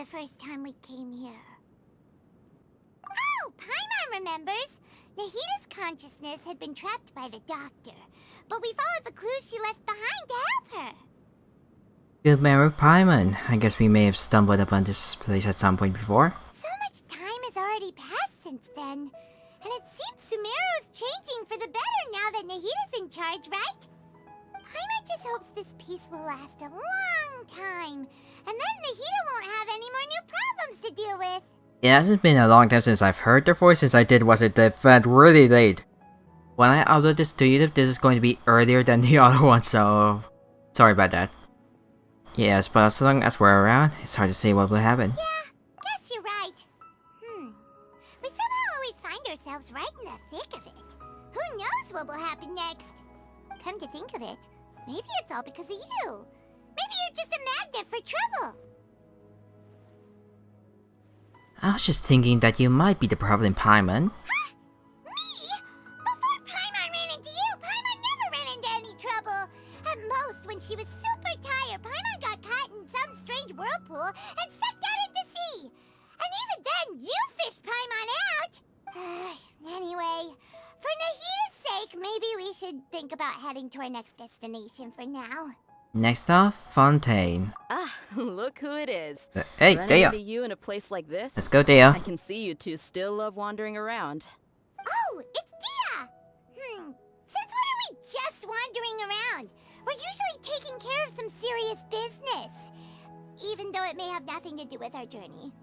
the first time we came here. Oh, Paimon remembers! Nahita's consciousness had been trapped by the doctor, but we followed the clues she left behind to help her. Good memory, Paimon. I guess we may have stumbled upon this place at some point before. So much time has already passed since then, and it seems Sumeru's changing for the better now that Nahita's in charge, right? Paimon just hopes this peace will last a long time, and then Nahita won't have any more new problems to deal with. It hasn't been a long time since I've heard their voice. Since I did was it event really late. When I upload this to YouTube, this is going to be earlier than the other one, so sorry about that. Yes, but as long as we're around, it's hard to say what will happen. Yeah, guess you're right. We somehow always find ourselves right in the thick of it. Who knows what will happen next? Come to think of it, maybe it's all because of you. Maybe you're just a magnet for trouble. I was just thinking that you might be the problem, Paimon. Huh? Me? Before Paimon ran into you, Paimon never ran into any trouble. At most, when she was super tired, Paimon got caught in some strange whirlpool and sucked out into sea. And even then, you fished Paimon out. Anyway, for Nahita's sake, maybe we should think about heading to our next destination for now. Next up, Fontaine. Ah, look who it is. Hey, Running Dea. into you in a place like this. Let's go, Dea. I can see you two still love wandering around. Oh, it's Dia! Since when are we just wandering around? We're usually taking care of some serious business. Even though it may have nothing to do with our journey.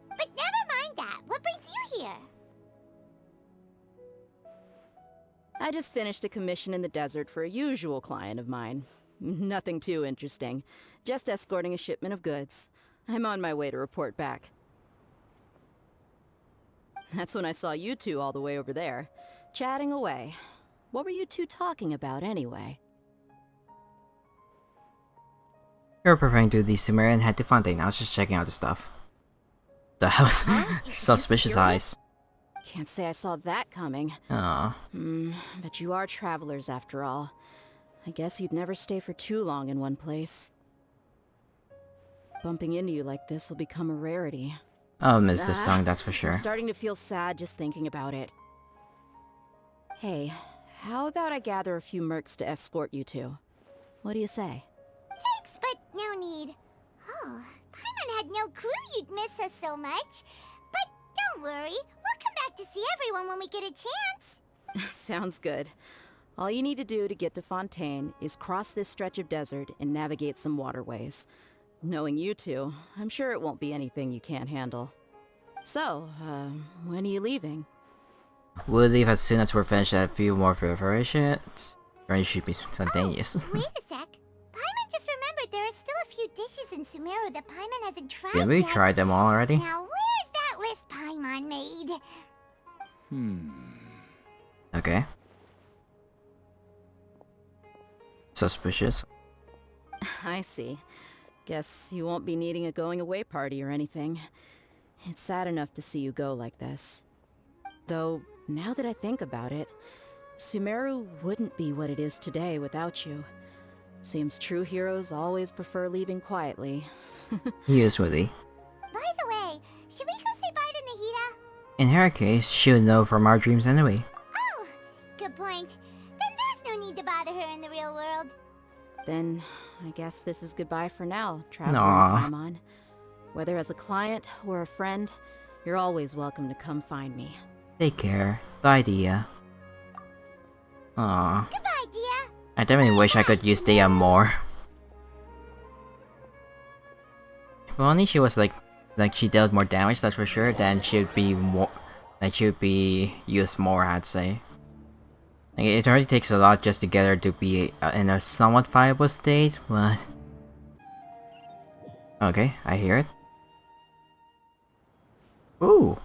But never mind that. What brings you here? I just finished a commission in the desert for a usual client of mine. Nothing too interesting. Just escorting a shipment of goods. I'm on my way to report back. That's when I saw you two all the way over there, chatting away. What were you two talking about anyway? You're preparing to the Sumerian head to Fontaine. I was just checking out the stuff. The house. Huh? Suspicious eyes. Can't say I saw that coming. Aww. But you are travelers after all. I guess you'd never stay for too long in one place. Bumping into you like this will become a rarity. I'll miss this song, that's for sure. I'm starting to feel sad just thinking about it. Hey, how about I gather a few mercs to escort you two? What do you say? Thanks, but no need. Oh, Paimon had no clue you'd miss us so much. But don't worry, we'll come back to see everyone when we get a chance. Sounds good. All you need to do to get to Fontaine is cross this stretch of desert and navigate some waterways. Knowing you two, I'm sure it won't be anything you can't handle. So, when are you leaving? We'll leave as soon as we're finished a few more preparations. Or it should be spontaneous. Oh, wait a sec. Paimon just remembered there are still a few dishes in Sumeru that Paimon hasn't tried Did we yet. try them all already? Now where's that list Paimon made? Okay. Suspicious. I see. Guess you won't be needing a going-away party or anything. It's sad enough to see you go like this. Though, now that I think about it, Sumeru wouldn't be what it is today without you. Seems true heroes always prefer leaving quietly. Usually. By the way, should we go say bye to Nahita? In her case, she would know from our dreams anyway. Oh, good point. Then there's no need to bother her in the real world. Then, I guess this is goodbye for now, Traveler Aw. Paimon. Whether as a client or a friend, you're always welcome to come find me. Take care. Bye, Dia. Aww. Goodbye, Dia. I definitely wish I could use Dia more. If only she was like she dealt more damage, that's for sure, then she'd be more, she would be used more, I'd say. Like, it already takes a lot just to get her to be in a somewhat viable state, but... Okay, I hear it. Ooh!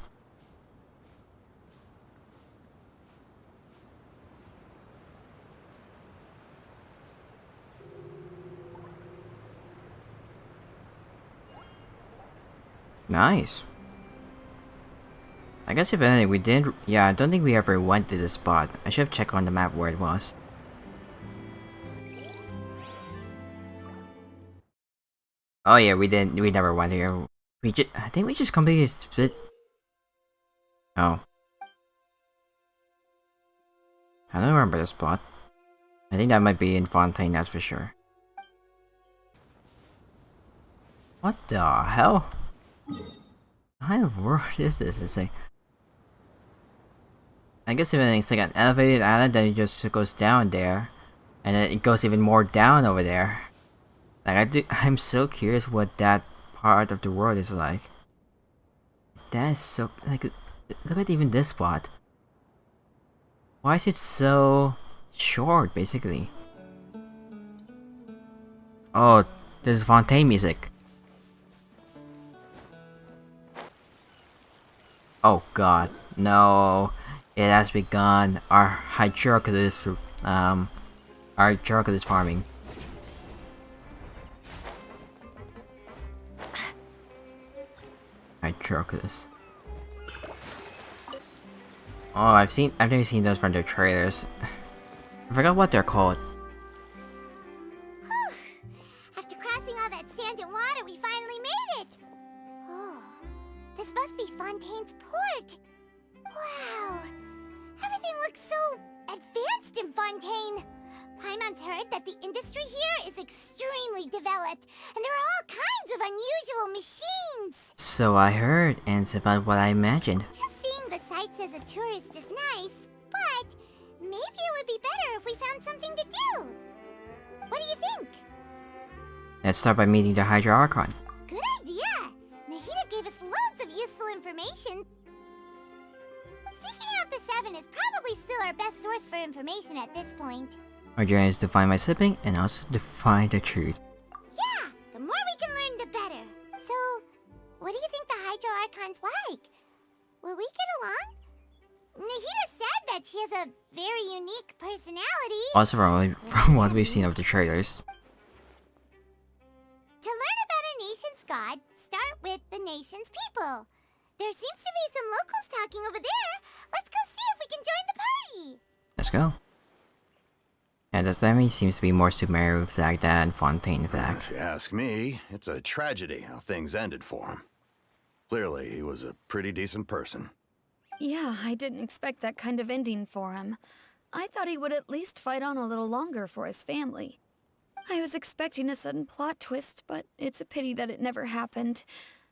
Nice. I guess if anything, we didn't. Yeah, I don't think we ever went to this spot. I should have checked on the map where it was. Oh yeah, we didn't. We never went here. I think we just completely split. Oh. I don't remember this plot. I think that might be in Fontaine, that's for sure. What the hell? What kind of world is this? It's like... I guess if it's like an elevated island, then it just goes down there. And then it goes even more down over there. Like, I'm so curious what that part of the world is like. That is so... Like, look at even this spot. Why is it so short, basically? Oh, this is Fontaine music. Oh god, no. It has begun. Our Hydroculus, farming. Hydroculus. Oh, I've never seen those from their trailers. I forgot what they're called. After crossing all that sand and water, we finally made it! Oh, this must be Fontaine's port! Wow! Everything looks so advanced in Fontaine! Paimon's heard that the industry here is extremely developed, and there are all kinds of unusual machines! So I heard, and it's about what I imagined. Just seeing the sights as a tourist is nice, but maybe it would be better if we found something to do. What do you think? Let's start by meeting the Hydra Archon. Good idea! Nahida gave us loads of useful information. Seeking out the Seven is probably still our best source for information at this point. Our journey is to find my sibling and also to find the truth. Yeah! The more we can learn, the better. So, what do you think the Hydra Archon's like? Will we get along? Nahida said that she has a very unique personality. Also from what we've seen of the trailers. To learn about a nation's god, start with the nation's people. There seems to be some locals talking over there. Let's go see if we can join the party. Let's go. Yeah, this enemy seems to be more Sumeru flag than Fontaine flag. If you ask me, it's a tragedy how things ended for him. Clearly, he was a pretty decent person. Yeah, I didn't expect that kind of ending for him. I thought he would at least fight on a little longer for his family. I was expecting a sudden plot twist, but it's a pity that it never happened.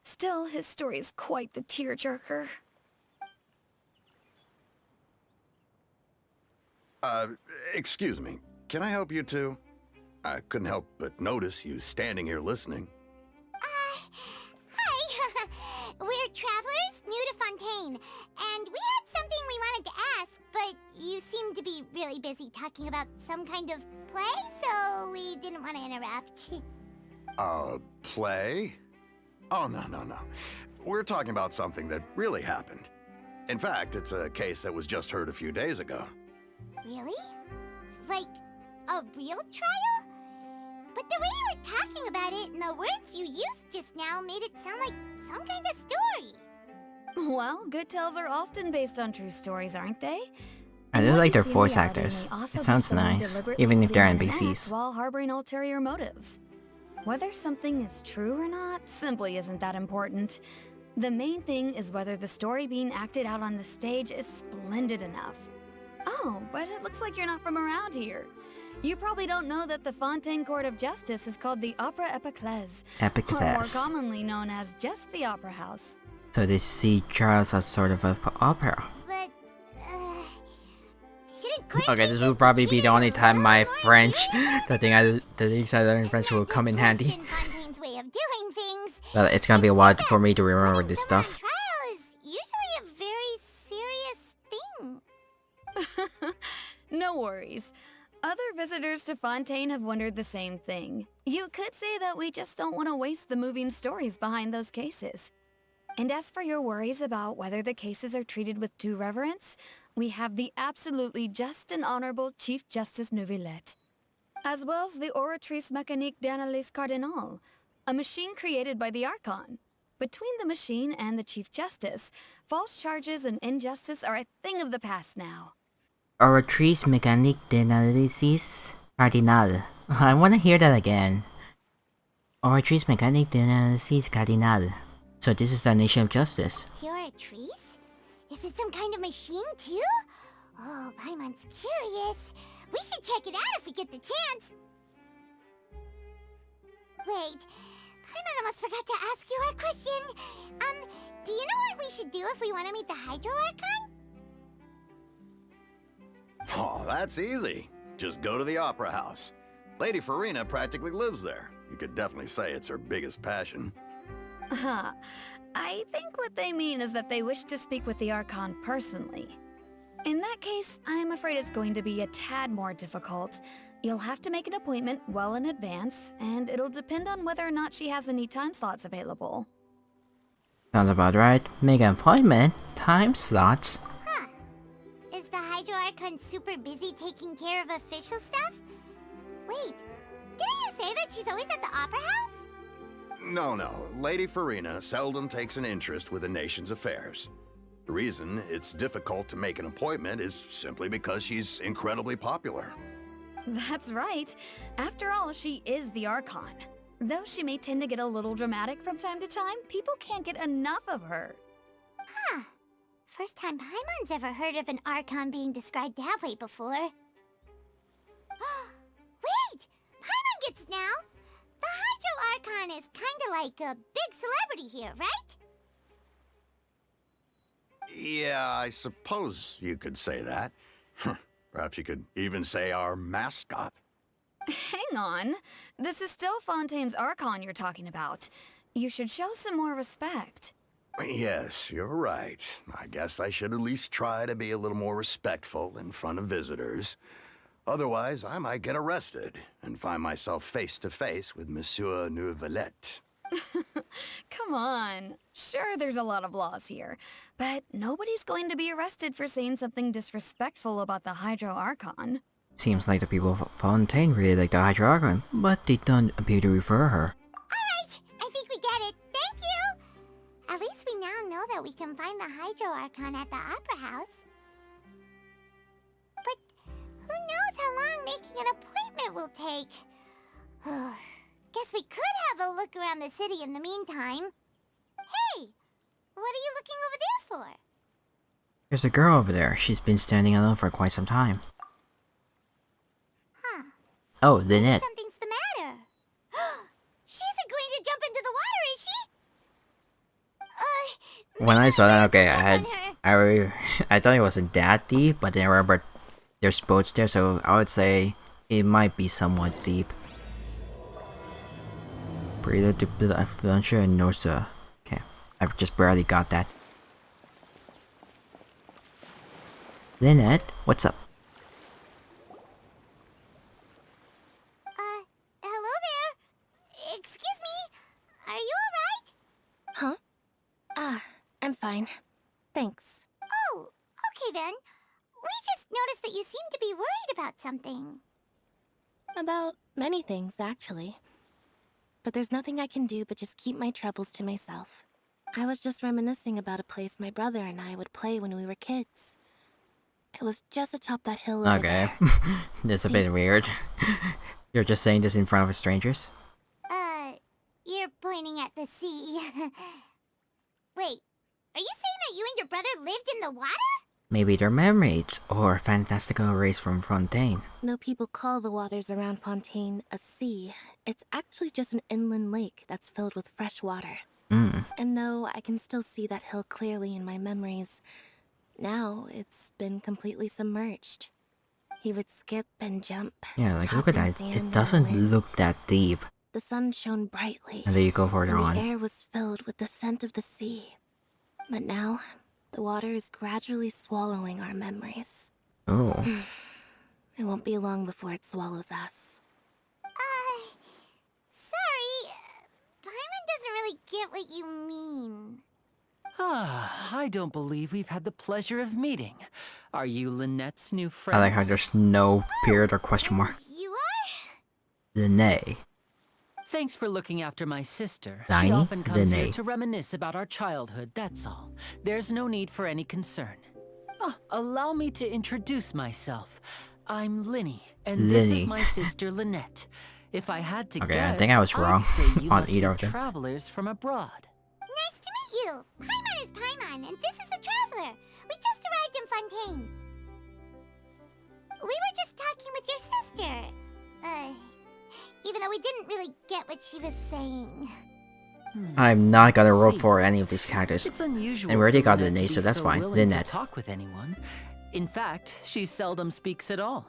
Still, his story is quite the tearjerker. Excuse me. Can I help you two? I couldn't help but notice you standing here listening. Hi. We're travelers new to Fontaine, and we had something we wanted to ask, but you seem to be really busy talking about some kind of play, so we didn't want to interrupt. Play? Oh, no. We're talking about something that really happened. In fact, it's a case that was just heard a few days ago. Really? Like, a real trial? But the way you were talking about it and the words you used just now made it sound like some kind of story. Well, good tales are often based on true stories, aren't they? I do like their voice actors. It sounds nice, even if they're NPCs. While harboring ulterior motives. Whether something is true or not simply isn't that important. The main thing is whether the story being acted out on the stage is splendid enough. Oh, but it looks like you're not from around here. You probably don't know that the Fontaine Court of Justice is called the Opera Epiclese, or more commonly known as just the Opera House. So they see Charles as sort of an opera. But, Okay, this will probably be the only time my French, the things I learned in French will come in handy. Fontaine's way of doing things. Well, it's gonna be a while for me to remember this stuff. Trial is usually a very serious thing. No worries. Other visitors to Fontaine have wondered the same thing. You could say that we just don't want to waste the moving stories behind those cases. And as for your worries about whether the cases are treated with due reverence, we have the absolutely just and honorable Chief Justice Neuvillette, as well as the Oratrice Mécanique d'Analyse Cardinal, a machine created by the Archon. Between the machine and the Chief Justice, false charges and injustice are a thing of the past now. Oratrice Mécanique d'Analyse Cardinal. I want to hear that again. Oratrice Mécanique d'Analyse Cardinal. So this is the nation of justice. Pure trees? Is it some kind of machine too? Oh, Paimon's curious. We should check it out if we get the chance. Wait, Paimon almost forgot to ask you our question. Do you know what we should do if we want to meet the Hydro Archon? Oh, that's easy. Just go to the Opera House. Lady Farina practically lives there. You could definitely say it's her biggest passion. Huh. I think what they mean is that they wish to speak with the Archon personally. In that case, I'm afraid it's going to be a tad more difficult. You'll have to make an appointment well in advance, and it'll depend on whether or not she has any time slots available. Sounds about right. Make an appointment. Time slots. Huh. Is the Hydro Archon super busy taking care of official stuff? Wait, didn't you say that she's always at the Opera House? No. Lady Farina seldom takes an interest with the nation's affairs. The reason it's difficult to make an appointment is simply because she's incredibly popular. That's right. After all, she is the Archon. Though she may tend to get a little dramatic from time to time, people can't get enough of her. Huh. First time Paimon's ever heard of an Archon being described that way before. Wait! Paimon gets now! The Hydro Archon is kinda like a big celebrity here, right? Yeah, I suppose you could say that. Perhaps you could even say our mascot. Hang on. This is still Fontaine's Archon you're talking about. You should show some more respect. Yes, you're right. I guess I should at least try to be a little more respectful in front of visitors. Otherwise, I might get arrested and find myself face to face with Monsieur Neuvillette. Come on. Sure, there's a lot of laws here, but nobody's going to be arrested for saying something disrespectful about the Hydro Archon. Seems like the people of Fontaine really like the Hydro Archon, but they don't appear to refer her. Alright, I think we get it. Thank you! At least we now know that we can find the Hydro Archon at the Opera House. But who knows how long making an appointment will take? Guess we could have a look around the city in the meantime. Hey! What are you looking over there for? There's a girl over there. She's been standing alone for quite some time. Huh. Oh, Lynette. Something's the matter. She isn't going to jump into the water, is she? When I saw that, okay, Jump on her. I thought it wasn't that deep, but then I remember there's boats there, so I would say it might be somewhat deep. Prelude of Blancheur and Noirceur. Okay, I just barely got that. Lynette, what's up? Hello there. Excuse me. Are you alright? Huh? I'm fine. Thanks. Oh, okay then. We just noticed that you seem to be worried about something. About many things, actually. But there's nothing I can do but just keep my troubles to myself. I was just reminiscing about a place my brother and I would play when we were kids. It was just atop that hill over Okay, there. that's a bit weird. You're just saying this in front of strangers? You're pointing at the sea. Wait, are you saying that you and your brother lived in the water? Maybe they're mermaids, or fantastical race from Fontaine. No people call the waters around Fontaine a sea. It's actually just an inland lake that's filled with fresh water. And no, I can still see that hill clearly in my memories. Now, it's been completely submerged. He would skip and jump. Yeah, like look at that. tossing sand It in the doesn't wind. look that deep. The sun shone brightly, And there you go further and on. the air was filled with the scent of the sea. But now, the water is gradually swallowing our memories. Oh. It won't be long before it swallows us. Sorry. Paimon doesn't really get what you mean. I don't believe we've had the pleasure of meeting. Are you Lynette's new friend? I like how there's no period or question mark. You are? Lynette. Thanks for looking after my sister. Tiny She often comes here Lynette. to reminisce about our childhood, that's all. There's no need for any concern. Allow me to introduce myself. I'm Linny, and this Linny. is my sister Lynette. If I had to Okay, guess, I think I was wrong I'd say you on must either be of them. travelers from abroad. Nice to you. Paimon is Paimon, and this is the Traveler. We just arrived in Fontaine. We were just talking with your sister. Even though we didn't really get what she was saying. I'm not gonna roll for any of these characters. It's unusual. And we already for got Lynette Lynette, to so be that's fine. willing Lynette. to talk with anyone. In fact, she seldom speaks at all.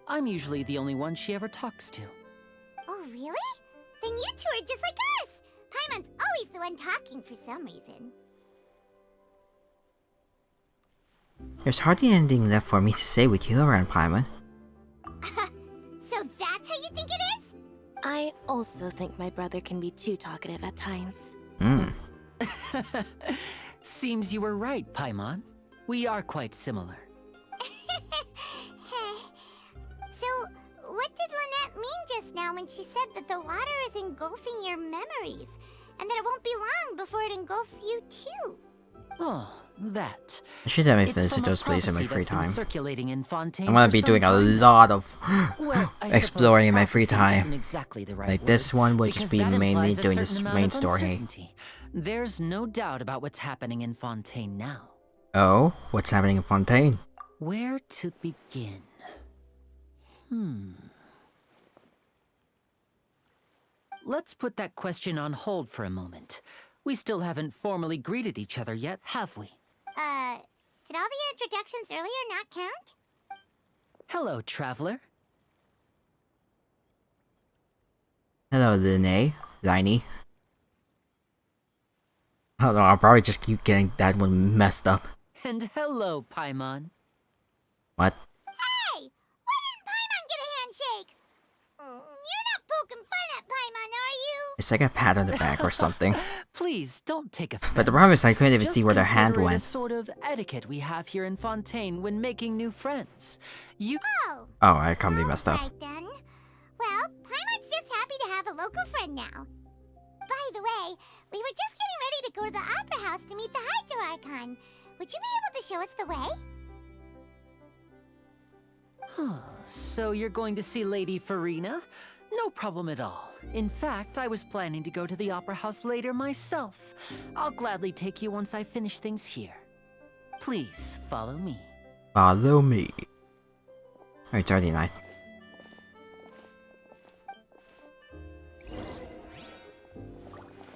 I'm usually the only one she ever talks to. Oh, really? Then you two are just like us. Paimon's always the one talking for some reason. There's hardly anything left for me to say with you around Paimon. So that's how you think it is? I also think my brother can be too talkative at times. Seems you were right, Paimon. We are quite similar. So, what did Lynette mean just now when she said that the water is engulfing your memories, and that it won't be long before it engulfs you too? Oh, that. I should have It's visit from a those places in my prophecy free that's been time. circulating in Fontaine I'm gonna for be some doing a time now. lot of Well, I exploring in my suppose free prophecy isn't time. exactly the right Like word, this one would just because be that mainly implies a doing certain this amount main of story. uncertainty. There's no doubt about what's happening in Fontaine now. Oh, what's happening in Fontaine? Where to begin? Let's put that question on hold for a moment. We still haven't formally greeted each other yet, have we? Did all the introductions earlier not count? Hello, traveler. Hello, Linné. Liney. I don't know, I'll probably just keep getting that one messed up. And hello, Paimon. What? Hey! Why didn't Paimon get a handshake? You're not poking fun at Paimon, are you? It's like a pat on the back or something. Please, don't take offense. But the problem is I couldn't even Just see where their hand consider it a went. sort of etiquette we have here in Fontaine when making new friends. You... Oh. Oh, I completely messed up. Right then. Well, Paimon's just happy to have a local friend now. By the way, we were just getting ready to go to the Opera House to meet the Hydro-Archon. Would you be able to show us the way? So you're going to see Lady Farina? No problem at all. In fact, I was planning to go to the Opera House later myself. I'll gladly take you once I finish things here. Please, follow me. Follow me. Oh, it's already night.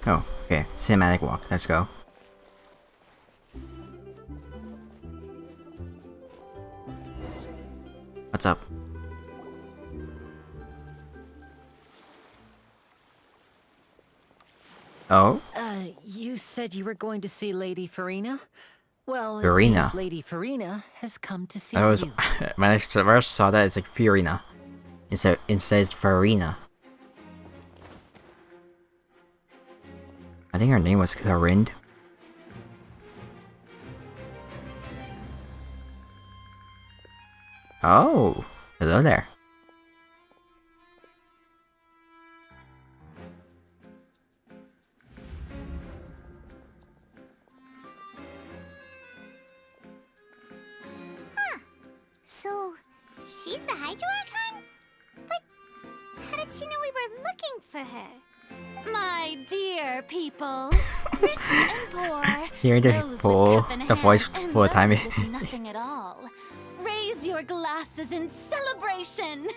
Oh, okay. Cinematic walk. Let's go. What's up? Oh? You said you were going to see Lady Farina? Well, Farina. it seems Lady Farina has come to see I was you. when I first saw that, it's like Fiorina. It says Farina. I think her name was Clarind. Oh, hello there. So, she's the Hydro-Archon? But how did she know we were looking for her? My dear people, rich and poor, Hearing the those with full, cup in the voice hand, and full time. those with nothing at all. Raise your glasses in celebration.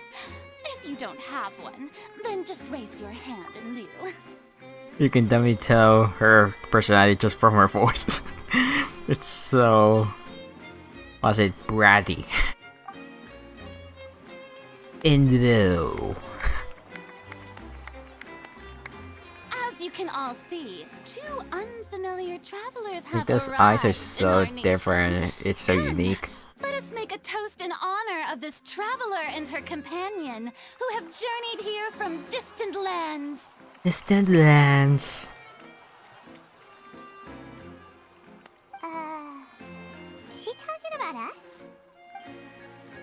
If you don't have one, then just raise your hand in lieu. You can definitely tell her personality just from her voice. It's so... I'll say bratty. In low. As you can all see, two unfamiliar travelers Like have those arrived eyes are in so our nation. different. It's so Come, unique. Let us make a toast in honor of this traveler and her companion, who have journeyed here from distant lands. Distant lands. Is she talking about us?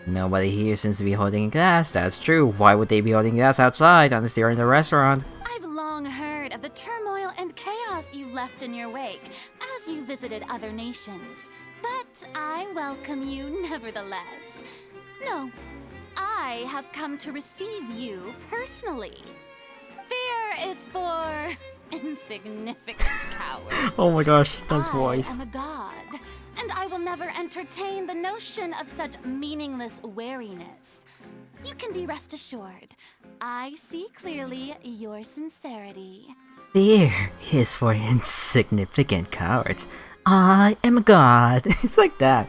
Nobody here seems to be holding a glass. That's true. Why would they be holding glass outside unless they're in the restaurant? I've long heard of the turmoil and chaos you left in your wake as you visited other nations. But I welcome you nevertheless. No, I have come to receive you personally. Fear is for insignificant cowards. Oh my gosh, that I voice. am a god, and I will never entertain the notion of such meaningless wariness. You can be rest assured. I see clearly your sincerity. Fear is for insignificant cowards. I am a god. It's like that.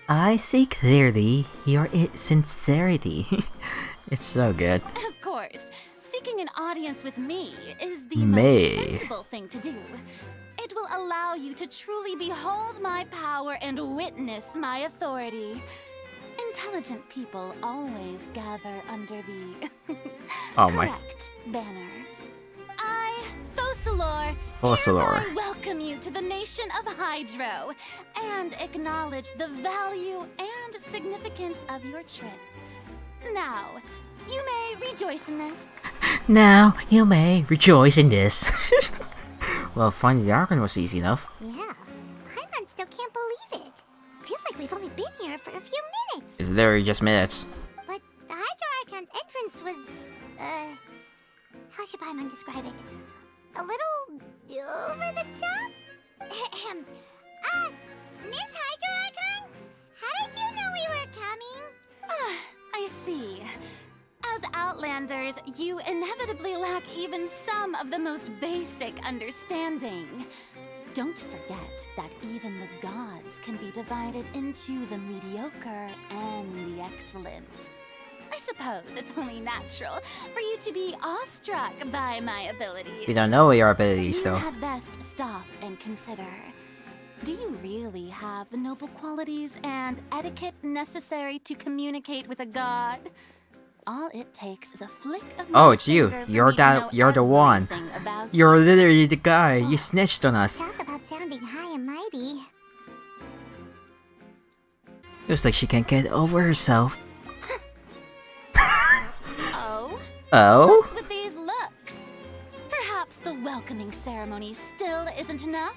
I see clearly your sincerity. It's so good. Of course, seeking an audience with me is the May. most sensible thing to do. It will allow you to truly behold my power and witness my authority. Intelligent people always gather under the Oh my. correct banner. I, Focalor, Focalor. hereby welcome you to the nation of Hydro and acknowledge the value and significance of your trip. Now, you may rejoice in this. Now you may rejoice in this. Well, finding the Archon was easy enough. Yeah, Paimon still can't believe it. Feels like we've only been here for a few minutes. It's literally just minutes. But the Hydro Archon's entrance was, how should Paimon describe it? A little over the top? Miss Hydro Archon? How did you know we were coming? I see. As Outlanders, you inevitably lack even some of the most basic understanding. Don't forget that even the gods can be divided into the mediocre and the excellent. I suppose it's only natural for you to be awestruck by my abilities. We don't know your abilities You though. had best stop and consider. Do you really have the noble qualities and etiquette necessary to communicate with a god? All it takes is a flick of my Oh, it's you. finger for You're me to know that. You're the one. everything about You're you. literally the guy. You snitched on us. Talk about sounding high and mighty. Looks like she can't get over herself. Oh? Oh? What's with these looks? Perhaps the welcoming ceremony still isn't enough?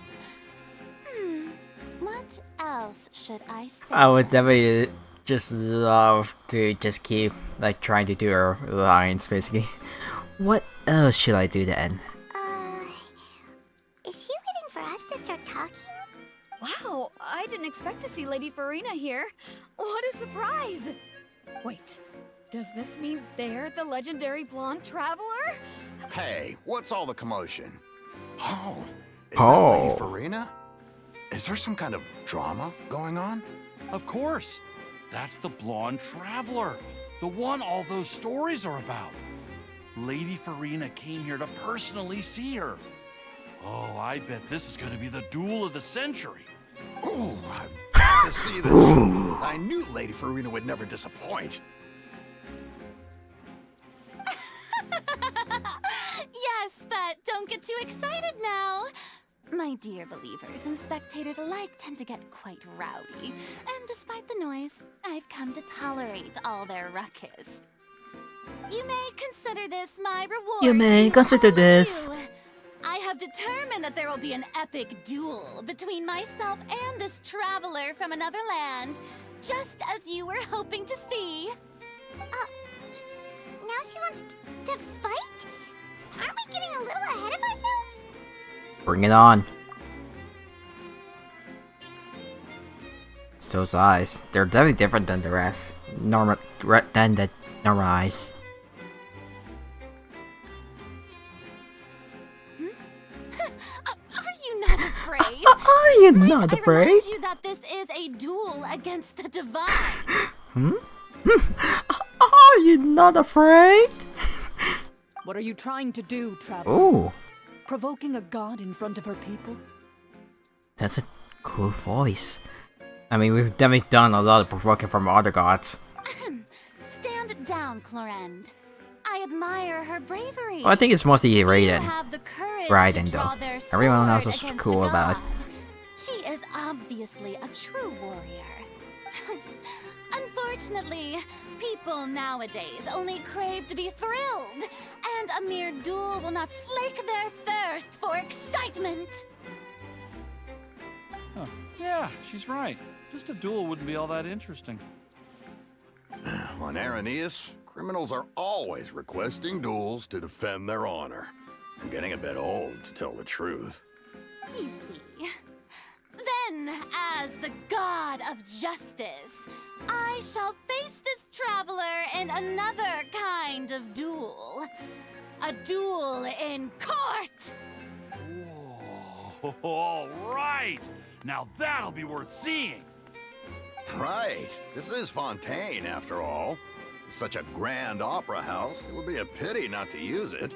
What else should I say? I would definitely just love to just keep like trying to do her lines basically. What else should I do then? Is she waiting for us to start talking? Wow, I didn't expect to see Lady Farina here. What a surprise! Wait, does this mean they're the legendary blonde traveler? Hey, what's all the commotion? Oh, is Oh. that Lady Farina? Is there some kind of drama going on? Of course. That's the blonde traveler. The one all those stories are about. Lady Farina came here to personally see her. Oh, I bet this is going to be the duel of the century. Ooh, I've got to see this. I knew Lady Farina would never disappoint. Yes, but don't get too excited now. My dear believers and spectators alike tend to get quite rowdy, and despite the noise, I've come to tolerate all their ruckus. You may consider this my reward. You may to consider all of this. you. I have determined that there will be an epic duel between myself and this traveler from another land, just as you were hoping to see. Now she wants to fight? Aren't we getting a little ahead of ourselves? Bring it on. It's those eyes. They're definitely different than the rest. Than the normal eyes. Are you not afraid? Are you Might not I afraid? remind you that this is a duel against the divine. Are you not afraid? What are you trying to do, traveler? Ooh, Provoking a god in front of her people? that's a cool voice. I mean, we've definitely done a lot of provoking from other gods. Stand down, Clorend. I admire her bravery. Well, I think it's mostly You Raiden. have the courage Raiden, to draw though. their Everyone else sword is against cool a about it. god. She is obviously a true warrior. Unfortunately, people nowadays only crave to be thrilled, and a mere duel will not slake their thirst for excitement. Huh. Yeah, she's right. Just a duel wouldn't be all that interesting. On Araneus, criminals are always requesting duels to defend their honor. I'm getting a bit old, to tell the truth. You see. Then, as the god of justice, I shall face this traveler in another kind of duel. A duel in court! Whoa, all right! Now that'll be worth seeing! Right. This is Fontaine, after all. Such a grand opera house, it would be a pity not to use it.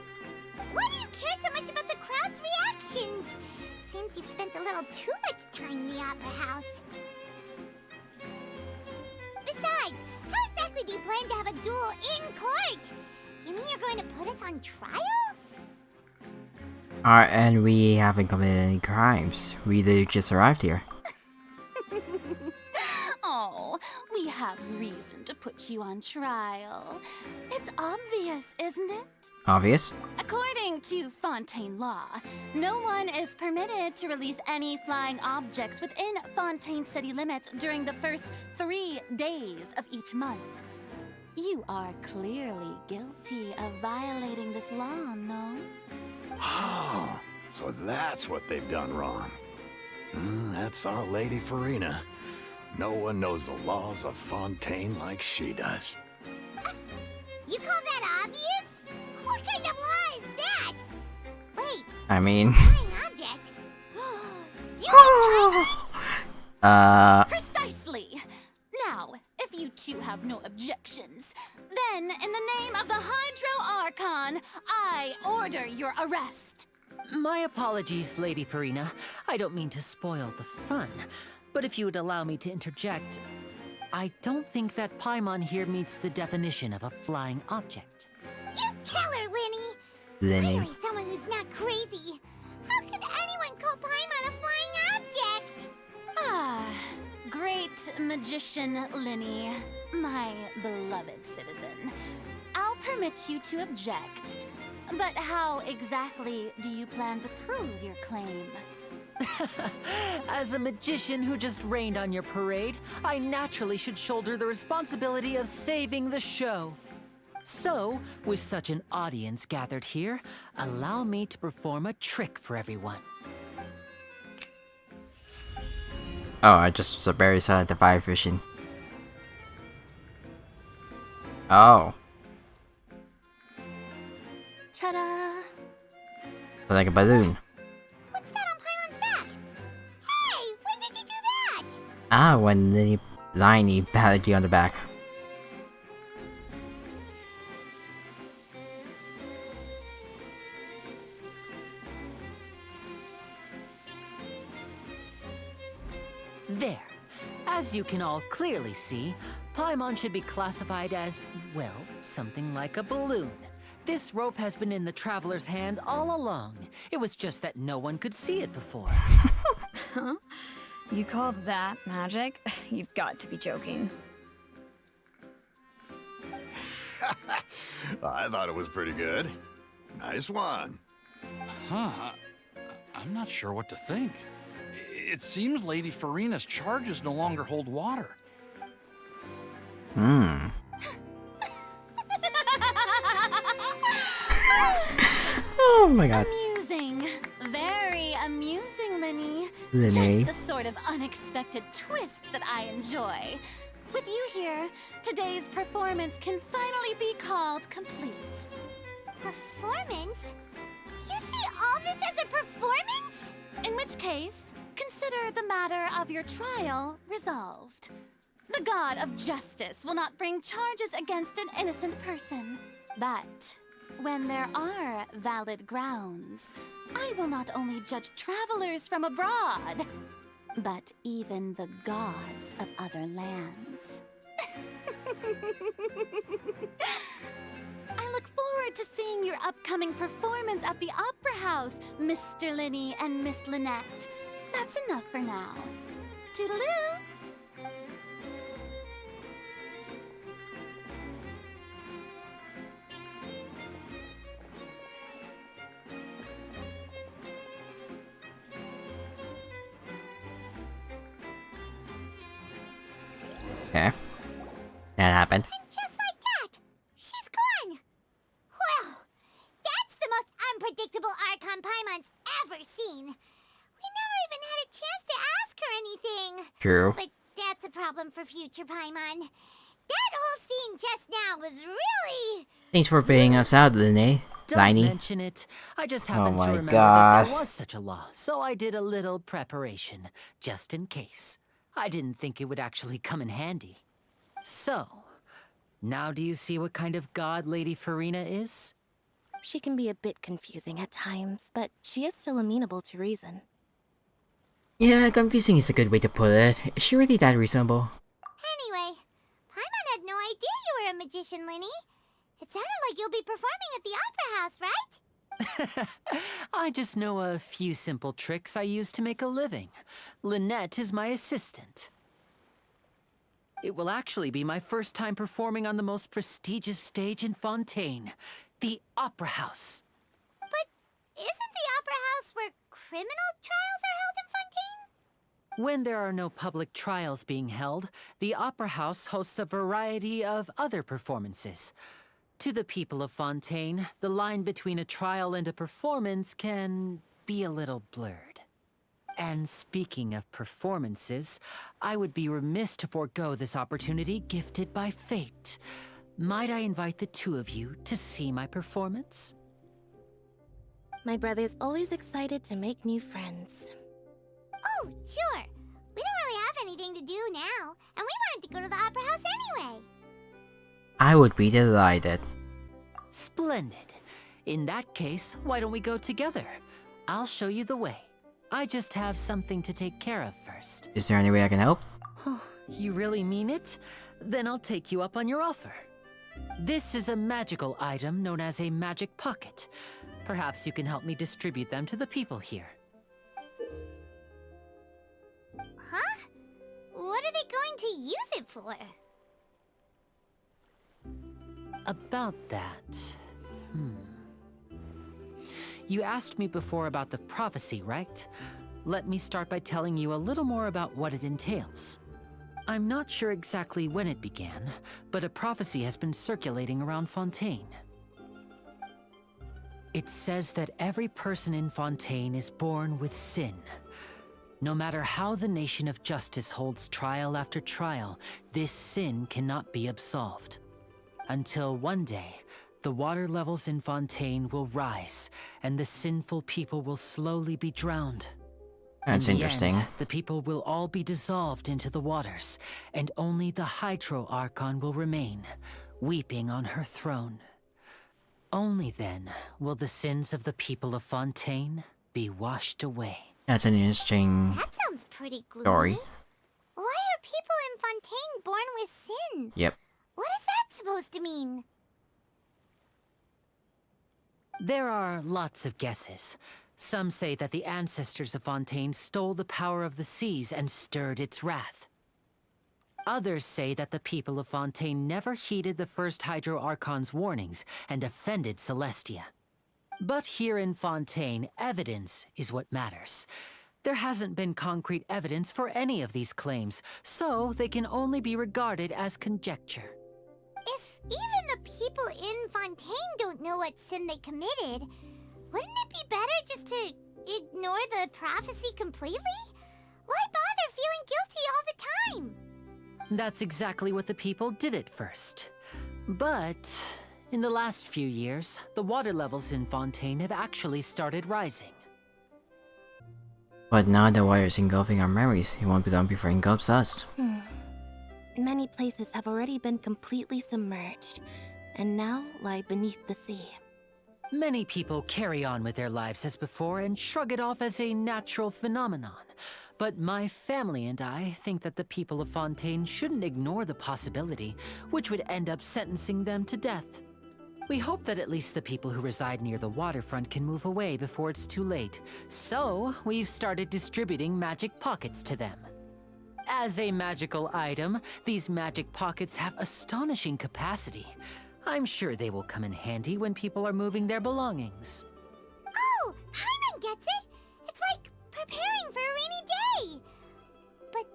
Why do you care so much about the crowd's reactions? Seems you've spent a little too much time in the opera house. Besides, how exactly do you plan to have a duel in court? You mean you're going to put us on trial? And we haven't committed any crimes. We literally just arrived here. Oh, we have reason to put you on trial. It's obvious, isn't it? Obvious? According to Fontaine law, no one is permitted to release any flying objects within Fontaine city limits during the first 3 days of each month. You are clearly guilty of violating this law, no? Oh, so that's what they've done wrong. That's our Lady Farina. No one knows the laws of Fontaine like she does. You call that obvious? What kind of law is that? Wait, I mean... flying object? You mean China? Precisely! Now, if you two have no objections, then in the name of the Hydro Archon, I order your arrest. My apologies, Lady Farina. I don't mean to spoil the fun. But if you would allow me to interject, I don't think that Paimon here meets the definition of a flying object. You tell her, Linny! Linny. Finally, someone who's not crazy. How could anyone call Paimon a flying object? Ah, great magician Linny, my beloved citizen. I'll permit you to object, but how exactly do you plan to prove your claim? As a magician who just rained on your parade, I naturally should shoulder the responsibility of saving the show. So, with such an audience gathered here, allow me to perform a trick for everyone. Oh, I just barely saw the fire vision. Oh. Ta-da! Like a balloon. What's that on Paimon's back? Hey, when did you do that? Ah, when Liney patted you on the back. There. As you can all clearly see, Paimon should be classified as, well, something like a balloon. This rope has been in the traveler's hand all along. It was just that no one could see it before. Huh? You call that magic? You've got to be joking. I thought it was pretty good. Nice one. Huh. I'm not sure what to think. It seems Lady Farina's charges no longer hold water. Hmm. Oh my god. Amusing. Very amusing, Linny. Linny. Just the sort of unexpected twist that I enjoy. With you here, today's performance can finally be called complete. Performance? You see all this as a performance? In which case, consider the matter of your trial resolved. The god of justice will not bring charges against an innocent person. But when there are valid grounds, I will not only judge travelers from abroad, but even the gods of other lands. I look forward to seeing your upcoming performance at the Opera House, Mr. Linny and Miss Lynette. That's enough for now. Toodaloo! Okay. That happened. And just like that, she's gone. Well, that's the most unpredictable everyone Paimon's ever seen. We never even had a chance to ask her anything. True. But that's a problem for future Paimon. That whole scene just now was really... Thanks for bailing us out, Linny. Don't mention it. I just happened to my remember God. that there was such a law, so I did a little preparation, just in case. I didn't think it would actually come in handy. So, now do you see what kind of god Lady Farina is? She can be a bit confusing at times, but she is still amenable to reason. Yeah, confusing is a good way to put it. Is she really that reasonable? Anyway, Paimon had no idea you were a magician, Linny. It sounded like you'll be performing at the Opera House, right? I just know a few simple tricks I use to make a living. Lynette is my assistant. It will actually be my first time performing on the most prestigious stage in Fontaine, the Opera House. But isn't the Opera House where criminal trials are held in Fontaine? When there are no public trials being held, the Opera House hosts a variety of other performances. To the people of Fontaine, the line between a trial and a performance can be a little blurred. And speaking of performances, I would be remiss to forego this opportunity gifted by fate. Might I invite the two of you to see my performance? My brother's always excited to make new friends. Oh, sure. We don't really have anything to do now, and we wanted to go to the Opera House anyway. I would be delighted. Splendid. In that case, why don't we go together? I'll show you the way. I just have something to take care of first. Is there any way I can help? You really mean it? Then I'll take you up on your offer. This is a magical item known as a magic pocket. Perhaps you can help me distribute them to the people here. Huh? What are they going to use it for? About that... You asked me before about the prophecy, right? Let me start by telling you a little more about what it entails. I'm not sure exactly when it began, but a prophecy has been circulating around Fontaine. It says that every person in Fontaine is born with sin. No matter how the nation of justice holds trial after trial, this sin cannot be absolved. Until one day, the water levels in Fontaine will rise, and the sinful people will slowly be drowned. That's In the interesting. end, the people will all be dissolved into the waters, and only the Hydro Archon will remain, weeping on her throne. Only then will the sins of the people of Fontaine be washed away. That's an interesting That sounds pretty gloomy. story. Why are people in Fontaine born with sin? Yep. What is that supposed to mean? There are lots of guesses. Some say that the ancestors of Fontaine stole the power of the seas and stirred its wrath. Others say that the people of Fontaine never heeded the first Hydro Archon's warnings and offended Celestia. But here in Fontaine, evidence is what matters. There hasn't been concrete evidence for any of these claims, so they can only be regarded as conjecture. If even the people in Fontaine don't know what sin they committed, wouldn't it be better just to ignore the prophecy completely? Why bother feeling guilty all the time? That's exactly what the people did at first. But in the last few years, the water levels in Fontaine have actually started rising. But now the water is engulfing our memories. It won't be long before it engulfs us. Many places have already been completely submerged, and now lie beneath the sea. Many people carry on with their lives as before and shrug it off as a natural phenomenon. But my family and I think that the people of Fontaine shouldn't ignore the possibility, which would end up sentencing them to death. We hope that at least the people who reside near the waterfront can move away before it's too late. So, we've started distributing magic pockets to them. As a magical item, these magic pockets have astonishing capacity. I'm sure they will come in handy when people are moving their belongings. Oh, Paimon gets it! It's like preparing for a rainy day! But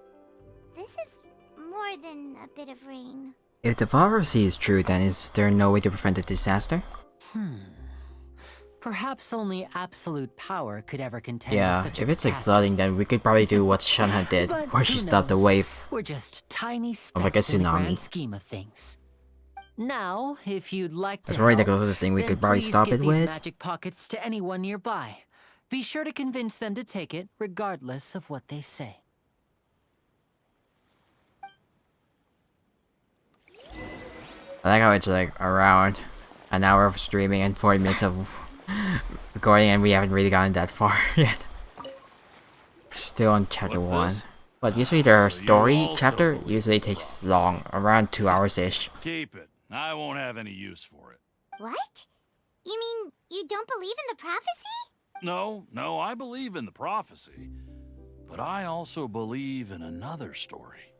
this is more than a bit of rain. If the prophecy is true, then is there no way to prevent a disaster? Perhaps only absolute power could ever contend with Yeah, such a if it's like catastrophe. flooding, then we could probably do what Shanha did, But where she who stopped the knows? wave We're just tiny of like a specks in the grand tsunami. scheme of things. Now, if you'd like to That's probably the help, closest thing we then could probably please stop give it these with. magic pockets to anyone nearby. Be sure to convince them to take it, regardless of what they say. I like how it's like around an hour of streaming and 40 minutes of recording, and we haven't really gotten that far yet. Still on chapter What's 1. this? But usually their So you story also chapter believe usually in the takes prophecy. long, around 2 hours-ish. Keep it. I won't have any use for it. What? You mean you don't believe in the prophecy? No, I believe in the prophecy. But I also believe in another story.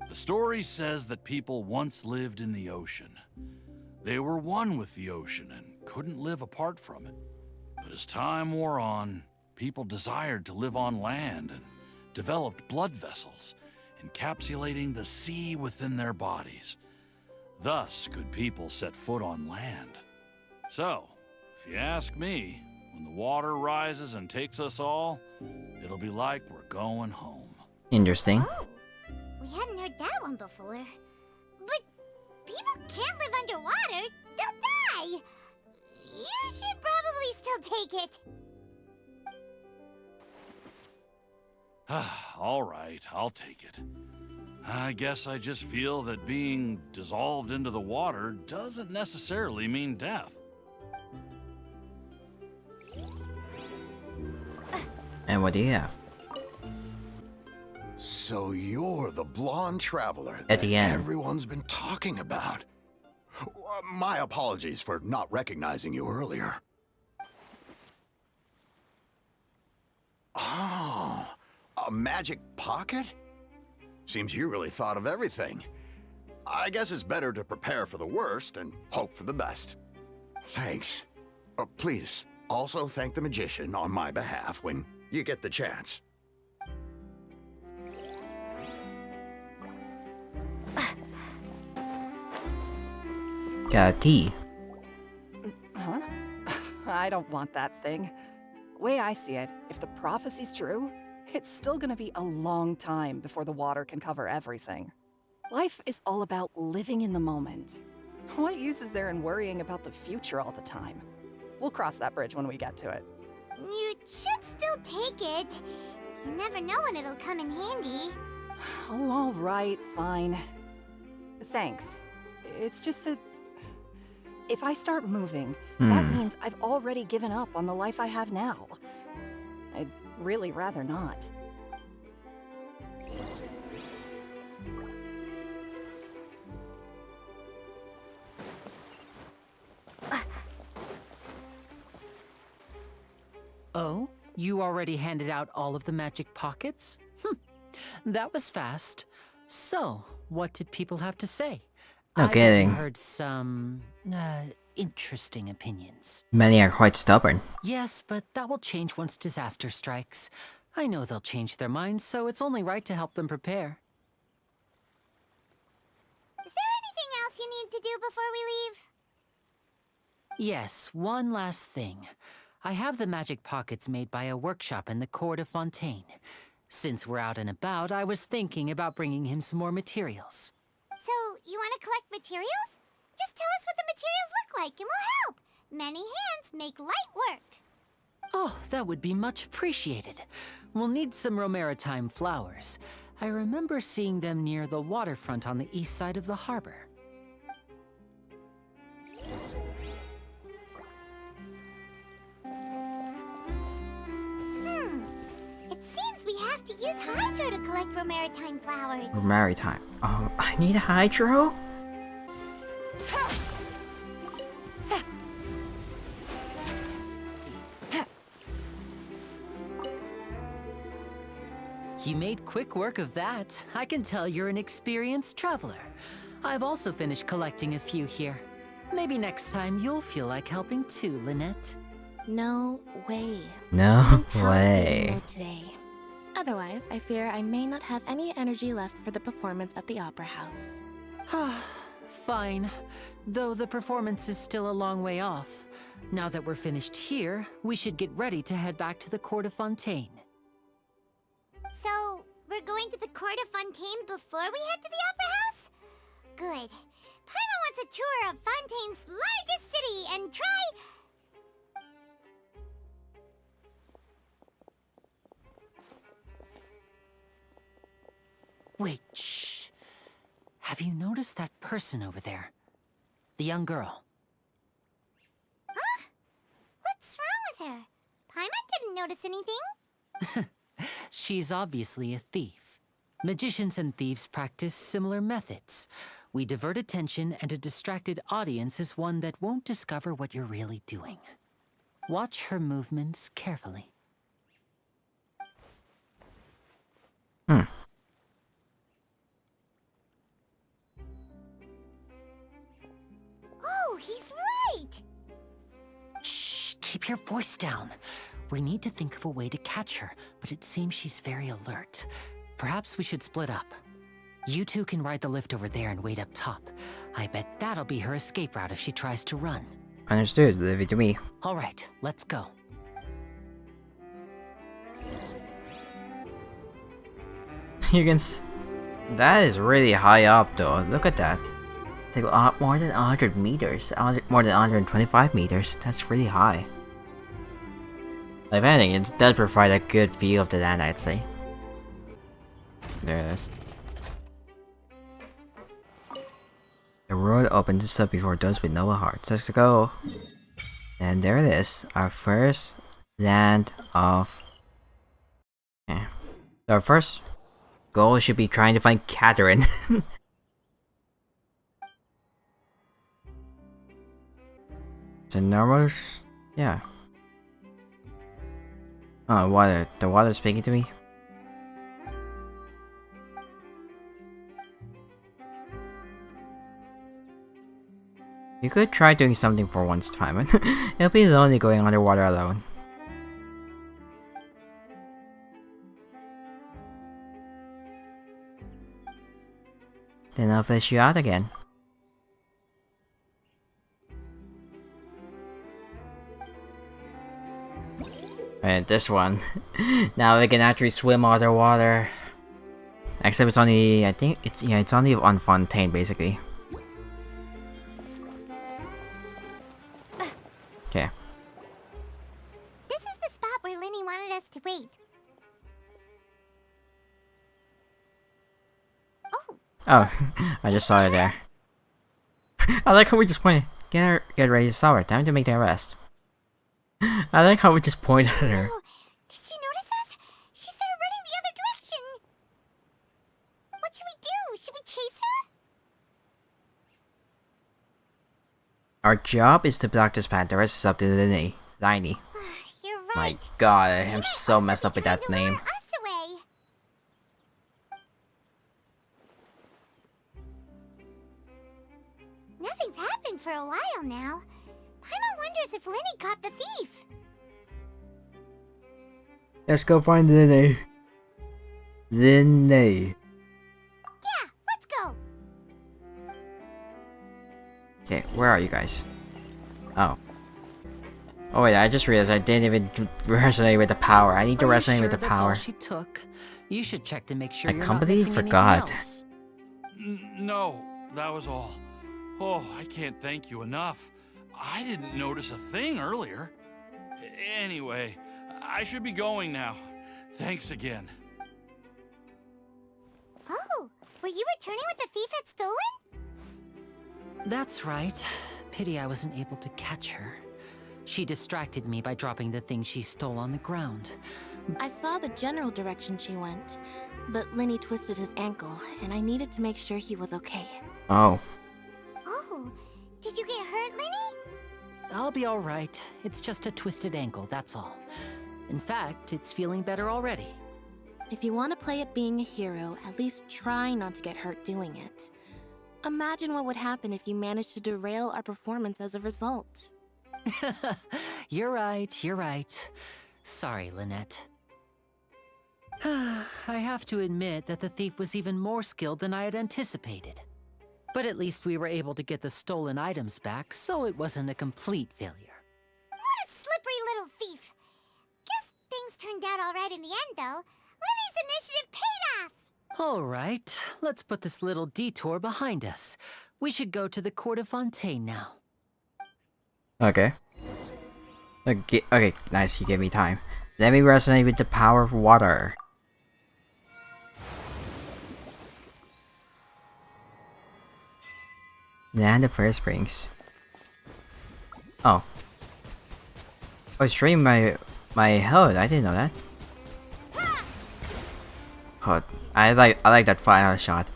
The story says that people once lived in the ocean. They were one with the ocean and couldn't live apart from it. But as time wore on, people desired to live on land and developed blood vessels, encapsulating the sea within their bodies. Thus could people set foot on land. So, if you ask me, when the water rises and takes us all, it'll be like we're going home. Interesting. Oh, we hadn't heard that one before. But people can't live underwater. They'll die. You should probably still take it. All right, I'll take it. I guess I just feel that being dissolved into the water doesn't necessarily mean death. And what do you have? So you're the blonde traveler At that the end. everyone's been talking about. My apologies for not recognizing you earlier. Oh, a magic pocket? Seems you really thought of everything. I guess it's better to prepare for the worst and hope for the best. Thanks. Please, also thank the magician on my behalf when you get the chance. Got a tea. Huh? I don't want that thing. Way I see it, if the prophecy's true, it's still gonna be a long time before the water can cover everything. Life is all about living in the moment. What use is there in worrying about the future all the time? We'll cross that bridge when we get to it. You should still take it. You never know when it'll come in handy. Oh, all right, fine. Thanks. It's just that if I start moving, that means I've already given up on the life I have now. I'd really rather not. Oh, you already handed out all of the magic pockets? That was fast. So, what did people have to say? No kidding. I heard some interesting opinions. Many are quite stubborn. Yes, but that will change once disaster strikes. I know they'll change their minds, so it's only right to help them prepare. Is there anything else you need to do before we leave? Yes, one last thing. I have the magic pockets made by a workshop in the court of Fontaine. Since we're out and about, I was thinking about bringing him some more materials. So, you want to collect materials? Just tell us what the materials look like and we'll help. Many hands make light work. Oh, that would be much appreciated. We'll need some Romaritime flowers. I remember seeing them near the waterfront on the east side of the harbor. It seems we have to use Hydro to collect Romaritime flowers. Maritime. I need a hydro? You made quick work of that. I can tell you're an experienced traveler. I've also finished collecting a few here. Maybe next time you'll feel like helping too, Lynette. No way. No I'm power way. saving mode today. Otherwise, I fear I may not have any energy left for the performance at the Opera House. Fine. Though the performance is still a long way off. Now that we're finished here, we should get ready to head back to the court of Fontaine. So, we're going to the court of Fontaine before we head to the Opera House? Good. Paimon wants a tour of Fontaine's largest city and try... Wait, shh. Have you noticed that person over there? The young girl. Huh? What's wrong with her? Paimon didn't notice anything. She's obviously a thief. Magicians and thieves practice similar methods. We divert attention, and a distracted audience is one that won't discover what you're really doing. Watch her movements carefully. Oh, he's right! Shh, keep your voice down. We need to think of a way to catch her, but it seems she's very alert. Perhaps we should split up. You two can ride the lift over there and wait up top. I bet that'll be her escape route if she tries to run. Understood, leave it to me. All right, let's go. You can that is really high up though, look at that. It's like more than 100 meters, more than 125 meters, that's really high. If anything, it does provide a good view of the land, I'd say. There it is. The road opens up before those with noble hearts. Let's go. And there it is, our first land of... Okay. So our first goal should be trying to find Catherine. So normal... yeah. Oh, water. The water's speaking to me? You could try doing something for once, Paimon. It'll be lonely going underwater alone. Then I'll fish you out again. Alright, this one. Now we can actually swim underwater. Except it's only, I think it's, yeah, it's only on Fontaine basically. Okay. This is the spot where Linny wanted us to wait. Oh. Oh, I just saw it there. I like how we just pointed. Get ready to saw her. Time to make the arrest. I like how we just pointed at her. Oh, did she notice us? She started running the other direction. What should we do? Should we chase her? Our job is to block this path. The rest is up to Linny. You're right. My god, I am so messed up with that name. Us away. Nothing's happened for a while now. Paimon wonders if Linny caught the thief. Let's go find Linny. Linny. Yeah, let's go. Okay, where are you guys? Oh. Oh wait, I just realized I didn't even resonate with the power. I need to resonate with the That's all power. she took. You should check to make sure I you're not completely missing anything forgot. else. No, that was all. Oh, I can't thank you enough. I didn't notice a thing earlier. Anyway, I should be going now. Thanks again. Oh, were you returning what the thief had stolen? That's right. Pity I wasn't able to catch her. She distracted me by dropping the thing she stole on the ground. I saw the general direction she went, but Linny twisted his ankle, and I needed to make sure he was okay. Oh. Oh, did you get hurt, Linny? I'll be alright. It's just a twisted ankle, that's all. In fact, it's feeling better already. If you want to play at being a hero, at least try not to get hurt doing it. Imagine what would happen if you managed to derail our performance as a result. You're right. Sorry, Lynette. I have to admit that the thief was even more skilled than I had anticipated. But at least we were able to get the stolen items back, so it wasn't a complete failure. turned out all right in the end, though. Lily's initiative paid off! All right, let's put this little detour behind us. We should go to the court of Fontaine now. Okay. Okay, nice, you gave me time. Let me resonate with the power of water. Land of Fair Springs. Oh. Oh, it's draining my health. I didn't know that. God, I like that final shot.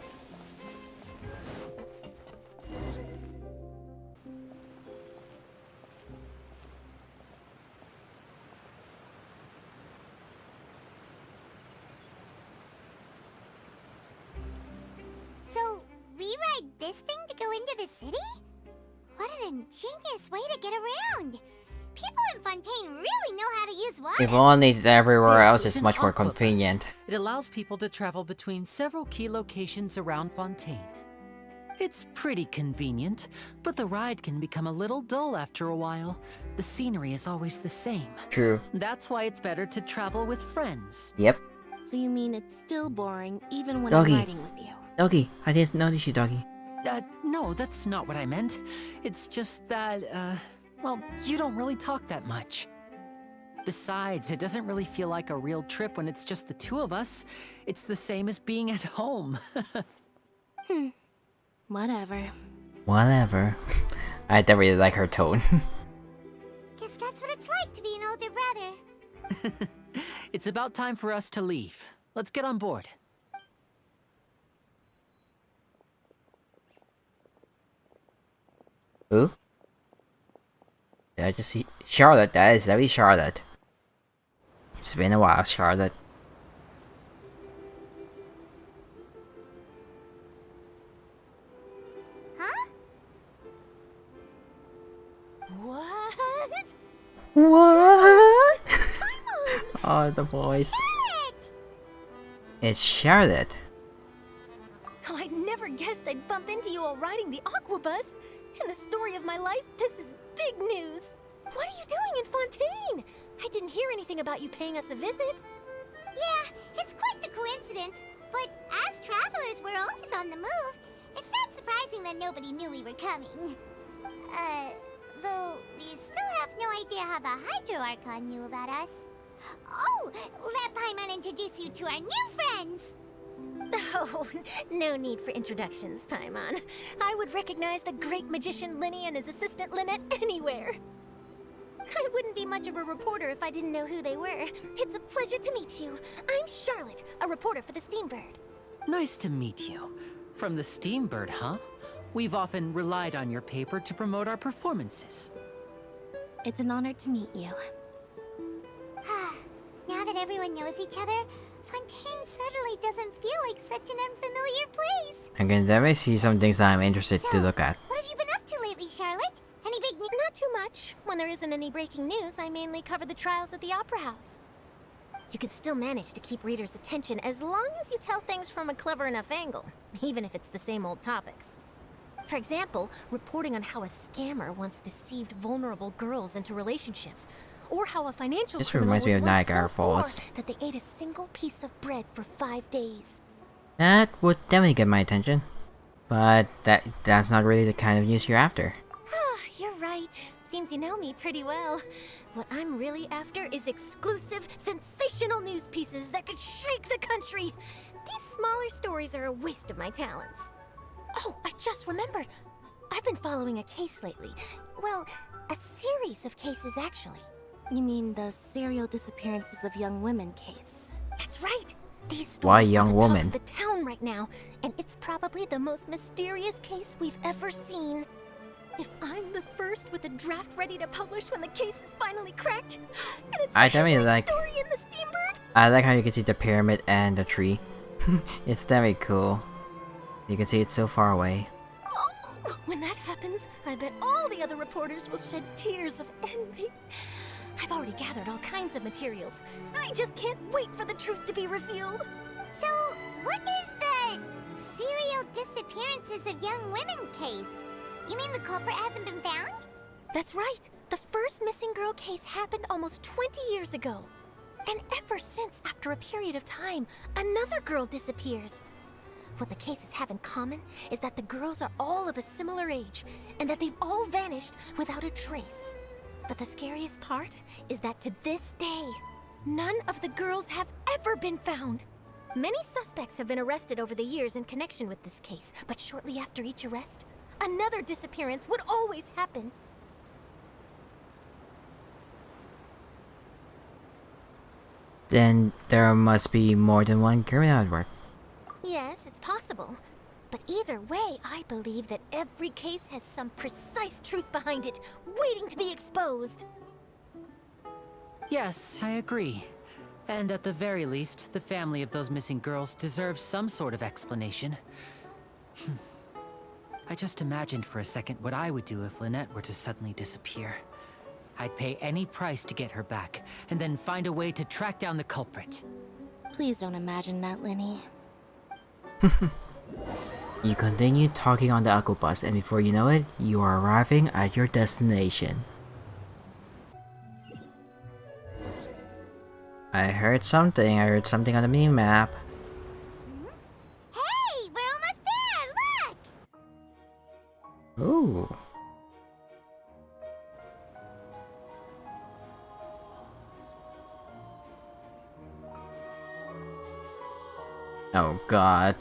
So, we ride this thing to go into the city? What an ingenious way to get around! People in Fontaine really know how to use water! If only everywhere else This is an much more aqua bus. convenient. It allows people to travel between several key locations around Fontaine. It's pretty convenient, but the ride can become a little dull after a while. The scenery is always the same. True. That's why it's better to travel with friends. Yep. So you mean it's still boring even when Doggy. I'm riding with you? Doggy, I didn't notice you, Doggy. No, that's not what I meant. It's just that, well, you don't really talk that much. Besides, it doesn't really feel like a real trip when it's just the two of us. It's the same as being at home. Whatever. Whatever. I don't really like her tone. Guess that's what it's like to be an older brother. It's about time for us to leave. Let's get on board. Who? Did I just see Charlotte? That is definitely Charlotte. It's been a while, Charlotte. Huh? What? What? Oh, the voice. Charlotte! It's Charlotte. Oh, I never guessed I'd bump into you while riding the aqua bus. In the story of my life, this is big news. What are you doing in Fontaine? I didn't hear anything about you paying us a visit. Yeah, it's quite the coincidence. But as travelers, we're always on the move. It's not surprising that nobody knew we were coming. Though we still have no idea how the Hydro Archon knew about us. Oh, let Paimon introduce you to our new friends. Oh, no need for introductions, Paimon. I would recognize the great magician Linny and his assistant Lynette anywhere. I wouldn't be much of a reporter if I didn't know who they were. It's a pleasure to meet you. I'm Charlotte, a reporter for the Steambird. Nice to meet you. From the Steambird, huh? We've often relied on your paper to promote our performances. It's an honor to meet you. Now that everyone knows each other, Fontaine suddenly doesn't feel like such an unfamiliar place. I can definitely see some things that I'm interested to look at. What have you been up to lately, Charlotte? Any big news? Not too much. When there isn't any breaking news, I mainly cover the trials at the Opera House. You can still manage to keep readers' attention as long as you tell things from a clever enough angle, even if it's the same old topics. For example, reporting on how a scammer once deceived vulnerable girls into relationships, or how a financial This criminal reminds me was of once Niagara so poor Falls. that they ate a single piece of bread for 5 days. That would definitely get my attention. But that's not really the kind of news you're after. Ah, you're right. Seems you know me pretty well. What I'm really after is exclusive, sensational news pieces that could shake the country. These smaller stories are a waste of my talents. Oh, I just remembered. I've been following a case lately. Well, a series of cases, actually. You mean the serial disappearances of young women case? That's right. These stories Why are young the woman? talk of the town right now, and it's probably the most mysterious case we've ever seen. If I'm the first with a draft ready to publish when the case is finally cracked, and it's I the definitely headline like- story in the Steambird. I like how you can see the pyramid and the tree. It's very cool. You can see it so far away. Oh, when that happens, I bet all the other reporters will shed tears of envy. I've already gathered all kinds of materials. I just can't wait for the truth to be revealed. So, what is the serial disappearances of young women case? You mean the culprit hasn't been found? That's right. The first missing girl case happened almost 20 years ago. And ever since, after a period of time, another girl disappears. What the cases have in common is that the girls are all of a similar age, and that they've all vanished without a trace. But the scariest part is that to this day, none of the girls have ever been found. Many suspects have been arrested over the years in connection with this case, but shortly after each arrest, another disappearance would always happen. Then there must be more than one criminal at work. Yes, it's possible. But either way, I believe that every case has some precise truth behind it, waiting to be exposed. Yes, I agree. And at the very least, the family of those missing girls deserves some sort of explanation. I just imagined for a second what I would do if Lynette were to suddenly disappear. I'd pay any price to get her back, and then find a way to track down the culprit. Please don't imagine that, Linny. You continue talking on the Akko bus, and before you know it, you are arriving at your destination. I heard something on the mini-map. Hey, we're almost there, look! Ooh. Oh god.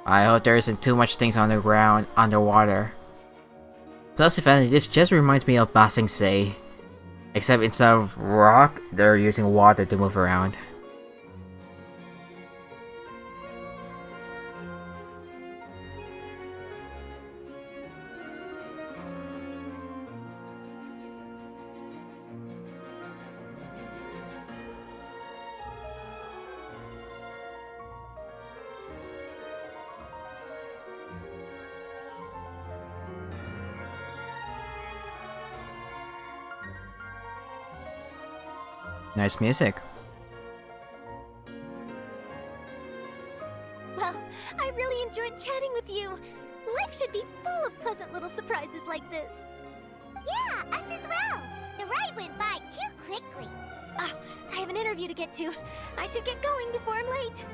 I hope there isn't too much things on the ground underwater. Plus, if anything, this just reminds me of Basing Say. Except instead of rock, they're using water to move around. Nice music. Well, I really enjoyed chatting with you. Life should be full of pleasant little surprises like this. Yeah, us as well. The ride went by too quickly. I have an interview to get to. I should get going before I'm late.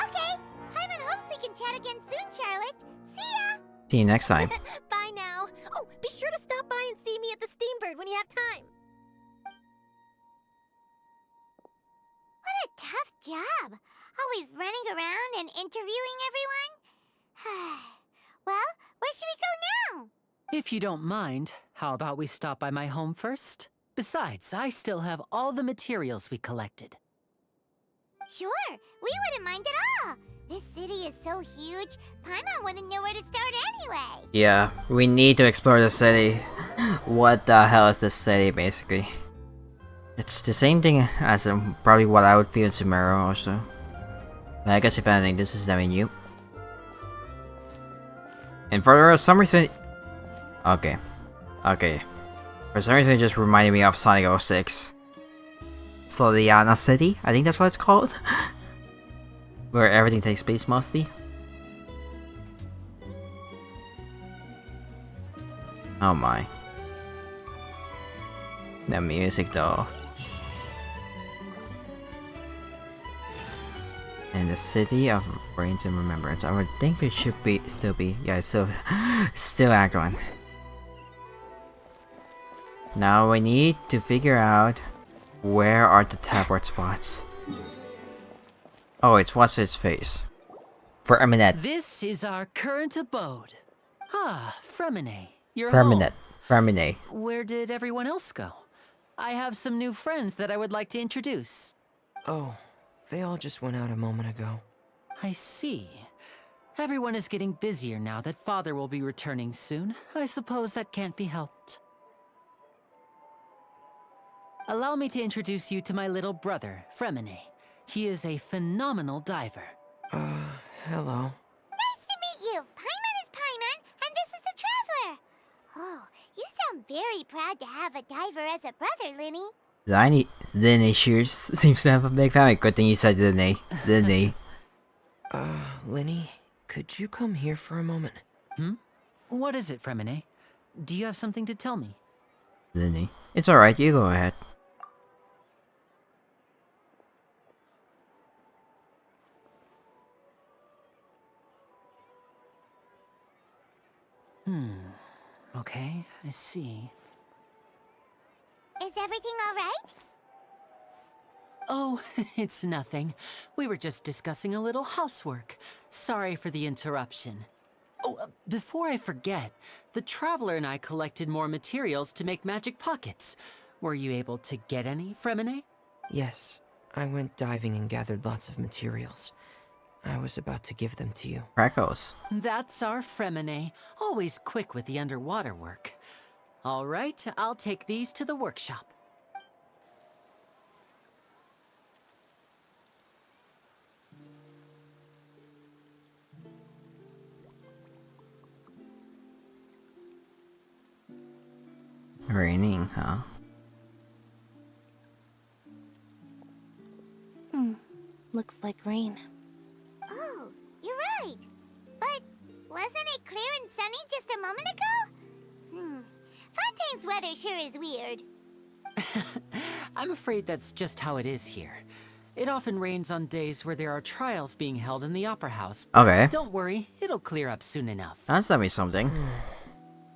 Okay, Paimon hopes we can chat again soon, Charlotte. See ya! See you next time. Bye now. Oh, be sure to stop by and see me at the Steambird when you have time. What a tough job. Always running around and interviewing everyone. Well, where should we go now? If you don't mind, how about we stop by my home first? Besides, I still have all the materials we collected. Sure, we wouldn't mind at all. This city is so huge, Paimon wouldn't know where to start anyway. Yeah, we need to explore the city. What the hell is this city, basically? It's the same thing as probably what I would feel in Sumeru also. But I guess if anything, this is the menu. And for some reason... Okay. For some reason it just reminded me of Sonic 06. Soliana City? I think that's what it's called. Where everything takes place mostly. Oh my. The music though. And the city of brains and remembrance. I would think it should be still be. Yeah, it's still Act 1. Now we need to figure out where are the teleport spots. Oh, it's what's his face. For Eminette. This is our current abode. Ah, Fremine, you're Ferminette. home. Fermine. Where did everyone else go? I have some new friends that I would like to introduce. Oh, they all just went out a moment ago. I see. Everyone is getting busier now that Father will be returning soon. I suppose that can't be helped. Allow me to introduce you to my little brother, Fremine. He is a phenomenal diver. Hello. Nice to meet you. Paimon is Paimon, and this is the Traveler. Oh, you sound very proud to have a diver as a brother, Linny. Linny sure seems to have a big family. Good thing you said Linny. Linny. Linny, could you come here for a moment? What is it, Fremine? Do you have something to tell me? Linny. It's alright, you go ahead. I see. Is everything all right? Oh, it's nothing. We were just discussing a little housework. Sorry for the interruption. Oh, before I forget, the Traveler and I collected more materials to make magic pockets. Were you able to get any, Fremine? Yes, I went diving and gathered lots of materials. I was about to give them to you. Crackles. That's our Fremine, always quick with the underwater work. All right, I'll take these to the workshop. Raining, huh? Looks like rain. Oh, you're right. But wasn't it clear and sunny just a moment ago? Fontaine's weather sure is weird. I'm afraid that's just how it is here. It often rains on days where there are trials being held in the Opera House. Okay. Don't worry, it'll clear up soon enough. That's telling me something.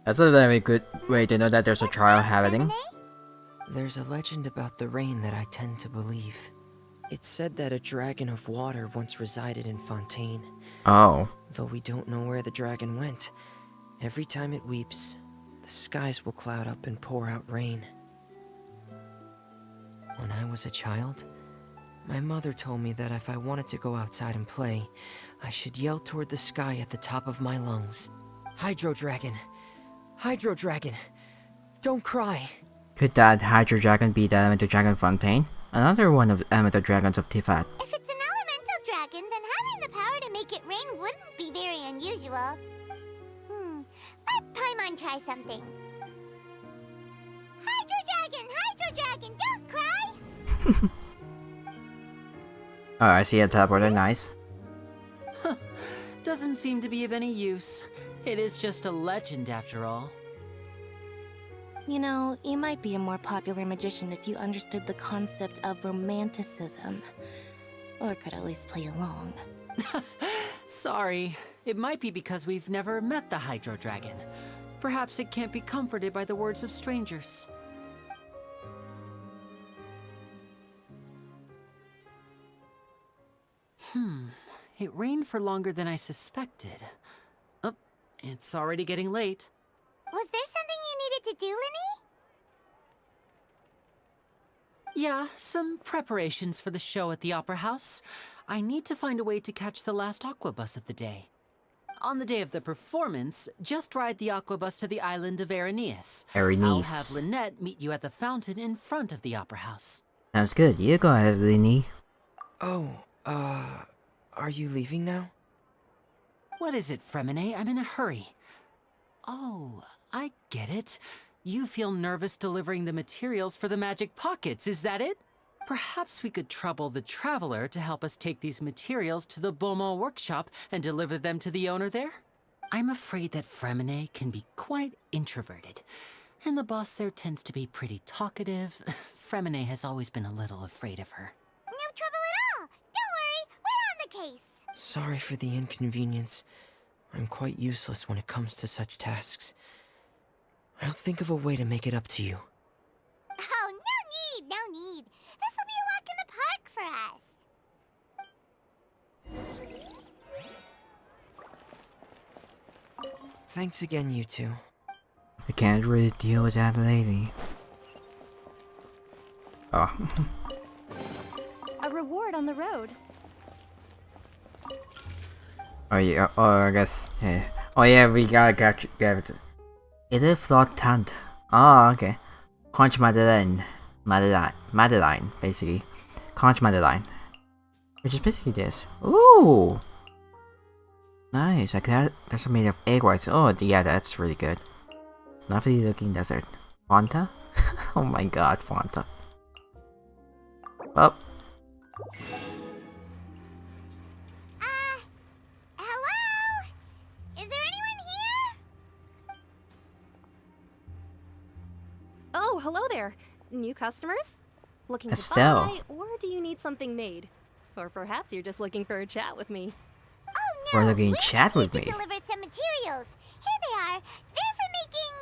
That's a very good way to know that there's a trial happening. There's a legend about the rain that I tend to believe. It said that a dragon of water once resided in Fontaine. Oh. Though we don't know where the dragon went, every time it weeps, the skies will cloud up and pour out rain. When I was a child, my mother told me that if I wanted to go outside and play, I should yell toward the sky at the top of my lungs. Hydro Dragon! Hydro Dragon! Don't cry! Could that Hydro Dragon be the Elemental Dragon Fontaine? Another one of the Elemental Dragons of Tifat. If it's an elemental dragon, then having the power to make it rain wouldn't be very unusual. Let Paimon try something. Hydro Dragon, don't cry! Oh, I see a teleporter, nice. Doesn't seem to be of any use. It is just a legend after all. You know, you might be a more popular magician if you understood the concept of romanticism. Or could at least play along. Sorry. It might be because we've never met the Hydro Dragon. Perhaps it can't be comforted by the words of strangers. It rained for longer than I suspected. Oh, it's already getting late. Was there something you needed to do, Linny? Yeah, some preparations for the show at the Opera House. I need to find a way to catch the last aqua bus of the day. On the day of the performance, just ride the aqua bus to the island of Areneus. I'll have Lynette meet you at the fountain in front of the Opera House. Sounds good. You go ahead, Linny. Oh, are you leaving now? What is it, Fremine? I'm in a hurry. Oh, I get it. You feel nervous delivering the materials for the magic pockets, is that it? Perhaps we could trouble the Traveler to help us take these materials to the Beaumont workshop and deliver them to the owner there? I'm afraid that Fremine can be quite introverted, and the boss there tends to be pretty talkative. Fremine has always been a little afraid of her. No trouble at all! Don't worry, we're on the case! Sorry for the inconvenience. I'm quite useless when it comes to such tasks. I'll think of a way to make it up to you. Oh, no need! This will be a walk in the park for us! Thanks again, you two. I can't really deal with that lady. Oh. A reward on the road. Oh yeah, I guess, yeah. Oh yeah, we gotta get it. It is flottant. Oh, okay. Conch Madeleine, basically. Conch Madeleine. Which is basically this. Ooh! Nice, like that, that's made of egg whites. Oh, yeah, that's really good. Lovely looking desert. Fonta? Oh my god, Fonta. Oh. Hello? Is there anyone here? Oh, hello there. New customers? Looking to Estelle. buy, or do you need something made? Or perhaps you're just looking for a chat with me. Oh no! We're looking to chat with me. To deliver some materials. Here they are. They're for making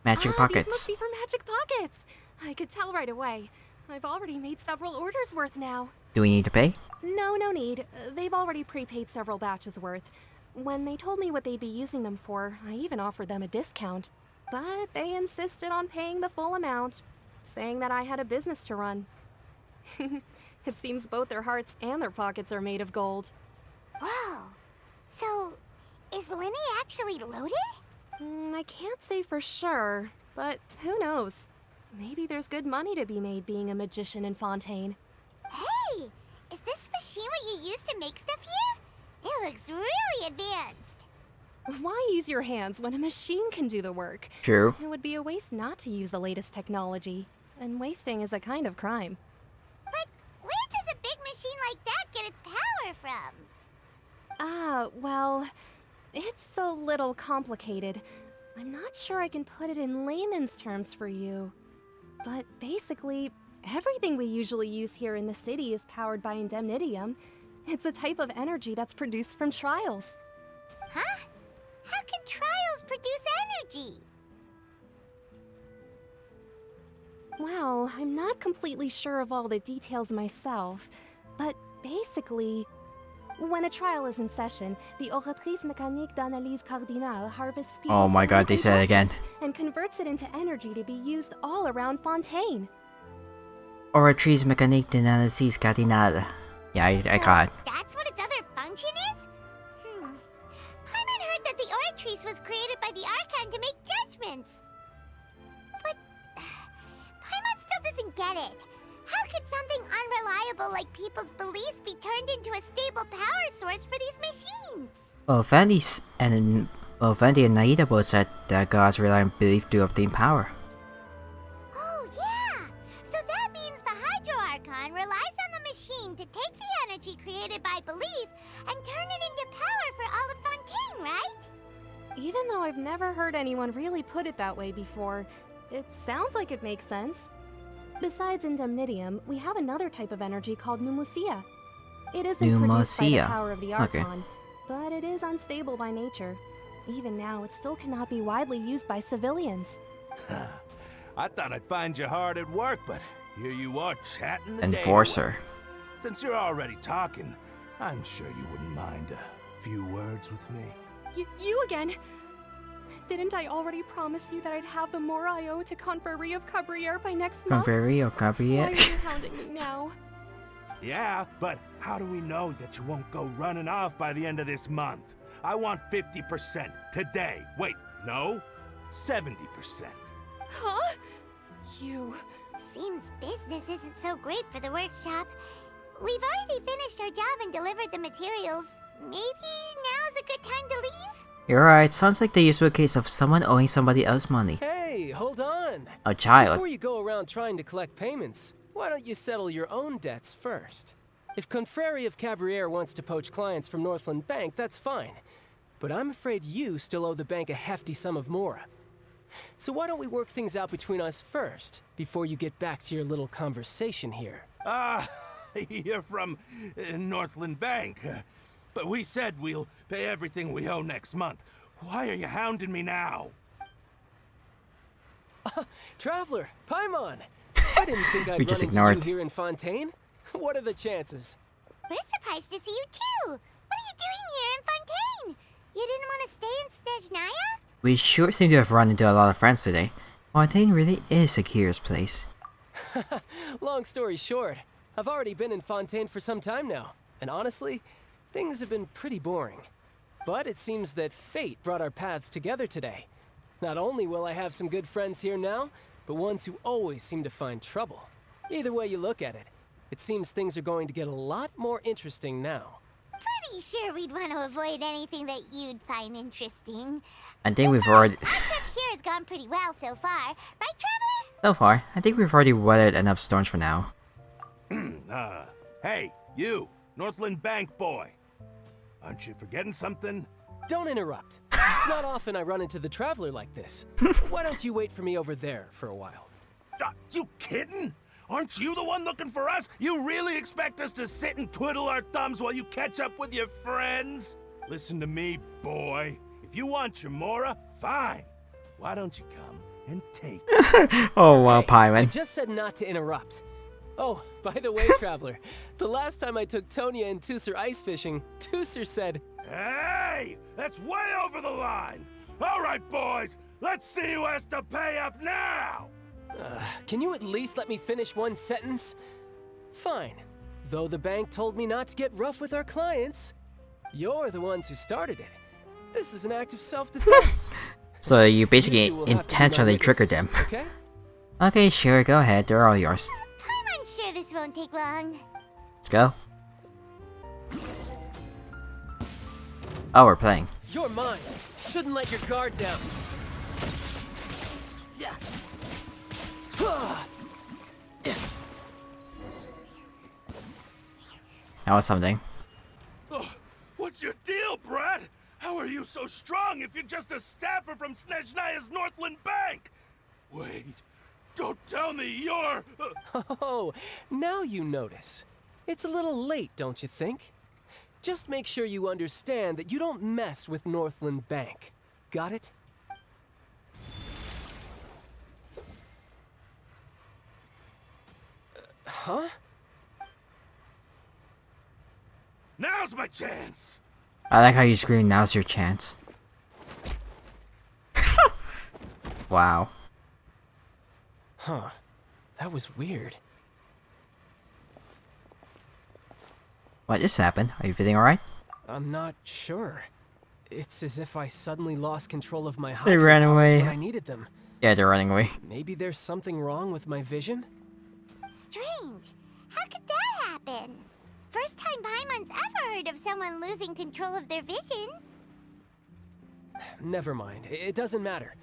Magic These pockets. must be for magic pockets. I could tell right away. I've already made several orders worth now. Do we need to pay? No need. They've already prepaid several batches worth. When they told me what they'd be using them for, I even offered them a discount. But they insisted on paying the full amount, saying that I had a business to run. It seems both their hearts and their pockets are made of gold. Whoa. So, is Linny actually loaded? I can't say for sure, but who knows? Maybe there's good money to be made being a magician in Fontaine. Hey! Is this machine what you use to make stuff here? It looks really advanced. Why use your hands when a machine can do the work? True. It would be a waste not to use the latest technology. And wasting is a kind of crime. But where does a big machine like that get its power from? Well, it's a little complicated. I'm not sure I can put it in layman's terms for you. But basically, everything we usually use here in the city is powered by indemnitium. It's a type of energy that's produced from trials. Huh? How can trials produce energy? Well, I'm not completely sure of all the details myself, but basically, when a trial is in session, the Oratrice Mécanique d'Analyse Cardinale harvests Oh my god, they said it again. and converts it into energy to be used all around Fontaine. Oratrice mécanique d'analyse cardinale. Yeah, I got it. That's what its other function is? Paimon heard that the Oratrice was created by the Archon to make judgments. But Paimon still doesn't get it. How could something unreliable like people's beliefs be turned into a stable power source for these machines? Well, Vandy and Naida both said that gods rely on belief to obtain power. Oh, yeah! So that means the Hydro Archon relies on the machine to take the energy created by belief and turn it into power for all of Fontaine, right? Even though I've never heard anyone really put it that way before, it sounds like it makes sense. Besides indemnitium, we have another type of energy called pneumosia. It isn't produced by the power of the Archon, but it is unstable by nature. Even now, it still cannot be widely used by civilians. I thought I'd find you hard at work, but here you are chatting the Enforcer. day away. Since you're already talking, I'm sure you wouldn't mind a few words with me. You again? Didn't I already promise you that I'd have the more I owe to Confrérie of Cabriere by next month? Confrérie of Cabriere? Why are you hounding me now? Yeah, but how do we know that you won't go running off by the end of this month? I want 50% today. Wait, no, 70%. Huh? You... Seems business isn't so great for the workshop. We've already finished our job and delivered the materials. Maybe now's a good time to leave? You're right, sounds like the usual case of someone owing somebody else money. Hey, hold on! A child. Before you go around trying to collect payments, why don't you settle your own debts first? If Confrérie of Cabriere wants to poach clients from Northland Bank, that's fine. But I'm afraid you still owe the bank a hefty sum of mora. So why don't we work things out between us first, before you get back to your little conversation here? You're from Northland Bank. But we said we'll pay everything we owe next month. Why are you hounding me now? Traveler, Paimon! I didn't think I'd We run just into ignored. you here in Fontaine. What are the chances? We're surprised to see you too. What are you doing here in Fontaine? You didn't want to stay in Snezhnaya? We sure seem to have run into a lot of friends today. Fontaine really is a curious place. Long story short, I've already been in Fontaine for some time now, and honestly, things have been pretty boring. But it seems that fate brought our paths together today. Not only will I have some good friends here now, but ones who always seem to find trouble. Either way you look at it, it seems things are going to get a lot more interesting now. Pretty sure we'd want to avoid anything that you'd find interesting. I think we've already... Our trip here has gone pretty well so far, right, Traveler? So far, I think we've already weathered enough storms for now. Hey, you, Northland Bank boy. Aren't you forgetting something? Don't interrupt. It's not often I run into the Traveler like this. Why don't you wait for me over there for a while? You kidding? Aren't you the one looking for us? You really expect us to sit and twiddle our thumbs while you catch up with your friends? Listen to me, boy. If you want your mora, fine. Why don't you come and take. Oh wow, Hey, I Paimon. just said not to interrupt. Oh, by the way, Traveler, the last time I took Tonya and Tusser ice fishing, Tusser said, Hey! That's way over the line! All right, boys, let's see who has to pay up now! can you at least let me finish one sentence? Fine. Though the bank told me not to get rough with our clients, you're the ones who started it. This is an act of self-defense. So you basically You two will have to be my intentionally triggered them. witnesses, okay? Okay, sure, go ahead. They're all yours. I'm sure this won't take long. Let's go. Oh, we're playing. You're mine. Shouldn't let your guard down. Yeah. That was something. Ugh, what's your deal, Brad? How are you so strong if you're just a staffer from Snezhnaya's Northland Bank? Wait, don't tell me you're... Oh, now you notice. It's a little late, don't you think? Just make sure you understand that you don't mess with Northland Bank. Got it? Huh? Now's my chance! I like how you scream, now's your chance. Wow. Huh. That was weird. What just happened? Are you feeling alright? I'm not sure. It's as if I suddenly lost control of my They hydro ran powers away. when I needed them. Yeah, they're running away. Maybe there's something wrong with my vision? Strange. How could that happen? First time Paimon's ever heard of someone losing control of their vision. Never mind. It doesn't matter.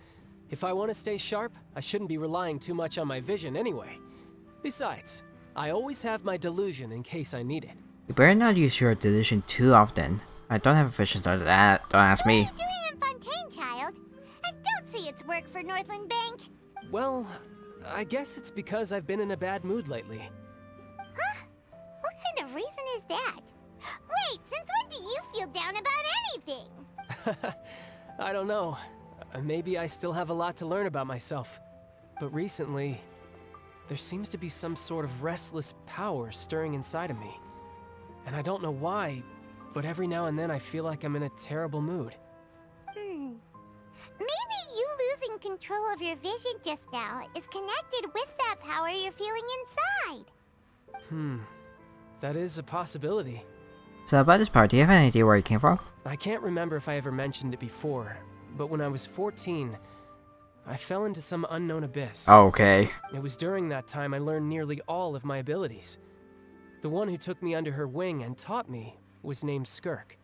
If I want to stay sharp, I shouldn't be relying too much on my vision anyway. Besides, I always have my delusion in case I need it. You better not use your delusion too often. I don't have a vision to that. Don't ask me. What are you doing in Fontaine, child? I don't see its work for Northland Bank. Well, I guess it's because I've been in a bad mood lately. Huh? What kind of reason is that? Wait, since when do you feel down about anything? I don't know. Maybe I still have a lot to learn about myself. But recently, there seems to be some sort of restless power stirring inside of me. And I don't know why, but every now and then I feel like I'm in a terrible mood. Maybe you losing control of your vision just now is connected with that power you're feeling inside. That is a possibility. So about this part, do you have any idea where it came from? I can't remember if I ever mentioned it before, but when I was 14, I fell into some unknown abyss. Okay. It was during that time I learned nearly all of my abilities. The one who took me under her wing and taught me was named Skirk.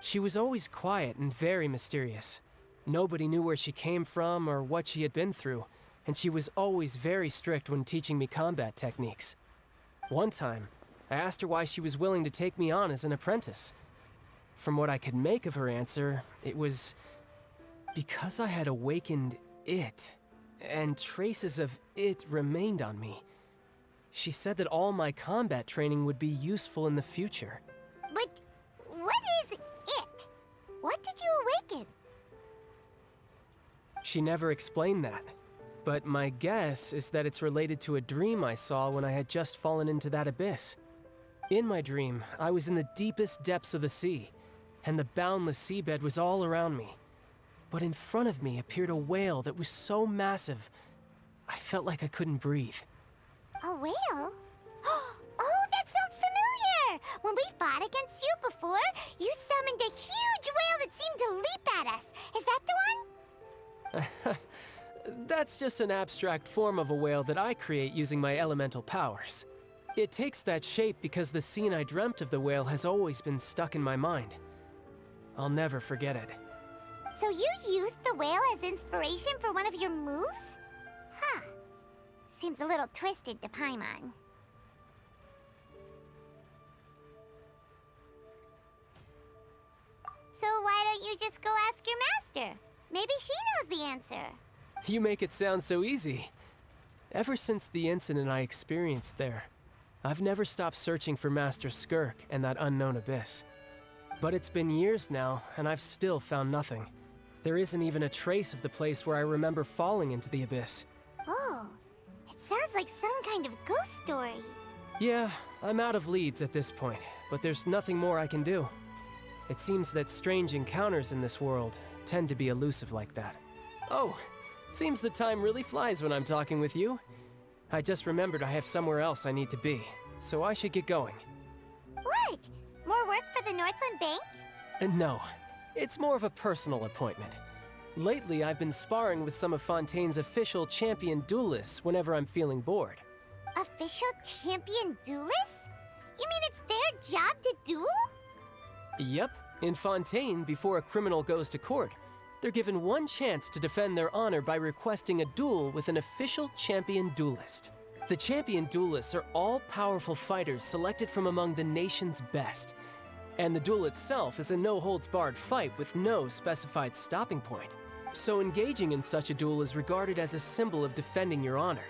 She was always quiet and very mysterious. Nobody knew where she came from or what she had been through, and she was always very strict when teaching me combat techniques. One time, I asked her why she was willing to take me on as an apprentice. From what I could make of her answer, it was because I had awakened it, and traces of it remained on me. She said that all my combat training would be useful in the future. But what is it? What did you awaken? She never explained that, but my guess is that it's related to a dream I saw when I had just fallen into that abyss. In my dream, I was in the deepest depths of the sea, and the boundless seabed was all around me. But in front of me appeared a whale that was so massive, I felt like I couldn't breathe. A whale? Oh, that sounds familiar! When we fought against you before, you summoned a huge whale that seemed to leap at us. Is that the one? That's just an abstract form of a whale that I create using my elemental powers. It takes that shape because the scene I dreamt of the whale has always been stuck in my mind. I'll never forget it. So you used the whale as inspiration for one of your moves? Huh. Seems a little twisted to Paimon. So why don't you just go ask your master? Maybe she knows the answer. You make it sound so easy. Ever since the incident I experienced there, I've never stopped searching for Master Skirk and that unknown abyss. But it's been years now, and I've still found nothing. There isn't even a trace of the place where I remember falling into the abyss. Oh, it sounds like some kind of ghost story. Yeah, I'm out of leads at this point, but there's nothing more I can do. It seems that strange encounters in this world tend to be elusive like that. Oh, seems the time really flies when I'm talking with you. I just remembered I have somewhere else I need to be, so I should get going. What? More work for the Northland Bank? No, it's more of a personal appointment. Lately, I've been sparring with some of Fontaine's official champion duelists whenever I'm feeling bored. Official champion duelists? You mean it's their job to duel? Yep, in Fontaine, before a criminal goes to court, they're given one chance to defend their honor by requesting a duel with an official champion duelist. The champion duelists are all powerful fighters selected from among the nation's best. And the duel itself is a no-holds-barred fight with no specified stopping point. So engaging in such a duel is regarded as a symbol of defending your honor.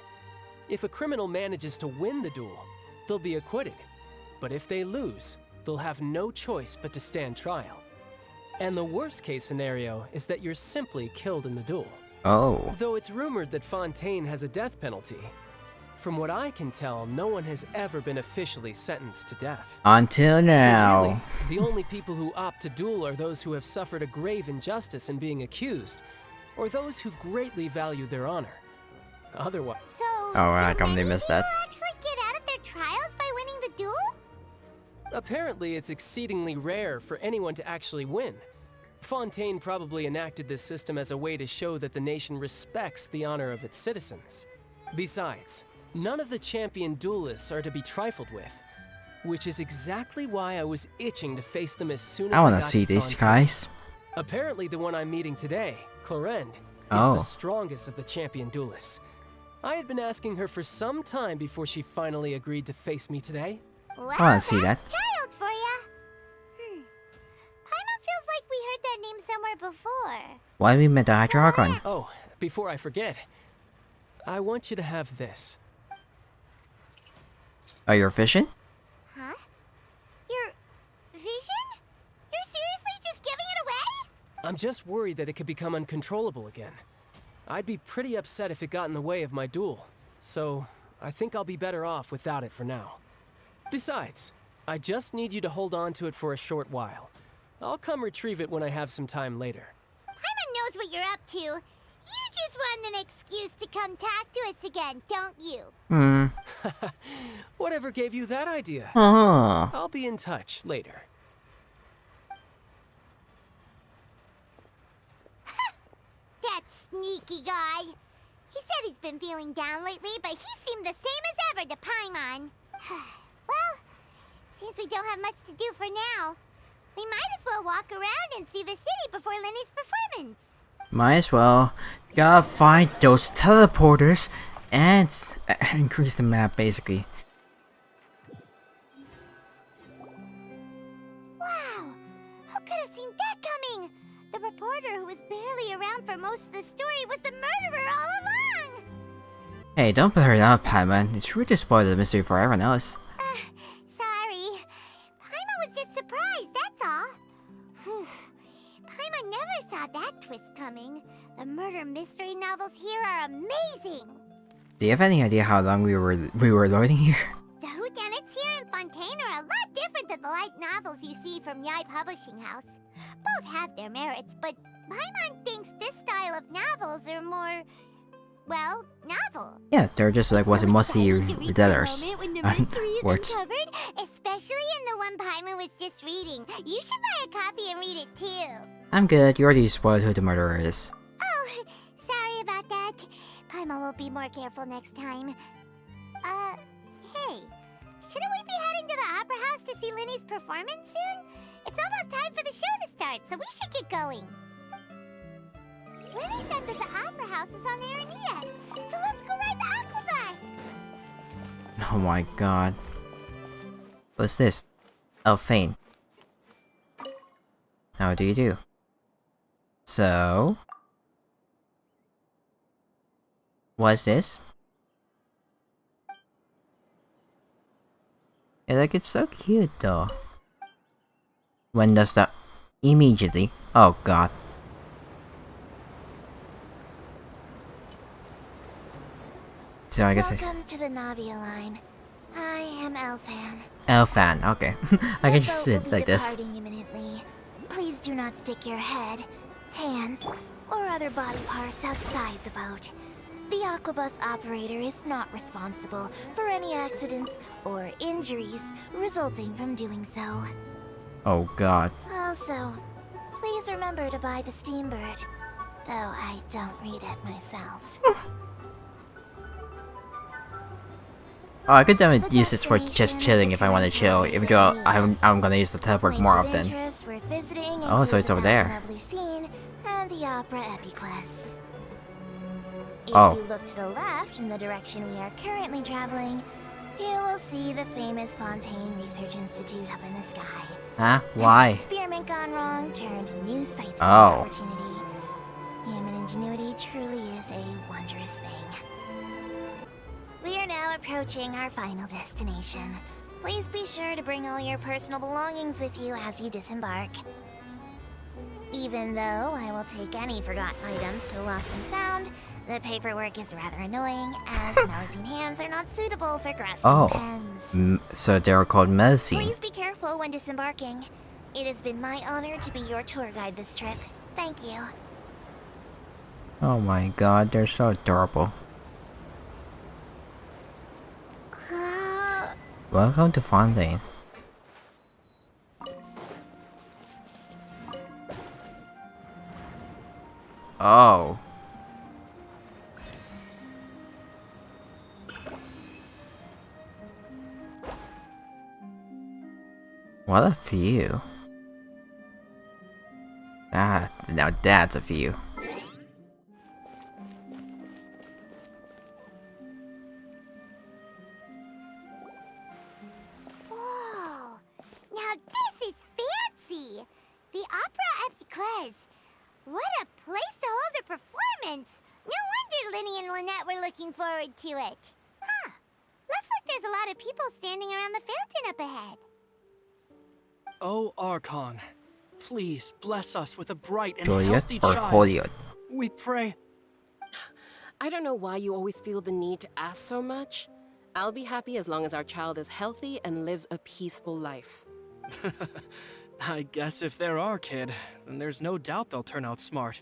If a criminal manages to win the duel, they'll be acquitted. But if they lose, they'll have no choice but to stand trial. And the worst-case scenario is that you're simply killed in the duel. Oh. Though it's rumored that Fontaine has a death penalty, from what I can tell, no one has ever been officially sentenced to death. Until now. So really, the only people who opt to duel are those who have suffered a grave injustice in being accused, or those who greatly value their honor. Otherwise... So, oh, I completely missed that. actually get out of their trials by winning the duel? Apparently, it's exceedingly rare for anyone to actually win. Fontaine probably enacted this system as a way to show that the nation respects the honor of its citizens. Besides, none of the champion duelists are to be trifled with, which is exactly why I was itching to face them as soon as I want got to see to these Fontaine. guys. Apparently, the one I'm meeting today, Clorinde, is Oh. the strongest of the champion duelists. I had been asking her for some time before she finally agreed to face me today. Well, I want to see that. that's child for ya. Paimon feels like we heard that name somewhere before. Why we met the dragon? Oh, before I forget, I want you to have this. Are you fishing? Huh? Your vision? You're seriously just giving it away? I'm just worried that it could become uncontrollable again. I'd be pretty upset if it got in the way of my duel, so I think I'll be better off without it for now. Besides, I just need you to hold on to it for a short while. I'll come retrieve it when I have some time later. Paimon knows what you're up to. You just want an excuse to come talk to us again, don't you? Whatever gave you that idea? Oh. I'll be in touch later. That sneaky guy. He said he's been feeling down lately, but he seemed the same as ever to Paimon. Well, seems we don't have much to do for now. We might as well walk around and see the city before Lenny's performance. Might as well. Gotta find those teleporters and increase the map, basically. Wow! Who could have seen that coming? The reporter who was barely around for most of the story was the murderer all along! Hey, don't put her down, Paimon. It's rude to spoil the mystery for everyone else. Sorry. Paimon was just surprised, that's all. Whew. Paimon never saw that twist coming. The murder mystery novels here are amazing! Do you have any idea how long we were loading here? The whodunits here in Fontaine are a lot different than the light novels you see from Yai Publishing House. Both have their merits, but Paimon thinks this style of novels are more, well, novel. Yeah, they're just like wasn't mostly letters. When the mystery is Words. uncovered, especially in the one Paimon was just reading. You should buy a copy and read it too. I'm good. You already spoiled who the murderer is. Oh, sorry about that. Paimon will be more careful next time. Hey, shouldn't we be heading to the Opera House to see Linny's performance soon? It's almost time for the show to start, so we should get going. Linny said that the Opera House is on Aranea, so let's go ride the Aqua Bus. Oh my god. What's this? Oh, Fane. How do you do? So... what's this? Yeah, like, it's so cute though. When does that... immediately? Oh god. So I guess Welcome to the Navia line. I am Elfan. Elfan, okay. I can just The boat sit will like be this. departing imminently. Please do not stick your head, hands, or other body parts outside the boat. The Aquabus operator is not responsible for any accidents or injuries resulting from doing so. Oh god. Also, please remember to buy the Steambird, though I don't read it myself. Oh, I could definitely use this for just chilling if I want to chill, even though I'm gonna use the teleport more often. Oh, so it's over there. And the Opera Epicless. If Oh. you look to the left in the direction we are currently traveling, you will see the famous Fontaine Research Institute up in the sky. Huh? An Why? experiment gone wrong turned new sightseeing Oh. opportunity. Human ingenuity truly is a wondrous thing. We are now approaching our final destination. Please be sure to bring all your personal belongings with you as you disembark. Even though I will take any forgotten items to Lost and Found, the paperwork is rather annoying, as Melusine hands are not suitable for grasping Oh. pens. So they're called Melusine. Please be careful when disembarking. It has been my honor to be your tour guide this trip. Thank you. Oh my god, they're so adorable. Welcome to Fontaine. Oh. What a view. Ah, now that's a view. Whoa! Now this is fancy! The Opera Epiclese. What a place to hold a performance! No wonder Linny and Lynette were looking forward to it. Huh. Looks like there's a lot of people standing around the fountain up ahead. Oh, Archon, please bless us with a bright and Juliet healthy or child. Joliet? We pray. I don't know why you always feel the need to ask so much. I'll be happy as long as our child is healthy and lives a peaceful life. I guess if they're our kid, then there's no doubt they'll turn out smart.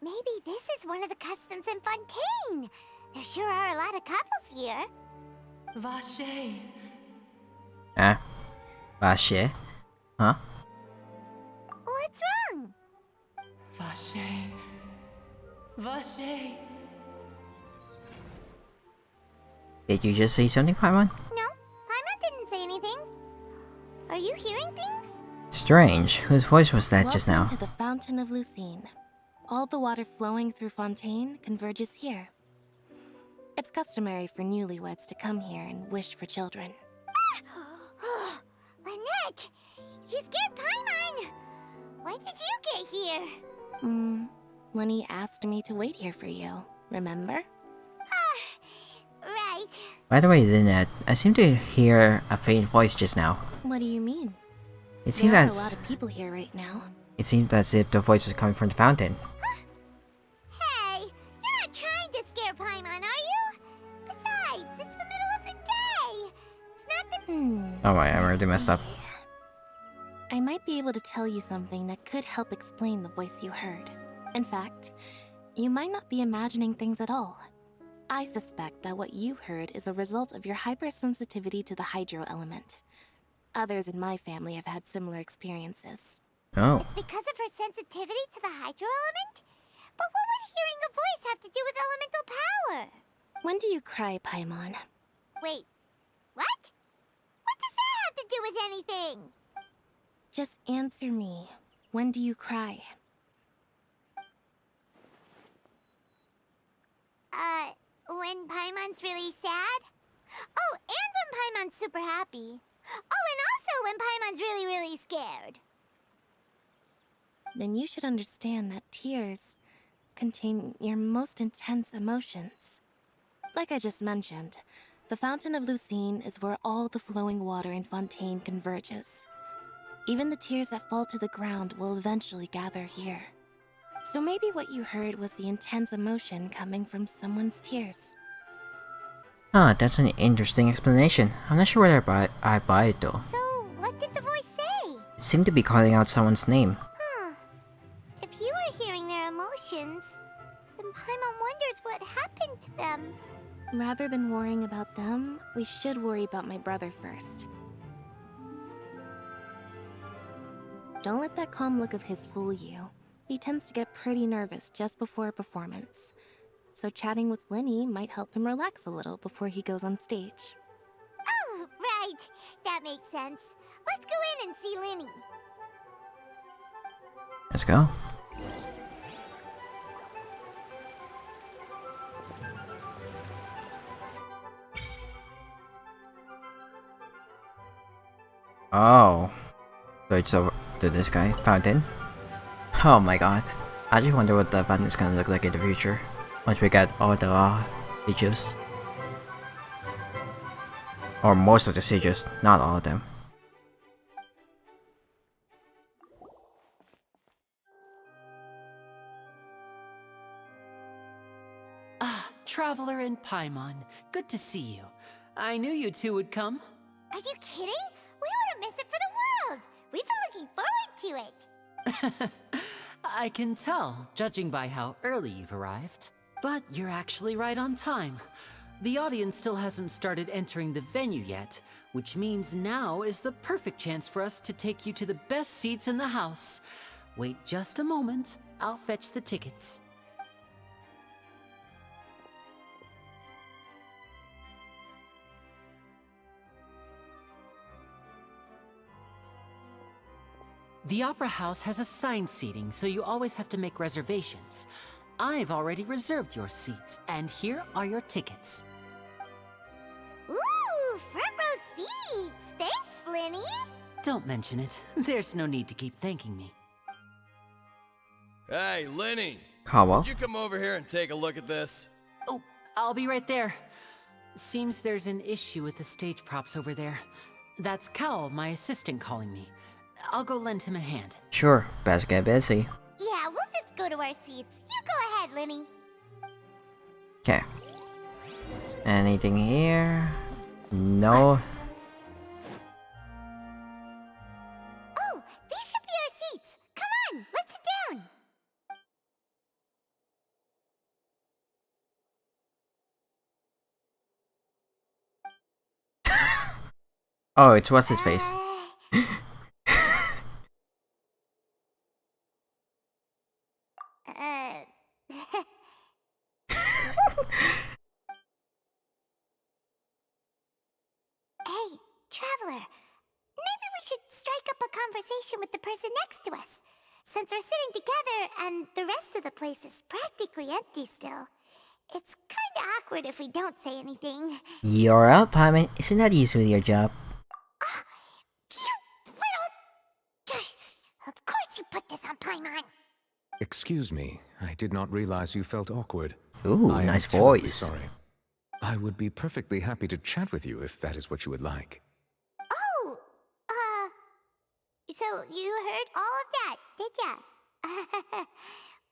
Maybe this is one of the customs in Fontaine. There sure are a lot of couples here. Vache. Ah? Vache? Huh? What's wrong? Vache. Vache. Did you just say something, Paimon? No, Paimon didn't say anything. Are you hearing things? Strange. Whose voice was that just now? Welcome to the Fountain of Lucine. All the water flowing through Fontaine converges here. It's customary for newlyweds to come here and wish for children. Lynette! You scared Paimon! When did you get here? Lenny asked me to wait here for you, remember? Right. By the way, Lynette, I seem to hear a faint voice just now. What do you mean? It seemed there are a as lot of people here right now. it seemed as if the voice was coming from the fountain. Hey, you're not trying to scare Paimon, are you? Besides, it's the middle of the day. It's not the... Oh my, I already messed up. I might be able to tell you something that could help explain the voice you heard. In fact, you might not be imagining things at all. I suspect that what you heard is a result of your hypersensitivity to the hydro element. Others in my family have had similar experiences. Oh. It's because of her sensitivity to the hydro element? But what would hearing a voice have to do with elemental power? When do you cry, Paimon? Wait, what? What does that have to do with anything? Just answer me. When do you cry? When Paimon's really sad? Oh, and when Paimon's super happy. Oh, and also when Paimon's really, really scared. Then you should understand that tears contain your most intense emotions. Like I just mentioned, the Fountain of Lucine is where all the flowing water in Fontaine converges. Even the tears that fall to the ground will eventually gather here. So maybe what you heard was the intense emotion coming from someone's tears. Ah, that's an interesting explanation. I'm not sure whether I buy it though. So, what did the voice say? It seemed to be calling out someone's name. Huh. If you were hearing their emotions, then Paimon wonders what happened to them. Rather than worrying about them, we should worry about my brother first. Don't let that calm look of his fool you. He tends to get pretty nervous just before a performance. So chatting with Linny might help him relax a little before he goes on stage. Oh, right. That makes sense. Let's go in and see Linny. Let's go. Oh. So it's over to this guy, Fontaine. Oh my god. I just wonder what the fountain is gonna look like in the future. Once we get all the sieges. Or most of the sieges, not all of them. Ah, Traveler and Paimon. Good to see you. I knew you two would come. Are you kidding? We wouldn't miss it for the world. We've been looking forward to it. I can tell, judging by how early you've arrived. But you're actually right on time. The audience still hasn't started entering the venue yet, which means now is the perfect chance for us to take you to the best seats in the house. Wait just a moment, I'll fetch the tickets. The Opera House has assigned seating, so you always have to make reservations. I've already reserved your seats, and here are your tickets. Ooh, front row seats! Thanks, Linny! Don't mention it. There's no need to keep thanking me. Hey, Linny! Kawa? Would you come over here and take a look at this? Oh, I'll be right there. Seems there's an issue with the stage props over there. That's Cal, my assistant, calling me. I'll go lend him a hand. Sure, best get busy. Yeah, we'll just go to our seats. You go ahead, Linny. Okay. Anything here? No. Oh, these should be our seats. Come on, let's sit down. Oh, it's what's his face. Hey, Traveler. Maybe we should strike up a conversation with the person next to us. Since we're sitting together and the rest of the place is practically empty still. It's kinda awkward if we don't say anything. You're up, Paimon. Isn't that usually your job? Of course you put this on Paimon. Excuse me, I did not realize you felt awkward. Ooh, I am nice terribly voice. Sorry. I would be perfectly happy to chat with you if that is what you would like. Oh, so you heard all of that, did ya?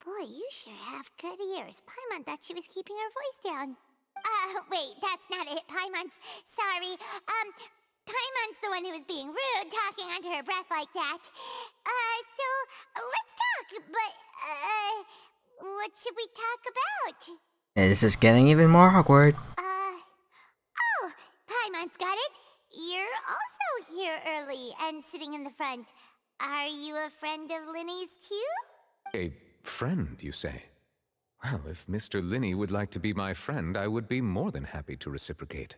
Boy, you sure have good ears. Paimon thought she was keeping her voice down. Wait, that's not it, Paimon's. Sorry. Paimon's the one who was being rude, talking under her breath like that. So, let's talk, but, what should we talk about? This is getting even more awkward. Oh, Paimon's got it. You're also here early and sitting in the front. Are you a friend of Linny's too? A friend, you say? Well, if Mr. Linny would like to be my friend, I would be more than happy to reciprocate.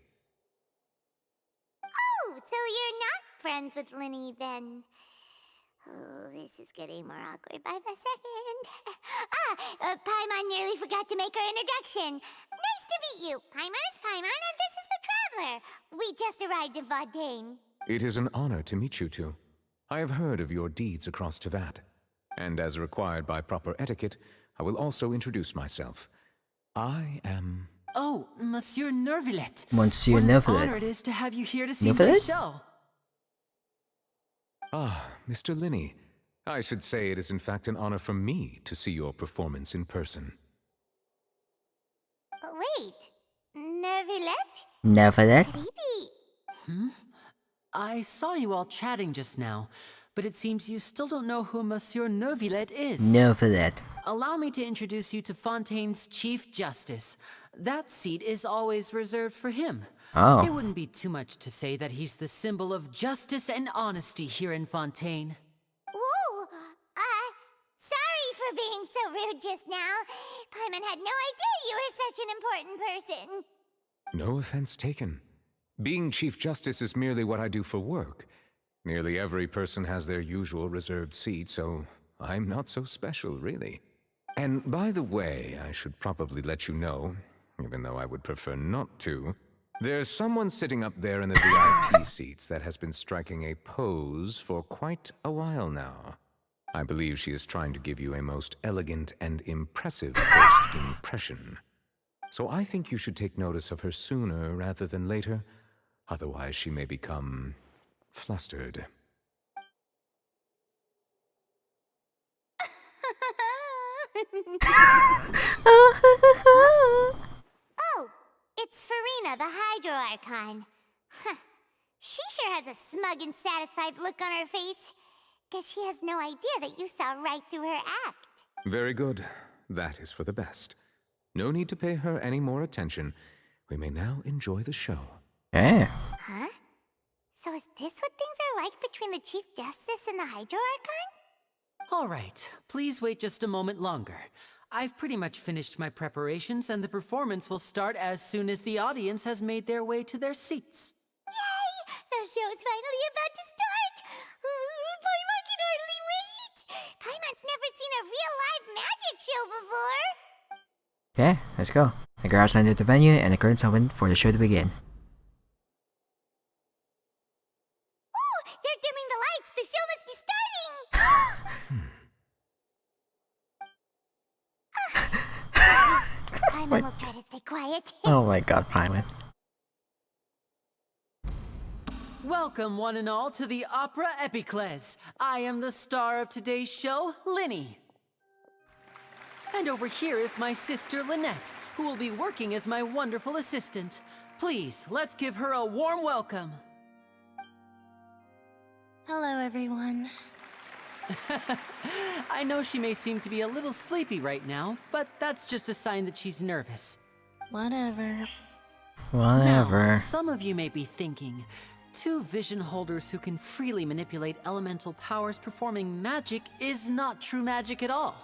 Oh, so you're not friends with Linny then? Oh, this is getting more awkward by the second. Paimon nearly forgot to make her introduction. Nice to meet you. Paimon is Paimon, and this is the Traveler. We just arrived in Fontaine. It is an honor to meet you two. I have heard of your deeds across Tevat, and as required by proper etiquette, I will also introduce myself. I am... Oh, Monsieur Nervillet. Monsieur What an Nervillet. honor it is to have you here to see my Nervillet? show. Ah, Mr. Linny. I should say it is in fact an honor for me to see your performance in person. Wait, Neuvillette? Neuvillette? Could he be? Hmm? I saw you all chatting just now, but it seems you still don't know who Monsieur Neuvillette is. Neuvillette. Allow me to introduce you to Fontaine's Chief Justice. That seat is always reserved for him. Oh. It wouldn't be too much to say that he's the symbol of justice and honesty here in Fontaine. Ooh, sorry for being so rude just now. Paimon had no idea you were such an important person. No offense taken. Being Chief Justice is merely what I do for work. Nearly every person has their usual reserved seat, so I'm not so special, really. And by the way, I should probably let you know, even though I would prefer not to, there's someone sitting up there in the VIP seats that has been striking a pose for quite a while now. I believe she is trying to give you a most elegant and impressive first impression. So I think you should take notice of her sooner rather than later, otherwise she may become flustered. Oh, it's Farina, the Hydro Archon. Huh. She sure has a smug and satisfied look on her face. Guess she has no idea that you saw right through her act. Very good. That is for the best. No need to pay her any more attention. We may now enjoy the show. Yeah. Huh? So is this what things are like between the Chief Justice and the Hydro Archon? All right, please wait just a moment longer. I've pretty much finished my preparations, and the performance will start as soon as the audience has made their way to their seats. Yay! The show's finally about to start! Paimon can hardly wait! Paimon's never seen a real live magic show before! Okay, let's go. The guards entered the venue and the curtains opened for the show to begin. Oh, they're dimming the lights! The show must be starting! Paimon will try to stay quiet. Oh my god, Paimon. Welcome, one and all, to the Opera Epiclese. I am the star of today's show, Linny. And over here is my sister, Lynette, who will be working as my wonderful assistant. Please, let's give her a warm welcome. Hello, everyone. I know she may seem to be a little sleepy right now, but that's just a sign that she's nervous. Whatever. Whatever. Now, some of you may be thinking, two vision holders who can freely manipulate elemental powers performing magic is not true magic at all.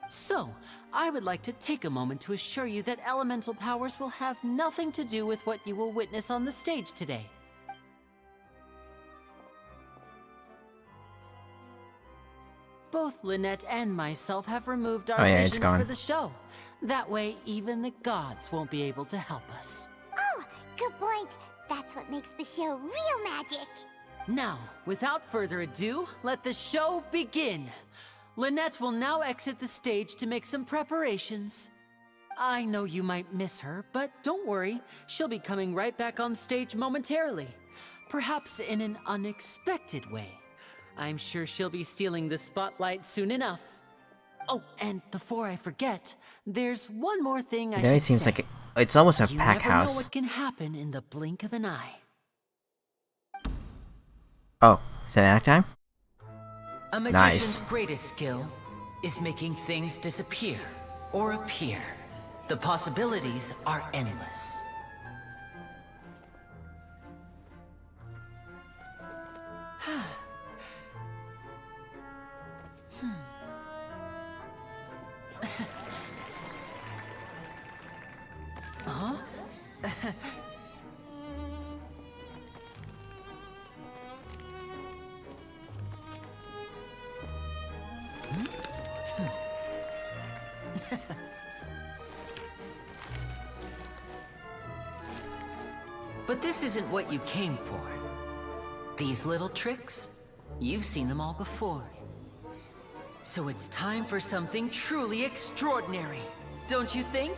So, I would like to take a moment to assure you that elemental powers will have nothing to do with what you will witness on the stage today. Both Lynette and myself have removed our visions for the show. That way, even the gods won't be able to help us. Oh, good point. That's what makes the show real magic. Now, without further ado, let the show begin. Lynette will now exit the stage to make some preparations. I know you might miss her, but don't worry. She'll be coming right back on stage momentarily. Perhaps in an unexpected way. I'm sure she'll be stealing the spotlight soon enough. Oh, and before I forget, there's one more thing I should say. It seems like it's almost a pack You never know house. what can happen in the blink of an eye. Oh, is that act time? A magician's greatest skill is making things disappear or appear. The possibilities are endless. Huh? But this isn't what you came for. These little tricks, you've seen them all before. So it's time for something truly extraordinary, don't you think?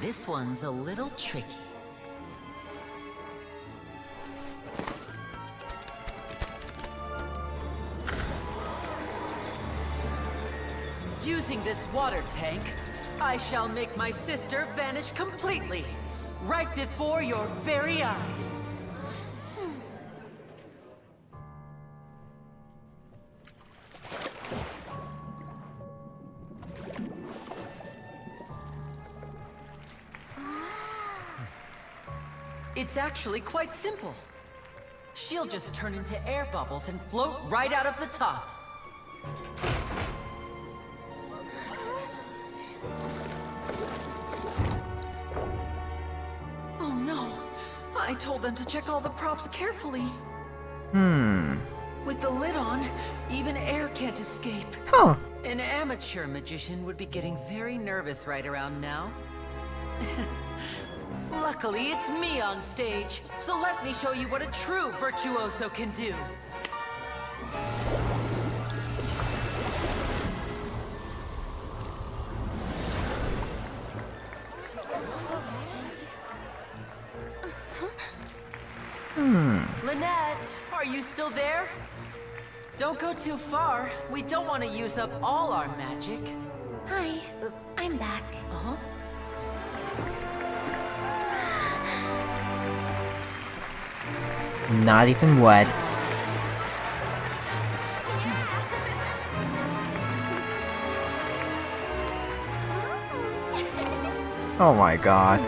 This one's a little tricky. Using this water tank, I shall make my sister vanish completely, right before your very eyes. It's actually quite simple. She'll just turn into air bubbles and float right out of the top. Oh no! I told them to check all the props carefully. With the lid on, even air can't escape. Huh. An amateur magician would be getting very nervous right around now. Luckily, it's me on stage, so let me show you what a true virtuoso can do. Lynette, are you still there? Don't go too far. We don't want to use up all our magic. Hi, I'm back. Uh-huh. Not even wet. Oh my god.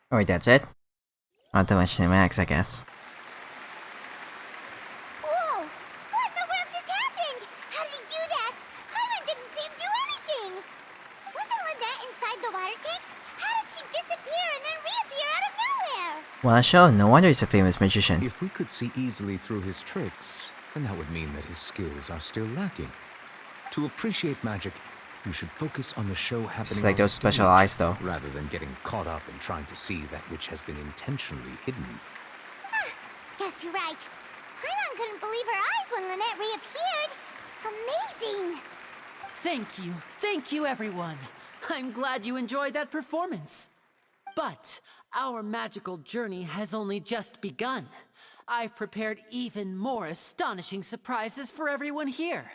Oh wait, that's it? Not that much cinematics, I guess. Whoa! What in the world just happened? How did he do that? Paimon didn't see him do anything! Wasn't Lynette inside the water tank? How did she disappear and then reappear out of nowhere? Well, show, no wonder he's a famous magician. If we could see easily through his tricks, then that would mean that his skills are still lacking. To appreciate magic, you should focus on the show happening It's like on those stage, special eyes, though. rather than getting caught up in trying to see that which has been intentionally hidden. Guess you're right. Paimon couldn't believe her eyes when Lynette reappeared. Amazing! Thank you everyone. I'm glad you enjoyed that performance. But our magical journey has only just begun. I've prepared even more astonishing surprises for everyone here.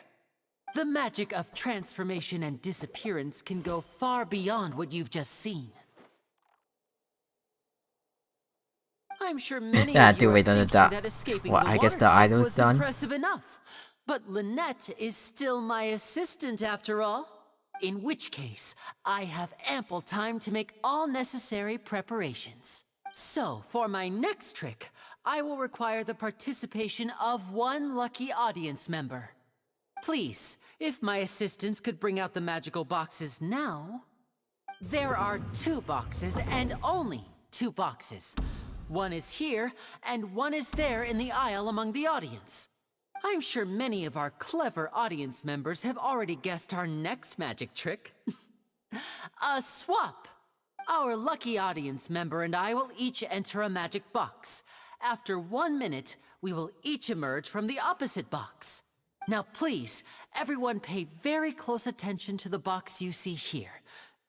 The magic of transformation and disappearance can go far beyond what you've just seen. I'm sure many Yeah, of you do are wait on the thinking dot. that escaping Well, the I guess water the tank idol was was done. impressive enough. But Lynette is still my assistant after all. In which case, I have ample time to make all necessary preparations. So, for my next trick, I will require the participation of one lucky audience member. Please, if my assistants could bring out the magical boxes now. There are 2 boxes and only 2 boxes. One is here and one is there in the aisle among the audience. I'm sure many of our clever audience members have already guessed our next magic trick. A swap! Our lucky audience member and I will each enter a magic box. After 1 minute, we will each emerge from the opposite box. Now please, everyone pay very close attention to the box you see here.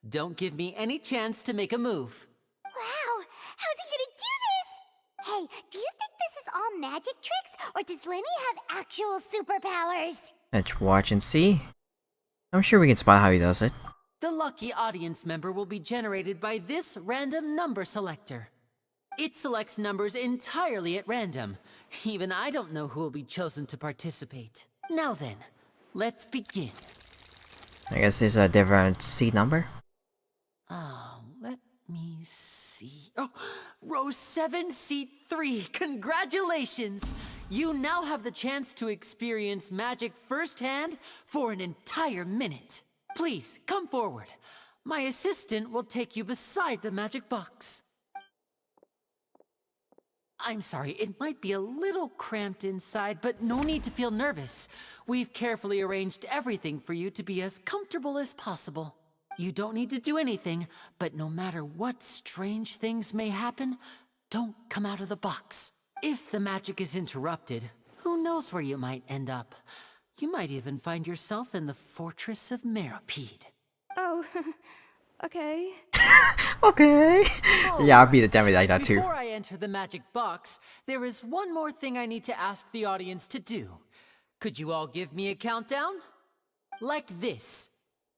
Don't give me any chance to make a move. Wow! How's he gonna do this? Hey, do you think this is all magic tricks, or does Lenny have actual superpowers? Let's watch and see. I'm sure we can spot how he does it. The lucky audience member will be generated by this random number selector. It selects numbers entirely at random. Even I don't know who will be chosen to participate. Now then, let's begin. I guess there's a different seat number. Let me see. Oh, row 7, seat 3. Congratulations! You now have the chance to experience magic firsthand for an entire minute. Please, come forward. My assistant will take you beside the magic box. I'm sorry, it might be a little cramped inside, but no need to feel nervous. We've carefully arranged everything for you to be as comfortable as possible. You don't need to do anything, but no matter what strange things may happen, don't come out of the box. If the magic is interrupted, who knows where you might end up? You might even find yourself in the Fortress of Meropide. Oh, Okay. Okay. Yeah, I'll be the demi like that too. Before I enter the magic box, there is one more thing I need to ask the audience to do. Could you all give me a countdown? Like this.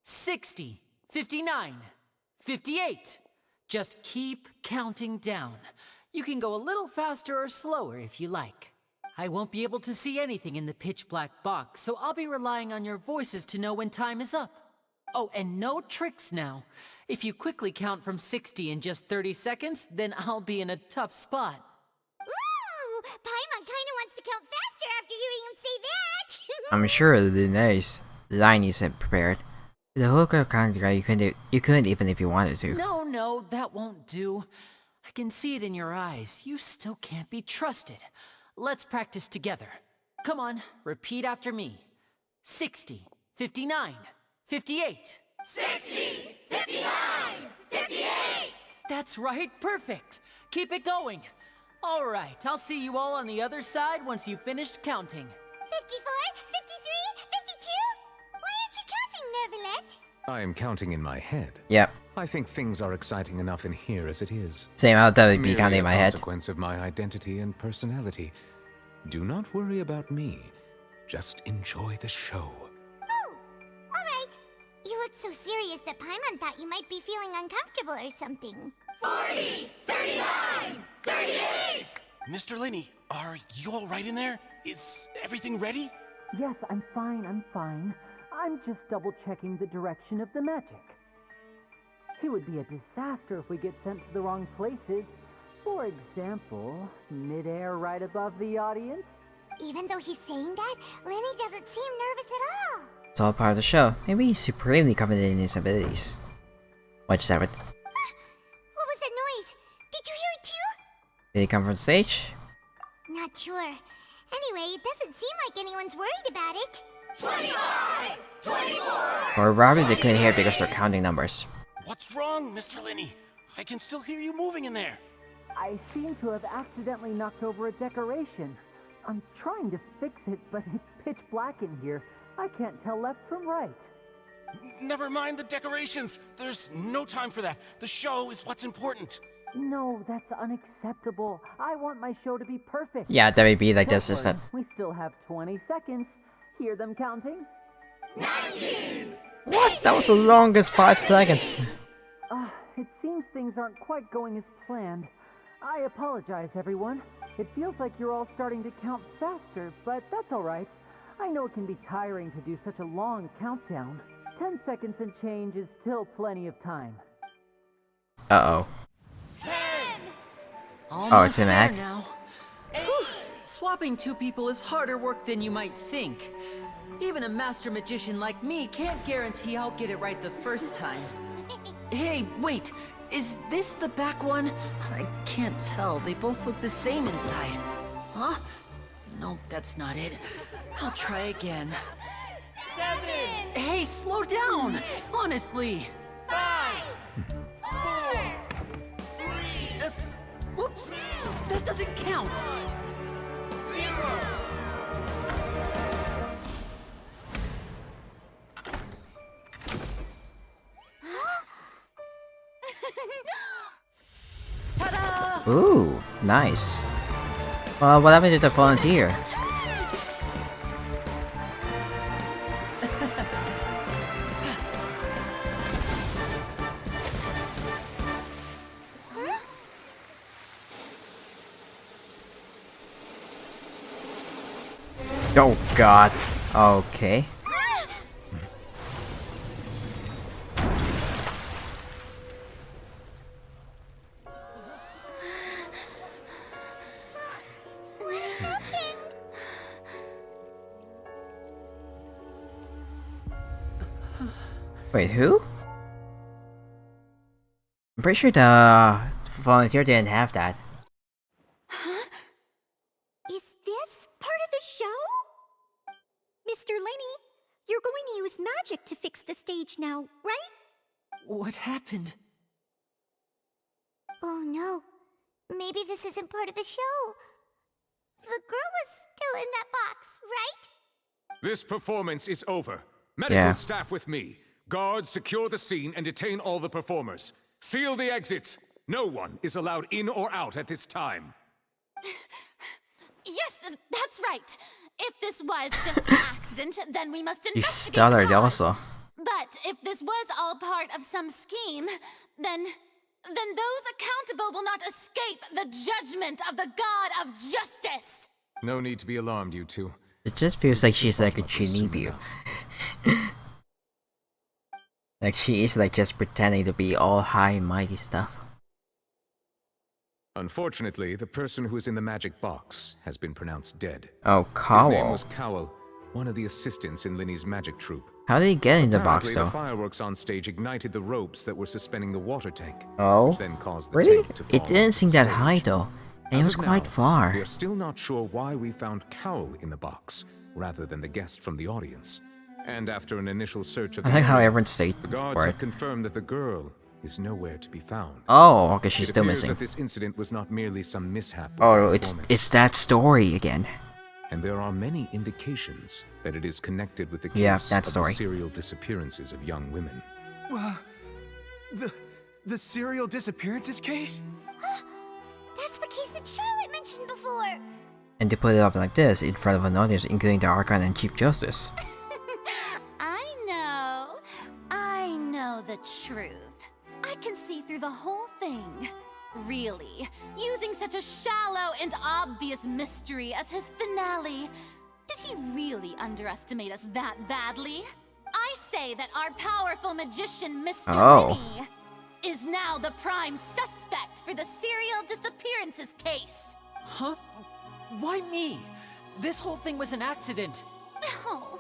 60, 59, 58. Just keep counting down. You can go a little faster or slower if you like. I won't be able to see anything in the pitch black box, so I'll be relying on your voices to know when time is up. Oh, and no tricks now. If you quickly count from 60 in just 30 seconds, then I'll be in a tough spot. Ooh, Paimon kinda wants to count faster after hearing him say that. I'm sure Lune's line isn't prepared. The whole kind of guy you couldn't even if you wanted to. No, that won't do. I can see it in your eyes. You still can't be trusted. Let's practice together. Come on, repeat after me. 60, 59, 58. 60, 59, 58. That's right, perfect. Keep it going. All right, I'll see you all on the other side once you've finished counting. 54, 53, 52? Why aren't you counting, Nervalet? I am counting in my head. Yep. I think things are exciting enough in here as it is. Same, I'll definitely be Merely counting in my head. consequence of my identity and personality. Do not worry about me. Just enjoy the show. Oh, alright. You looked so serious that Paimon thought you might be feeling uncomfortable or something. 40, 39, 38! Mr. Linney, are you all right in there? Is everything ready? Yes, I'm fine. I'm just double-checking the direction of the magic. It would be a disaster if we get sent to the wrong places. For example, midair right above the audience. Even though he's saying that, Lenny doesn't seem nervous at all. It's all part of the show. Maybe he's supremely confident in his abilities. Watch that. What was that noise? Did you hear it too? Did he come from stage? Not sure. Anyway, it doesn't seem like anyone's worried about it. 25, 24! Or probably they couldn't hear it because they're counting numbers. What's wrong, Mr. Linney? I can still hear you moving in there. I seem to have accidentally knocked over a decoration. I'm trying to fix it, but it's pitch black in here. I can't tell left from right. Never mind the decorations. There's no time for that. The show is what's important. No, that's unacceptable. I want my show to be perfect. Yeah, that would be like this, Don't isn't it? worry, we still have 20 seconds. Hear them counting? 19! What? That was the longest 5 seconds. It seems things aren't quite going as planned. I apologize, everyone. It feels like you're all starting to count faster, but that's alright. I know it can be tiring to do such a long countdown. 10 seconds and change is still plenty of time. Uh-oh. 10! Oh, it's an act? Now. Whew. Swapping two people is harder work than you might think. Even a master magician like me can't guarantee I'll get it right the first time. Hey, wait! Is this the back one? I can't tell. They both look the same inside. Huh? No, that's not it. I'll try again. 7! Hey, slow down! Honestly! 5! 4! 3! Whoops! That doesn't count! 0! Ta-da! Ooh, nice. Well, what happened to the volunteer? Oh god. Okay. What happened? Wait, who? I'm pretty sure the volunteer didn't have that. Huh? Is this part of the show? Mr. Linney, you're going to use magic to fix the stage now, right? What happened? Oh no. Maybe this isn't part of the show. The girl was still in that box, right? This performance is over. Medical Yeah. staff with me. Guards, secure the scene and detain all the performers. Seal the exits. No one is allowed in or out at this time. Yes, that's right. If this was just an accident, then we must You investigate stuttered the cause. also. But if this was all part of some scheme, then those accountable will not escape the judgment of the God of justice. No need to be alarmed, you two. It just feels like she's like a Chinibu. Like she is like just pretending to be all high and mighty stuff. Unfortunately, the person who is in the magic box has been pronounced dead. Oh, His name Cowell. was Cowell, one of the assistants in Linny's magic troupe. How did he get in the box Apparently, though? the fireworks on stage ignited the ropes that were suspending the water tank, Oh, which then caused the really? tank to fall It didn't onto seem the that stage. high though. And it As was of quite now, far. We are still not sure why we found Cowell in the box, rather than the guest from the audience. And after an initial search of I the like how area, everyone stayed the guards for have it. confirmed that the girl is nowhere to be found. Oh, okay, she's It still appears missing. that this incident was not merely some mishap. with Oh, the it's performance. that story again. And there are many indications that it is connected with the case Yeah, that of story. the serial disappearances of young women. The serial disappearances case? That's the case that Charlotte mentioned before. And to put it up like this, in front of an audience, including the Archon and Chief Justice. I know the truth. I can see through the whole thing. Really, using such a shallow and obvious mystery as his finale. Did he really underestimate us that badly? I say that our powerful magician, Mr. Oh. Lenny, is now the prime suspect for the serial disappearances case. Huh? Why me? This whole thing was an accident. Oh,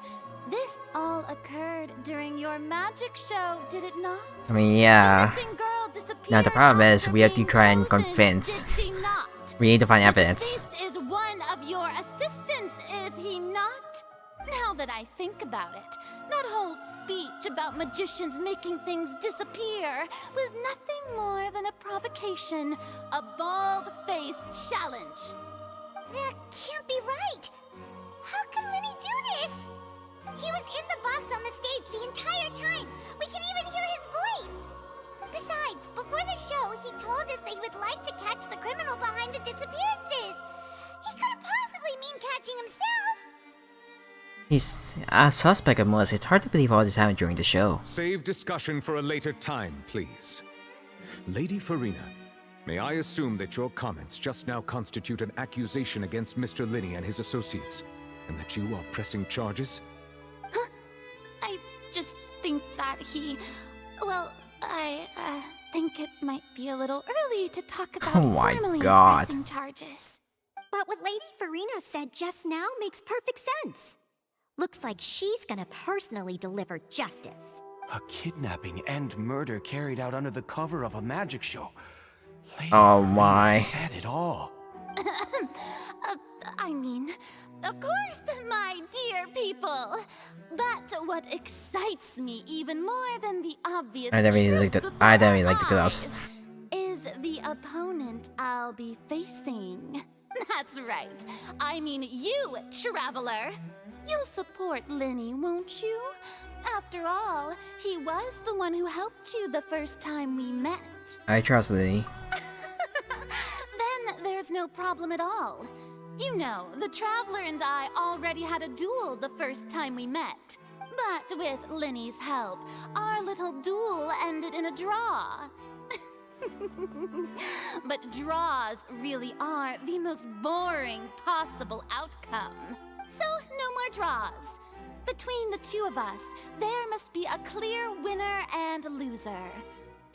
this all occurred during your magic show, did it not? I mean, yeah. The missing girl disappeared. Now the problem is we have to try and convince. Did she not? We need to find The evidence. deceased is one of your assistants, is he not? Now that I think about it, that whole speech about magicians making things disappear was nothing more than a provocation, a bald-faced challenge. That can't be right. How can Lenny do this? He was in the box on the stage the entire time. We can even hear his voice. Besides, before the show, he told us that he would like to catch the criminal behind the disappearances. He couldn't possibly mean catching himself. He's a suspect of Melissa. It's hard to believe all this happened during the show. Save discussion for a later time, please. Lady Farina, may I assume that your comments just now constitute an accusation against Mr. Linney and his associates, and that you are pressing charges? I just think that I think it might be a little early to talk about Oh my formally God. pressing charges. But what Lady Farina said just now makes perfect sense. Looks like she's gonna personally deliver justice. A kidnapping and murder carried out under the cover of a magic show. Oh my. Said it all. I mean, of course, my dear people. But what excites me even more than the obvious I don't really truth like the before I don't really our like the gloves. eyes is the opponent I'll be facing. That's right. I mean you, Traveler. You'll support Lenny, won't you? After all, he was the one who helped you the first time we met. I trust Linny. Then there's no problem at all. You know, the Traveler and I already had a duel the first time we met. But with Lenny's help, our little duel ended in a draw. But draws really are the most boring possible outcome. So, no more draws. Between the two of us, there must be a clear winner and loser.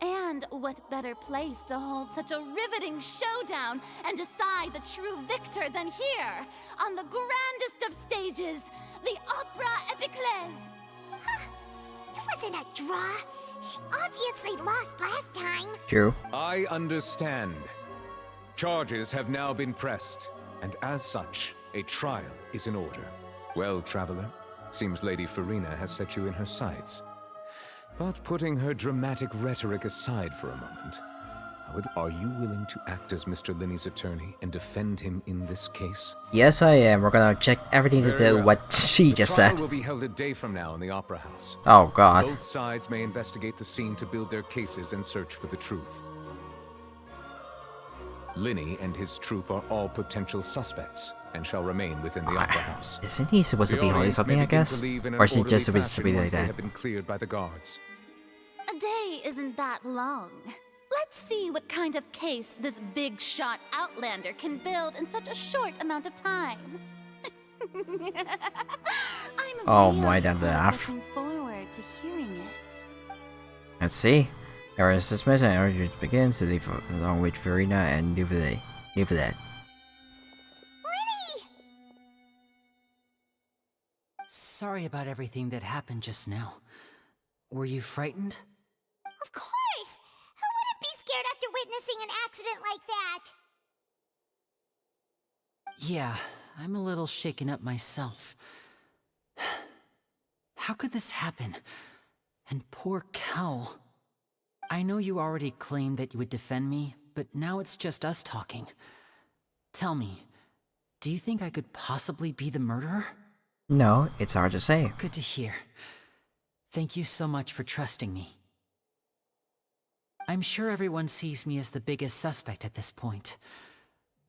And what better place to hold such a riveting showdown and decide the true victor than here, on the grandest of stages, the Opera Epiclese. It wasn't a draw. She obviously lost last time. True. I understand. Charges have now been pressed, and as such, a trial is in order. Well, Traveler, seems Lady Farina has set you in her sights. But putting her dramatic rhetoric aside for a moment, Are you willing to act as Mr. Linney's attorney and defend him in this case? Yes, I am. We're gonna check everything to Very do well. what she just The trial said. will be held a day from now in the Opera House. Oh, God. Both sides may investigate the scene to build their cases and search for the truth. Linney and his troupe are all potential suspects and shall remain within the Opera House. Isn't he supposed to The be holding audience something, may I begin guess? to leave in an Or is he orderly just supposed to be fashion like once they that? have been cleared by the guards. A day isn't that long. Let's see what kind of case this big shot Outlander can build in such a short amount of time. I'm Oh really my, that laugh. looking forward to hearing it. Let's see. There is suspense and energy begins to leave along with Verena and Nuvile. Sorry about everything that happened just now. Were you frightened? Of course! Who wouldn't be scared after witnessing an accident like that? Yeah, I'm a little shaken up myself. How could this happen? And poor Cal. I know you already claimed that you would defend me, but now it's just us talking. Tell me, do you think I could possibly be the murderer? No, it's hard to say. Good to hear. Thank you so much for trusting me. I'm sure everyone sees me as the biggest suspect at this point.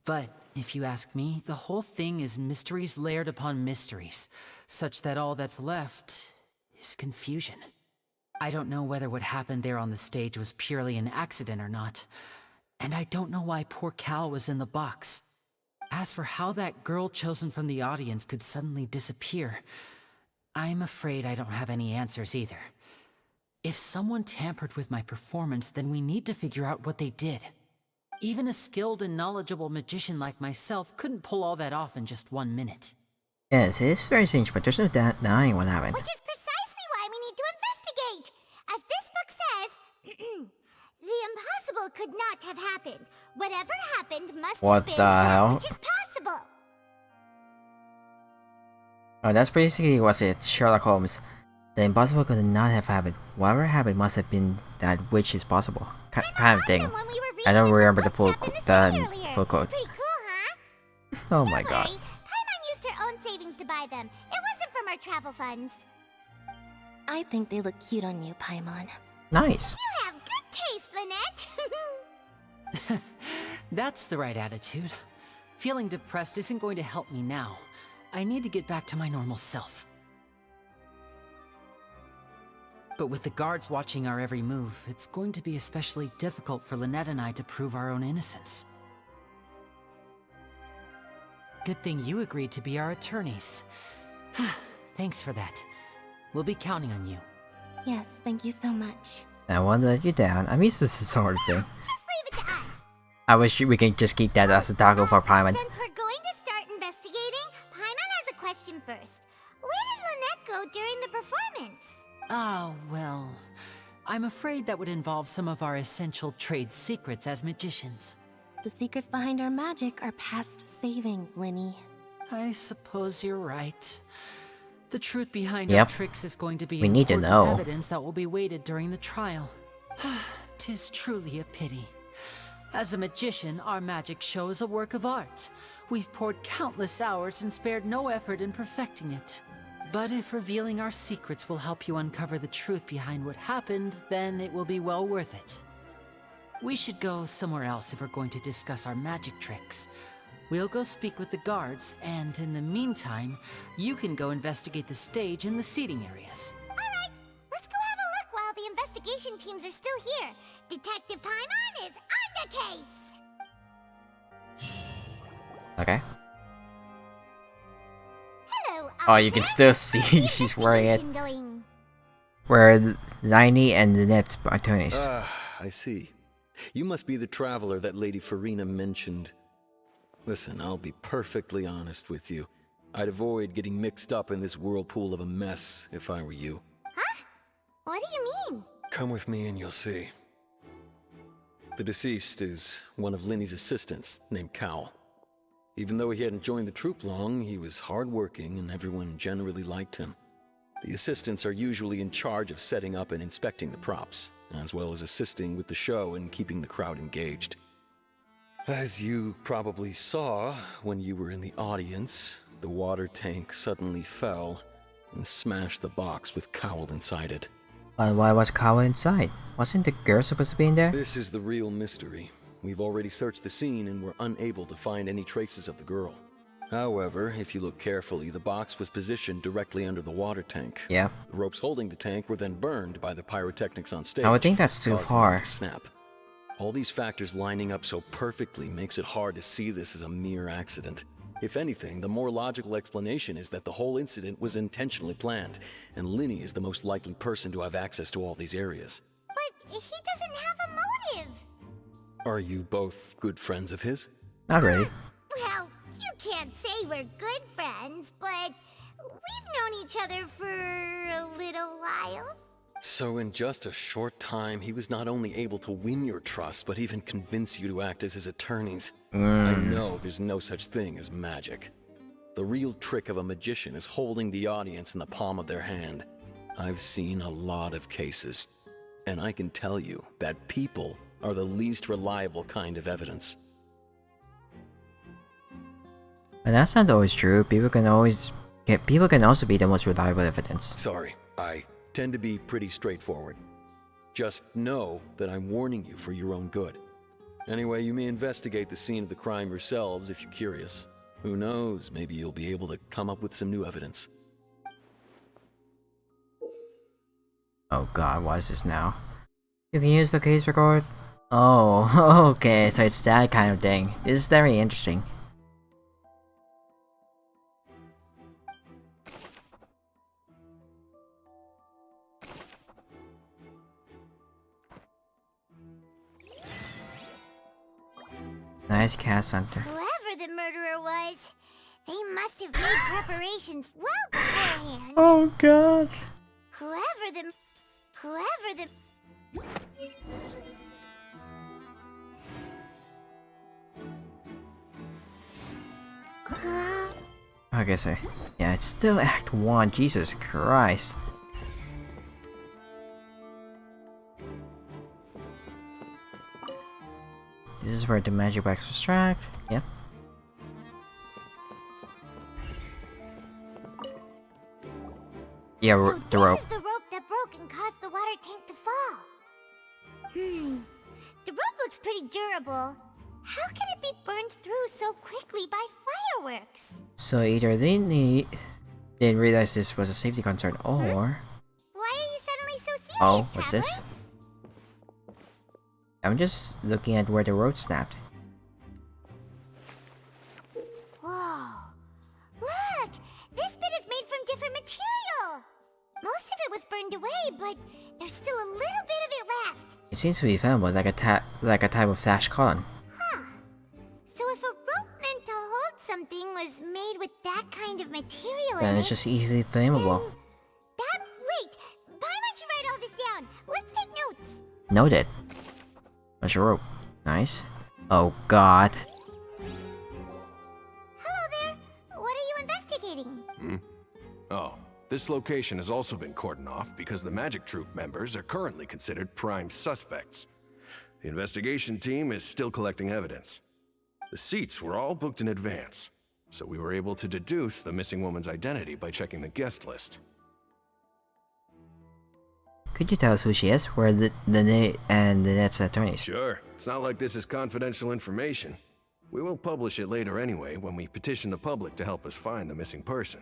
But, if you ask me, the whole thing is mysteries layered upon mysteries, such that all that's left is confusion. I don't know whether what happened there on the stage was purely an accident or not, and I don't know why poor Cal was in the box. As for how that girl chosen from the audience could suddenly disappear, I'm afraid I don't have any answers either. If someone tampered with my performance, then we need to figure out what they did. Even a skilled and knowledgeable magician like myself couldn't pull all that off in just 1 minute. Yes, it is very strange, but there's no denying what happened. Which is precisely why we need to investigate. As this book says, the impossible could not have happened. Whatever happened must What have been the that hell? which is possible. Oh, that's basically what's it, Sherlock Holmes. The impossible could not have happened. Whatever happened must have been that which is possible. Kind of thing. I don't remember the full quote. Pretty cool, huh? Oh my Don't god. worry, Paimon used her own savings to buy them. It wasn't from our travel funds. I think they look cute on you, Paimon. Nice. You have good taste, Lynette. That's the right attitude. Feeling depressed isn't going to help me now. I need to get back to my normal self. But with the guards watching our every move, it's going to be especially difficult for Lynette and I to prove our own innocence. Good thing you agreed to be our attorneys. Thanks for that. We'll be counting on you. Yes, thank you so much. I won't let you down. I'm used to this sort of thing. Just leave it to us. I wish we can just keep that as a taco for Paimon. Since we're going to start investigating, Paimon has a question first. Where did Lynette go during the performance? Ah, well, I'm afraid that would involve some of our essential trade secrets as magicians. The secrets behind our magic are past saving, Linny. I suppose you're right. The truth behind Yep. our tricks is going to be We need to important know. evidence that will be weighted during the trial. 'Tis truly a pity. As a magician, our magic show is a work of art. We've poured countless hours and spared no effort in perfecting it. But if revealing our secrets will help you uncover the truth behind what happened, then it will be well worth it. We should go somewhere else if we're going to discuss our magic tricks. We'll go speak with the guards, and in the meantime, you can go investigate the stage and the seating areas. Alright, let's go have a look while the investigation teams are still here. Detective Paimon is on the case! Okay. Hello, Oh, you can still see she's wearing it. Where Liney and Lynette's attorneys. I see. You must be the traveler that Lady Farina mentioned. Listen, I'll be perfectly honest with you. I'd avoid getting mixed up in this whirlpool of a mess if I were you. Huh? What do you mean? Come with me and you'll see. The deceased is one of Linny's assistants named Cal. Even though he hadn't joined the troupe long, he was hardworking and everyone generally liked him. The assistants are usually in charge of setting up and inspecting the props, as well as assisting with the show and keeping the crowd engaged. As you probably saw when you were in the audience, the water tank suddenly fell and smashed the box with Cowl inside it. Why was Cowl inside? Wasn't the girl supposed to be in there? This is the real mystery. We've already searched the scene and were unable to find any traces of the girl. However, if you look carefully, the box was positioned directly under the water tank. Yeah. The ropes holding the tank were then burned by the pyrotechnics on stage. I would think that's too causing far. it to snap. All these factors lining up so perfectly makes it hard to see this as a mere accident. If anything, the more logical explanation is that the whole incident was intentionally planned, and Linny is the most likely person to have access to all these areas. But he doesn't have a motive. Are you both good friends of his? Not really. Well, you can't say we're good friends, but we've known each other for a little while. So in just a short time, he was not only able to win your trust, but even convince you to act as his attorneys. I know there's no such thing as magic. The real trick of a magician is holding the audience in the palm of their hand. I've seen a lot of cases, and I can tell you that people are the least reliable kind of evidence. And that's not always true. People can also be the most reliable evidence. Sorry, I tend to be pretty straightforward. Just know that I'm warning you for your own good. Anyway, you may investigate the scene of the crime yourselves if you're curious. Who knows, maybe you'll be able to come up with some new evidence. Oh god, what is this now? You can use the case record? Oh, okay, so it's that kind of thing. This is very interesting. Nice cast hunter. Whoever the murderer was, they must have made preparations well beforehand. Oh god. Whoever the... Okay, so yeah, it's still Act 1. Jesus Christ. This is where the magic box was tracked. Yep. Yeah, So the rope. This is the rope that broke and caused the water tank to fall. The rope looks pretty durable. How can it be burned through so quickly by fireworks? So either they didn't realize this was a safety concern, or... Why are you suddenly so serious, Oh, what's Traveler? this? I'm just looking at where the road snapped. Whoa. Look! This bit is made from different material! Most of it was burned away, but there's still a little bit of it left. It seems to be flammable, like a type of flash column. Huh. So if a rope meant to hold something was made with that kind of material Then in it's it, just easily flammable. Wait! Paimon should write all this down! Let's take notes! Noted. Where's your rope? Nice. Oh god. Hello there! What are you investigating? Oh, this location has also been cordoned off because the Magic Troupe members are currently considered prime suspects. The investigation team is still collecting evidence. The seats were all booked in advance, so we were able to deduce the missing woman's identity by checking the guest list. Could you tell us who she is? Where the Net's attorneys? Sure. It's not like this is confidential information. We will publish it later anyway when we petition the public to help us find the missing person.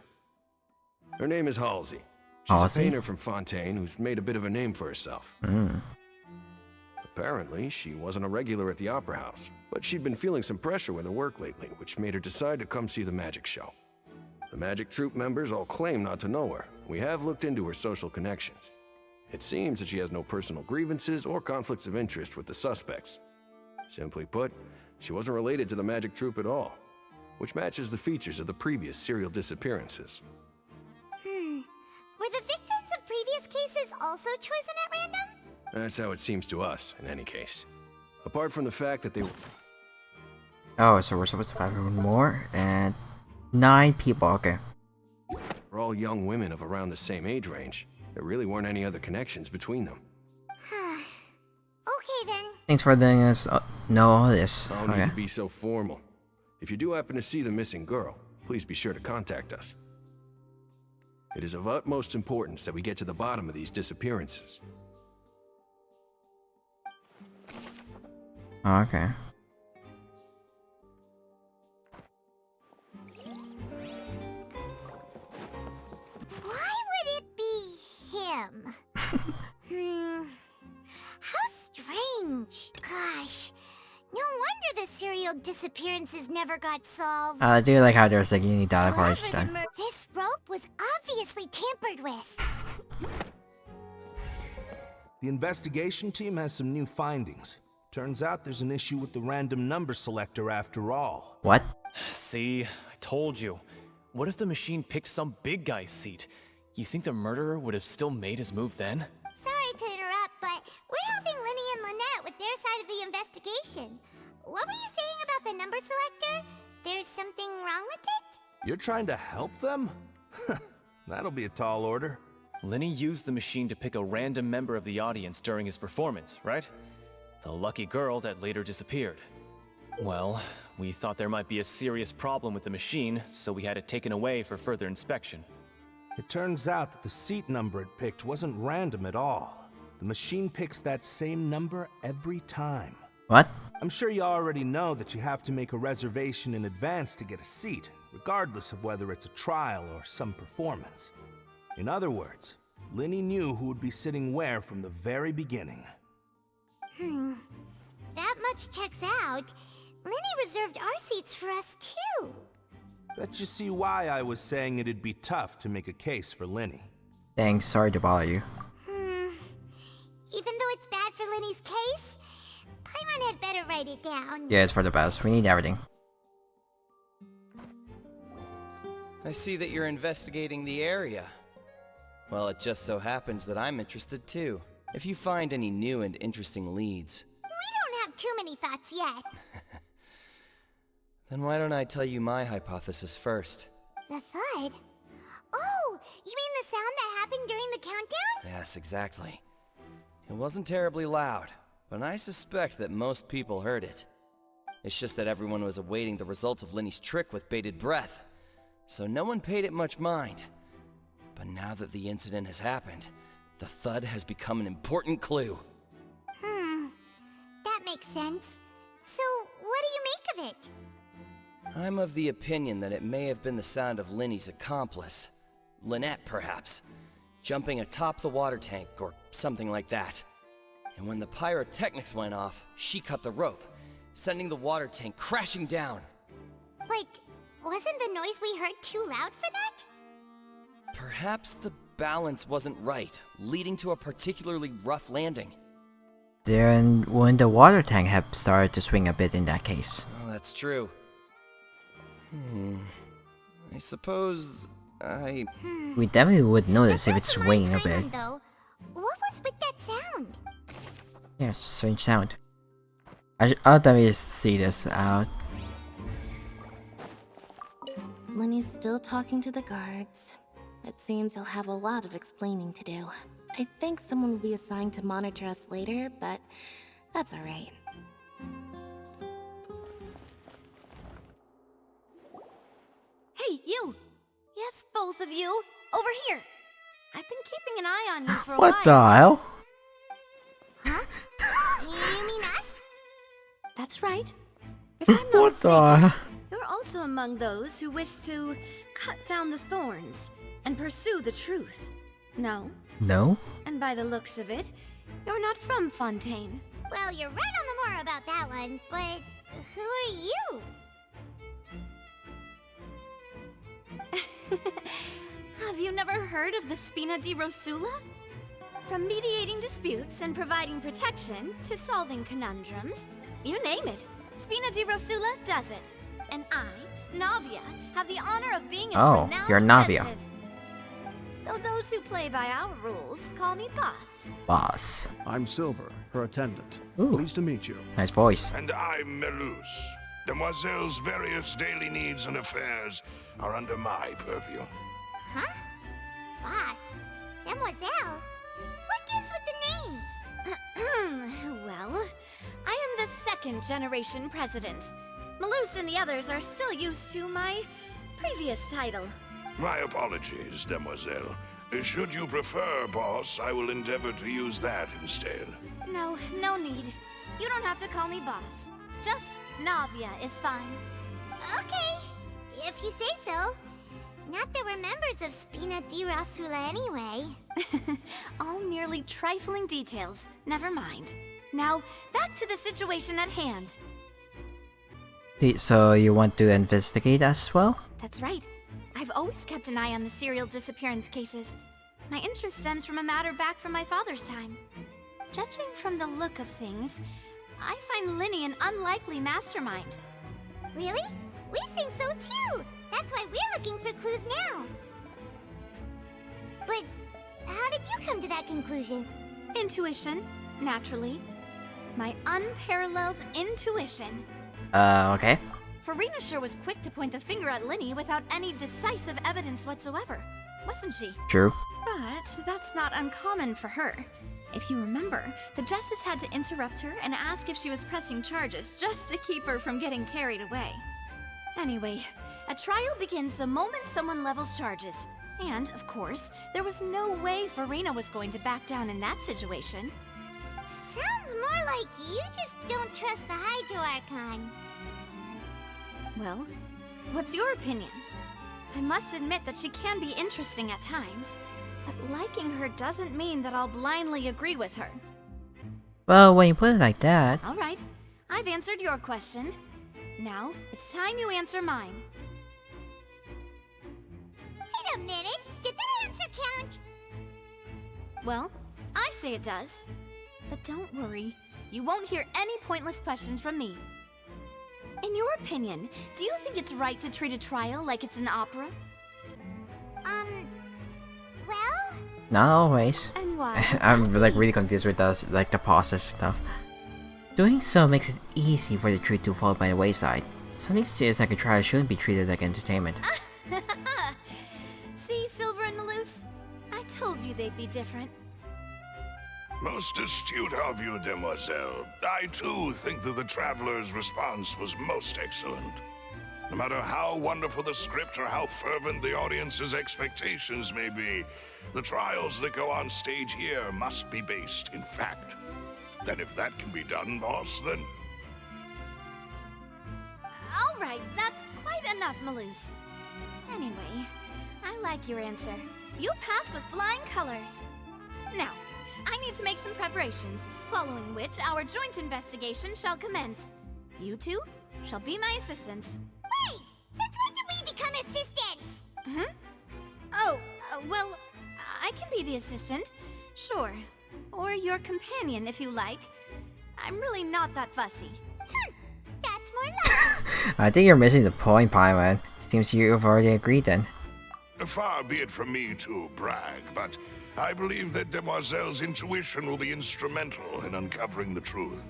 Her name is Halsey. She's Halsey? a painter from Fontaine who's made a bit of a name for herself. Apparently, she wasn't a regular at the Opera House, but she'd been feeling some pressure with her work lately, which made her decide to come see the magic show. The Magic Troupe members all claim not to know her. We have looked into her social connections. It seems that she has no personal grievances or conflicts of interest with the suspects. Simply put, she wasn't related to the Magic Troupe at all, which matches the features of the previous serial disappearances. Were the victims of previous cases also chosen at random? That's how it seems to us, in any case. Apart from the fact that they were... Oh, so we're supposed to find one more, and 9 people, okay. They're all young women of around the same age range. There really weren't any other connections between them. Okay then. Thanks for letting us know all this. No need to be so formal. If you do happen to see the missing girl, please be sure to contact us. It is of utmost importance that we get to the bottom of these disappearances. Okay. Why would it be him? How strange. Gosh. No wonder the serial disappearances never got solved. I do like how there's like unique data for each Whoever time. This rope was obviously tampered with. The investigation team has some new findings. Turns out there's an issue with the random number selector after all. What? See, I told you. What if the machine picked some big guy's seat? You think the murderer would have still made his move then? Sorry to interrupt, but we're helping Linny and Lynette with their side of the investigation. What were you saying about the number selector? There's something wrong with it? You're trying to help them? That'll be a tall order. Linny used the machine to pick a random member of the audience during his performance, right? The lucky girl that later disappeared. Well, we thought there might be a serious problem with the machine, so we had it taken away for further inspection. It turns out that the seat number it picked wasn't random at all. The machine picks that same number every time. What? I'm sure you already know that you have to make a reservation in advance to get a seat, regardless of whether it's a trial or some performance. In other words, Linny knew who would be sitting where from the very beginning. That much checks out. Linny reserved our seats for us too. Bet you see why I was saying it'd be tough to make a case for Linny. Thanks, sorry to bother you. Even though it's bad for Linny's case, Paimon had better write it down. Yeah, it's for the best. We need everything. I see that you're investigating the area. Well, it just so happens that I'm interested too. If you find any new and interesting leads. We don't have too many thoughts yet. Then why don't I tell you my hypothesis first? The thud? Oh, you mean the sound that happened during the countdown? Yes, exactly. It wasn't terribly loud, but I suspect that most people heard it. It's just that everyone was awaiting the results of Linny's trick with bated breath, so no one paid it much mind. But now that the incident has happened, the thud has become an important clue. That makes sense. So, what do you make of it? I'm of the opinion that it may have been the sound of Linny's accomplice. Lynette, perhaps. Jumping atop the water tank, or something like that. And when the pyrotechnics went off, she cut the rope, sending the water tank crashing down. But wasn't the noise we heard too loud for that? Perhaps the balance wasn't right, leading to a particularly rough landing. Then wouldn't the water tank have started to swing a bit in that case? Oh, that's true. I suppose We definitely would notice if it's swinging a bit. Though, what was with that sound? Yeah, strange sound. I'll definitely see this out. Linny's still talking to the guards. It seems he'll have a lot of explaining to do. I think someone will be assigned to monitor us later, but that's alright. Hey, you! Yes, both of you! Over here! I've been keeping an eye on you for a What while. the hell? You mean us? That's right. If I'm not What mistaken, the? you're also among those who wish to cut down the thorns and pursue the truth. No? No? And by the looks of it, you're not from Fontaine. Well, you're right on the more about that one, but who are you? Have you never heard of the Spina di Rosula? From mediating disputes and providing protection to solving conundrums, you name it, Spina di Rosula does it. And I, Navia, have the honor of being its renowned you're Navia. president. Though those who play by our rules call me boss. Boss. I'm Silver, her attendant. Ooh. Pleased to meet you. Nice voice. And I'm Melus. Demoiselle's various daily needs and affairs are under my purview. Huh? Boss? Demoiselle? What gives with the names? Well, I am the second generation president. Malus and the others are still used to my previous title. My apologies, Demoiselle. Should you prefer, boss, I will endeavor to use that instead. No need. You don't have to call me boss. Just Navia is fine. Okay, if you say so. Not that we're members of Spina di Rasula anyway. All merely trifling details. Never mind. Now, back to the situation at hand. So you want to investigate as well? That's right. I've always kept an eye on the serial disappearance cases. My interest stems from a matter back from my father's time. Judging from the look of things, I find Linny an unlikely mastermind. Really? We think so too! That's why we're looking for clues now. But how did you come to that conclusion? Intuition, naturally. My unparalleled intuition. Okay. Farina sure was quick to point the finger at Linny without any decisive evidence whatsoever, wasn't she? True. But that's not uncommon for her. If you remember, the Justice had to interrupt her and ask if she was pressing charges just to keep her from getting carried away. Anyway, a trial begins the moment someone levels charges. And, of course, there was no way Farina was going to back down in that situation. Sounds more like you just don't trust the Hydro Archon. Well, what's your opinion? I must admit that she can be interesting at times, but liking her doesn't mean that I'll blindly agree with her. Well, when you put it like that... Alright, I've answered your question. Now, it's time you answer mine. Wait a minute! Did that answer count? Well, I say it does. But don't worry, you won't hear any pointless questions from me. In your opinion, do you think it's right to treat a trial like it's an opera? Well? Not always. And why? I'm like really confused with those, like the pauses stuff. Doing so makes it easy for the truth to fall by the wayside. Something serious like a trial shouldn't be treated like entertainment. See, Silver and Malus? I told you they'd be different. Most astute of you, Demoiselle. I too think that the Traveler's response was most excellent. No matter how wonderful the script or how fervent the audience's expectations may be, the trials that go on stage here must be based in fact. And if that can be done, boss, then... Alright, that's quite enough, Malus. Anyway, I like your answer. You pass with flying colors. Now, I need to make some preparations, following which our joint investigation shall commence. You two shall be my assistants. Wait! Since when did we become assistants? Oh, well, I can be the assistant. Sure. Or your companion, if you like. I'm really not that fussy. That's more like... I think you're missing the point, Paimon. Seems you've already agreed then. Far be it from me to brag, but I believe that Demoiselle's intuition will be instrumental in uncovering the truth.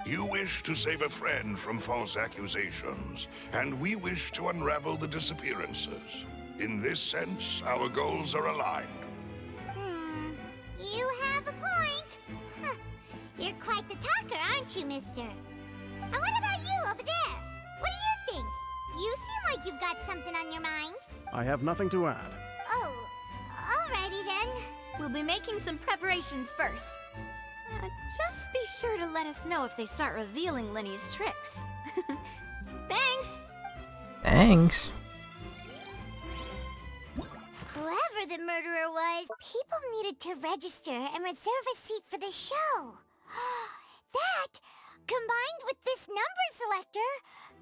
You wish to save a friend from false accusations, and we wish to unravel the disappearances. In this sense, our goals are aligned. You have a point. You're quite the talker, aren't you, mister? And what about you over there? What do you think? You seem like you've got something on your mind. I have nothing to add. Oh, alrighty then. We'll be making some preparations first. Just be sure to let us know if they start revealing Linny's tricks. Thanks! Thanks. Whoever the murderer was, people needed to register and reserve a seat for the show. That, combined with this number selector,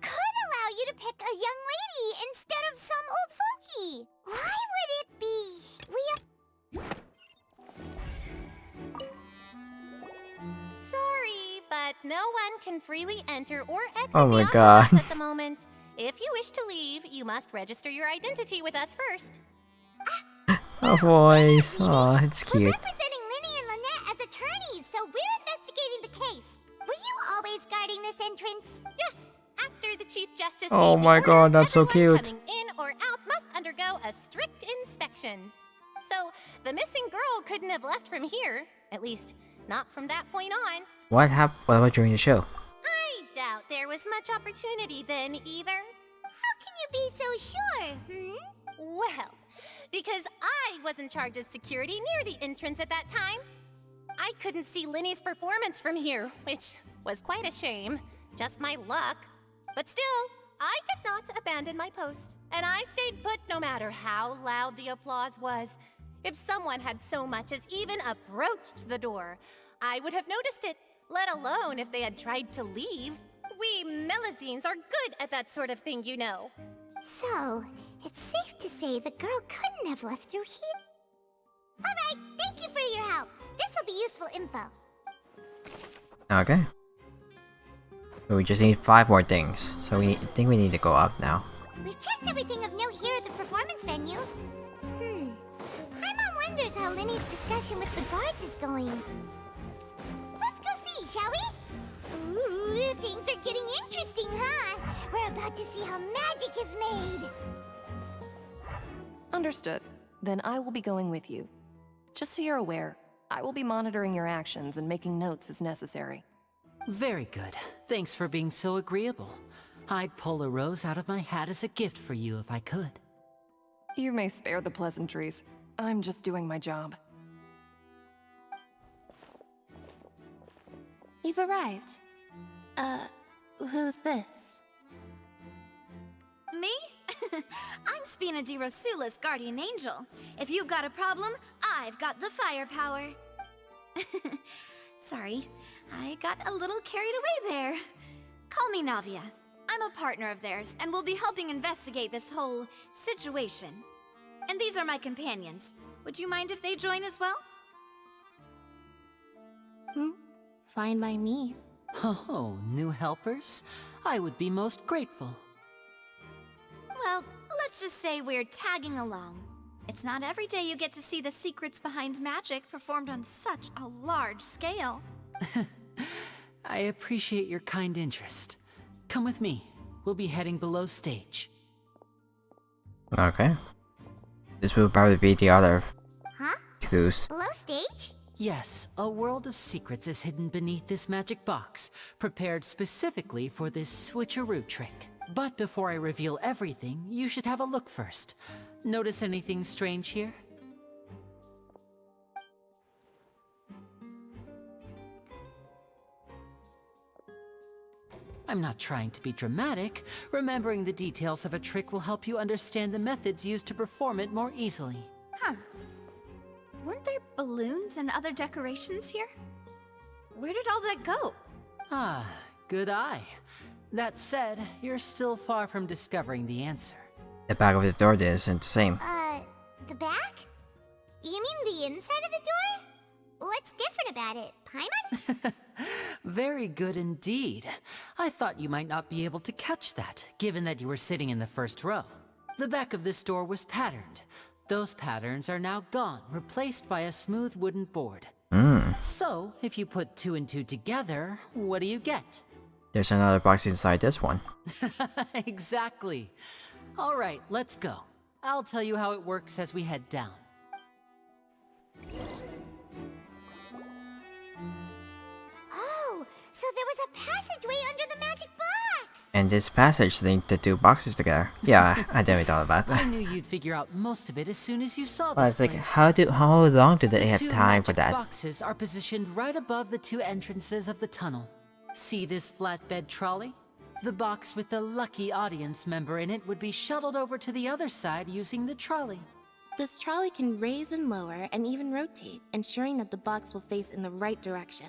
could allow you to pick a young lady instead of some old fogey. Why would it be? Sorry, but no one can freely enter or exit Oh my the God. Opera House at the moment. If you wish to leave, you must register your identity with us first. A voice. Aw, it's We're cute. representing Linny and Lynette as attorneys, so we're investigating the case. Were you always guarding this entrance? Yes. After the Chief Justice Oh gave the my order, God, that's so everyone cute. coming in or out must undergo a strict inspection. So, the missing girl couldn't have left from here. At least, not from that point on. What happened? What about during the show? I doubt there was much opportunity then either. How can you be so sure, Well, because I was in charge of security near the entrance at that time. I couldn't see Linny's performance from here, which was quite a shame. Just my luck. But still, I did not abandon my post, and I stayed put no matter how loud the applause was. If someone had so much as even approached the door, I would have noticed it, let alone if they had tried to leave. We Melusines are good at that sort of thing, you know. So, it's safe to say the girl couldn't have left through here? Alright, thank you for your help. This'll be useful info. Okay. So we just need 5 more things. So I think we need to go up now. We've checked everything of note here at the performance venue. Paimon wonders how Linny's discussion with the guards is going. Let's go see, shall we? Ooh, things are getting interesting, huh? We're about to see how magic is made. Understood. Then I will be going with you. Just so you're aware, I will be monitoring your actions and making notes as necessary. Very good. Thanks for being so agreeable. I'd pull a rose out of my hat as a gift for you if I could. You may spare the pleasantries. I'm just doing my job. You've arrived. Who's this? Me? I'm Spina di Rosula's guardian angel. If you've got a problem, I've got the firepower. Sorry, I got a little carried away there. Call me Navia. I'm a partner of theirs, and will be helping investigate this whole situation. And these are my companions. Would you mind if they join as well? Fine by me. Oh, new helpers? I would be most grateful. Well, let's just say we're tagging along. It's not every day you get to see the secrets behind magic performed on such a large scale. I appreciate your kind interest. Come with me. We'll be heading below stage. Okay. This will probably be the other Huh? clues. Below stage? Yes, a world of secrets is hidden beneath this magic box, prepared specifically for this switcheroo trick. But before I reveal everything, you should have a look first. Notice anything strange here? I'm not trying to be dramatic. Remembering the details of a trick will help you understand the methods used to perform it more easily. Huh. Weren't there balloons and other decorations here? Where did all that go? Ah, good eye. That said, you're still far from discovering the answer. The back of the door isn't the same. The back? You mean the inside of the door? What's different about it, Paimon? Very good indeed. I thought you might not be able to catch that, given that you were sitting in the first row. The back of this door was patterned. Those patterns are now gone, replaced by a smooth wooden board. So, if you put 2 and 2 together, what do you get? There's another box inside this one. Exactly. All right, let's go. I'll tell you how it works as we head down. Oh, so there was a passageway under the magic box! And this passage linked the 2 boxes together. Yeah, I definitely thought about I that. knew you'd figure out most of it as soon as you saw Well, this it's like, place. how long do they The have 2 time for magic that? boxes are positioned right above the 2 entrances of the tunnel. See this flatbed trolley? The box with the lucky audience member in it would be shuttled over to the other side using the trolley. This trolley can raise and lower and even rotate, ensuring that the box will face in the right direction.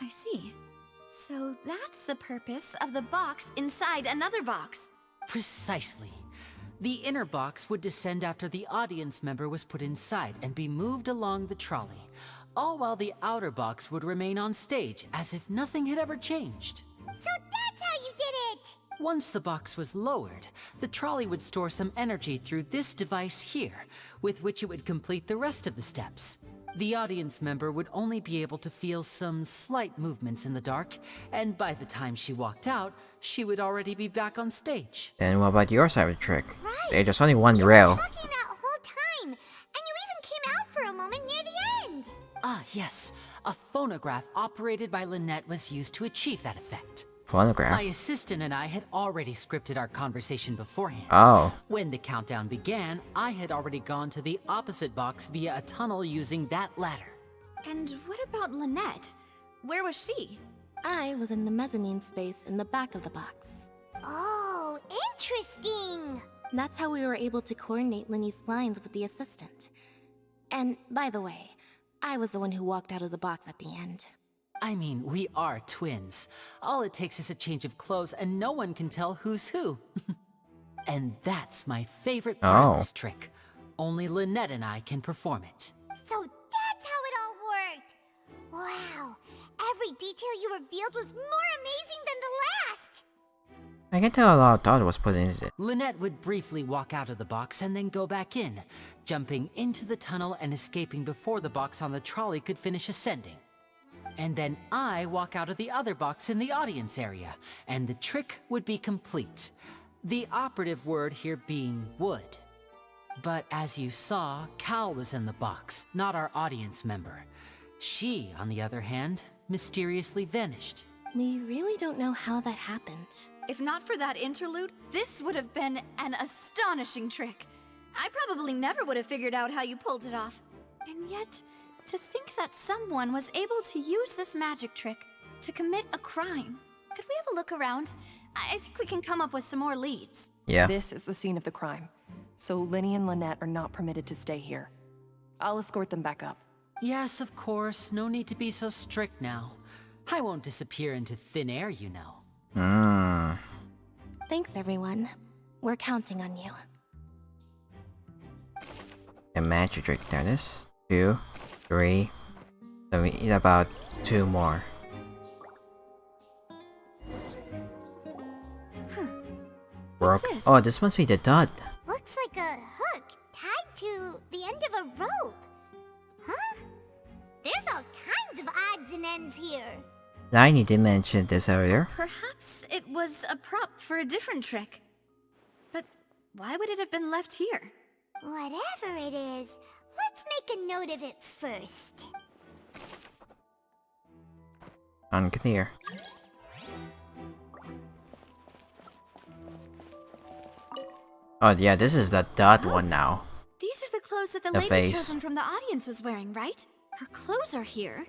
I see. So that's the purpose of the box inside another box. Precisely. The inner box would descend after the audience member was put inside and be moved along the trolley, all while the outer box would remain on stage as if nothing had ever changed. So that's how you did it! Once the box was lowered, the trolley would store some energy through this device here, with which it would complete the rest of the steps. The audience member would only be able to feel some slight movements in the dark, and by the time she walked out, she would already be back on stage. Then what about your side of the trick? There's only one rail. Talking that phonograph operated by Lynette was used to achieve that effect. Phonograph? My assistant and I had already scripted our conversation beforehand. Oh. When the countdown began, I had already gone to the opposite box via a tunnel using that ladder. And what about Lynette? Where was she? I was in the mezzanine space in the back of the box. Oh, interesting! That's how we were able to coordinate Linny's lines with the assistant. And, by the way, I was the one who walked out of the box at the end. I mean, we are twins. All it takes is a change of clothes and no one can tell who's who. And that's my favorite part of this trick. Only Lynette and I can perform it. So that's how it all worked! Wow, every detail you revealed was more amazing than the last! I can tell a lot of thought was put into it. Lynette would briefly walk out of the box and then go back in, jumping into the tunnel and escaping before the box on the trolley could finish ascending. And then I walk out of the other box in the audience area, and the trick would be complete. The operative word here being would. But as you saw, Cal was in the box, not our audience member. She, on the other hand, mysteriously vanished. We really don't know how that happened. If not for that interlude, this would have been an astonishing trick. I probably never would have figured out how you pulled it off. And yet, to think that someone was able to use this magic trick to commit a crime. Could we have a look around? I think we can come up with some more leads. Yeah. This is the scene of the crime, so Linny and Lynette are not permitted to stay here. I'll escort them back up. Yes, of course. No need to be so strict now. I won't disappear into thin air, you know. Thanks, everyone. We're counting on you. A magic trick, that is. 2, 3. So we need about 2 more. Broke. Oh, this must be the dot. Looks like a hook tied to the end of a rope. Huh? There's all kinds of odds and ends here. Liney did mention this earlier. Perhaps it was a prop for a different trick. But why would it have been left here? Whatever it is, let's make a note of it first. Unclear. Oh yeah, this is the dot one now. These are the clothes that the The lady face. chosen from the audience was wearing, right? Her clothes are here,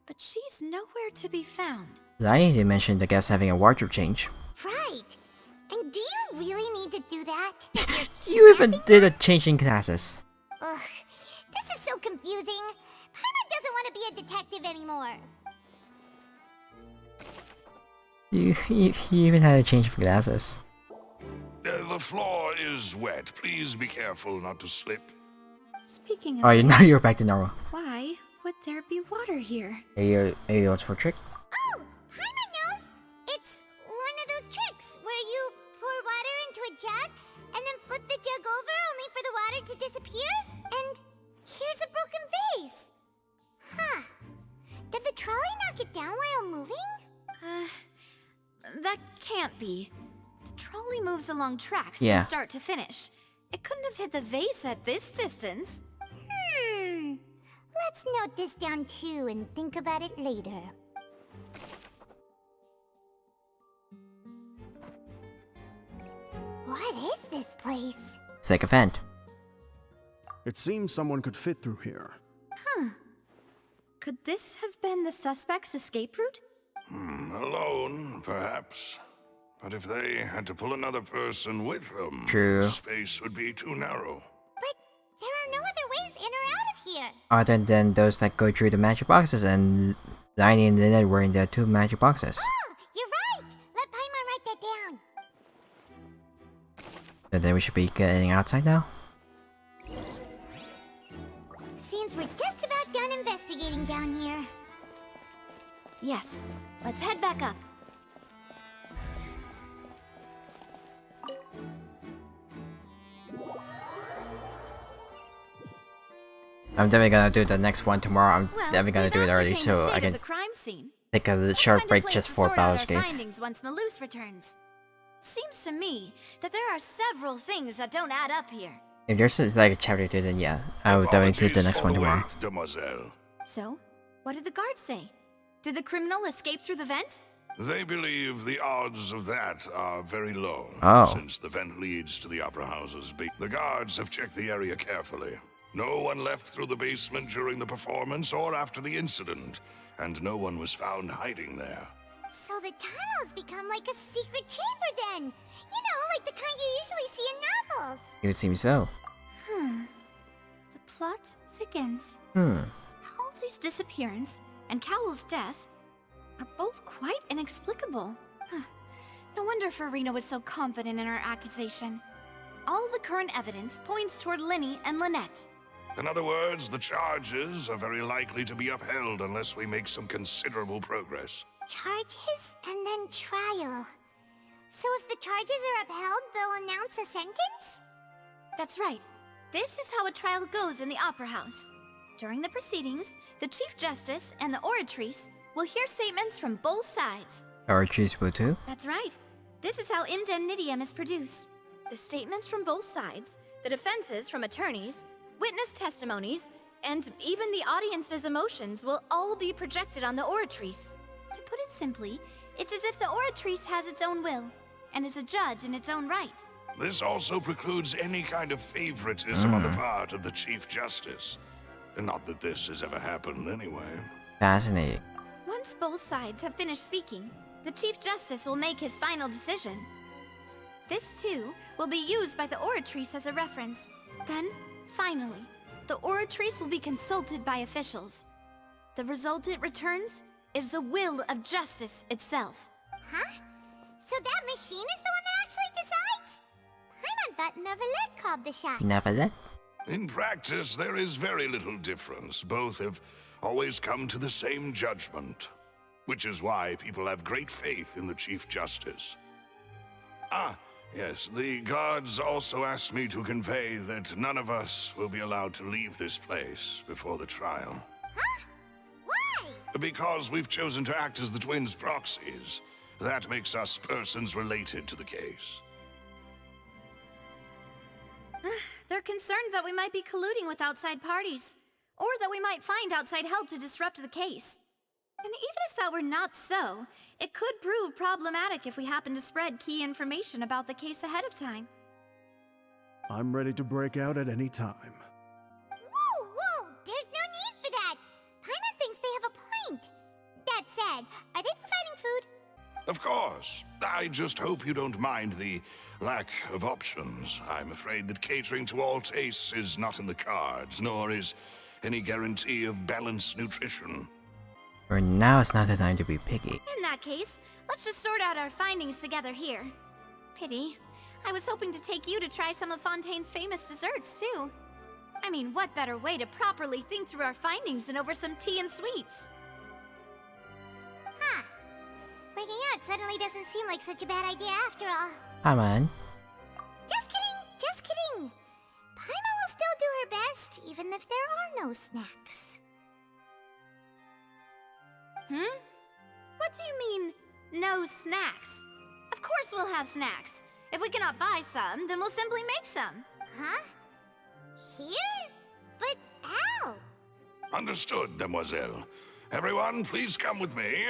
but she's nowhere to be found. Liney did mention the guest having a wardrobe change. Right. And do you really need to do that? You even did a changing classes. Ugh, this is so confusing. Paimon doesn't want to be a detective anymore. You even had a change of glasses. The floor is wet. Please be careful not to slip. Speaking of Oh, now you're back to normal. why would there be water here? Maybe it was for trick. Oh, Paimon knows. It's one of those tricks where you pour water into a jug and then flip the jug over only for the water to disappear. And here's a broken vase. Huh. Did the trolley knock it down while moving? That can't be. The trolley moves along tracks Yeah. from start to finish. It couldn't have hit the vase at this distance. Let's note this down too and think about it later. What is this place? Sycophant. It seems someone could fit through here. Huh. Could this have been the suspect's escape route? Alone, perhaps. But if they had to pull another person with them, True. space would be too narrow. But there are no other ways in or out of here. Other than those that go through the magic boxes, and Liney and Lynette were in the 2 magic boxes. Oh, you're right. Let Paimon write that down. So then we should be getting outside now? Seems we're just about done investigating down here. Yes. Let's head back up. I'm definitely gonna do the next one tomorrow. I'm Well, definitely gonna we've do it early ascertained so the I state of can the crime scene. take a Let's short find a break place just to for sort out Baldur's our Gate. findings once Malus returns. Seems to me that there are several things that don't add up here. If there's like a chapter 2, then yeah, I will definitely do the Apologies next for one the tomorrow. wait, demoiselle. So, what did the guards say? Did the criminal escape through the vent? They believe the odds of that are very low, Oh. since the vent leads to the opera house's The guards have checked the area carefully. No one left through the basement during the performance or after the incident, and no one was found hiding there. So the tunnels become like a secret chamber then. You know, like the kind you usually see in novels. It would seem so. The plot thickens. Hmm. Halsey's disappearance and Cowell's death are both quite inexplicable. No wonder Farina was so confident in her accusation. All the current evidence points toward Linny and Lynette. In other words, the charges are very likely to be upheld unless we make some considerable progress. Charges and then trial. So if the charges are upheld, they'll announce a sentence? That's right. This is how a trial goes in the Opera House. During the proceedings, the Chief Justice and the Oratrice will hear statements from both sides. Or choose will too? That's right. This is how indemnitium is produced. The statements from both sides, the defenses from attorneys, witness testimonies, and even the audience's emotions will all be projected on the Oratrice. To put it simply, it's as if the Oratrice has its own will, and is a judge in its own right. This also precludes any kind of favoritism on the part of the Chief Justice. Not that this has ever happened anyway. Fascinating. Once both sides have finished speaking, the Chief Justice will make his final decision. This, too, will be used by the Oratrice as a reference. Then, finally, the Oratrice will be consulted by officials. The result it returns is the will of justice itself. Huh? So that machine is the one that actually decides? Paimon thought Neuvillette called the shots. Neuvillette? In practice, there is very little difference. Both have always come to the same judgment, which is why people have great faith in the Chief Justice. Ah, yes, the guards also asked me to convey that none of us will be allowed to leave this place before the trial. Huh? Why? Because we've chosen to act as the twins' proxies. That makes us persons related to the case. They're concerned that we might be colluding with outside parties, or that we might find outside help to disrupt the case. And even if that were not so, it could prove problematic if we happen to spread key information about the case ahead of time. I'm ready to break out at any time. Whoa! There's no need for that! Paimon thinks they have a point. That said, are they providing food? Of course. I just hope you don't mind the lack of options. I'm afraid that catering to all tastes is not in the cards, nor is any guarantee of balanced nutrition. For now, it's not the time to be picky. In that case, let's just sort out our findings together here. Pity. I was hoping to take you to try some of Fontaine's famous desserts, too. I mean, what better way to properly think through our findings than over some tea and sweets? Huh. Breaking out suddenly doesn't seem like such a bad idea after all. Come on. Just kidding! Paimon will still do her best, even if there are no snacks. What do you mean, no snacks? Of course we'll have snacks. If we cannot buy some, then we'll simply make some. Huh? Here? But how? Understood, Demoiselle. Everyone, please come with me.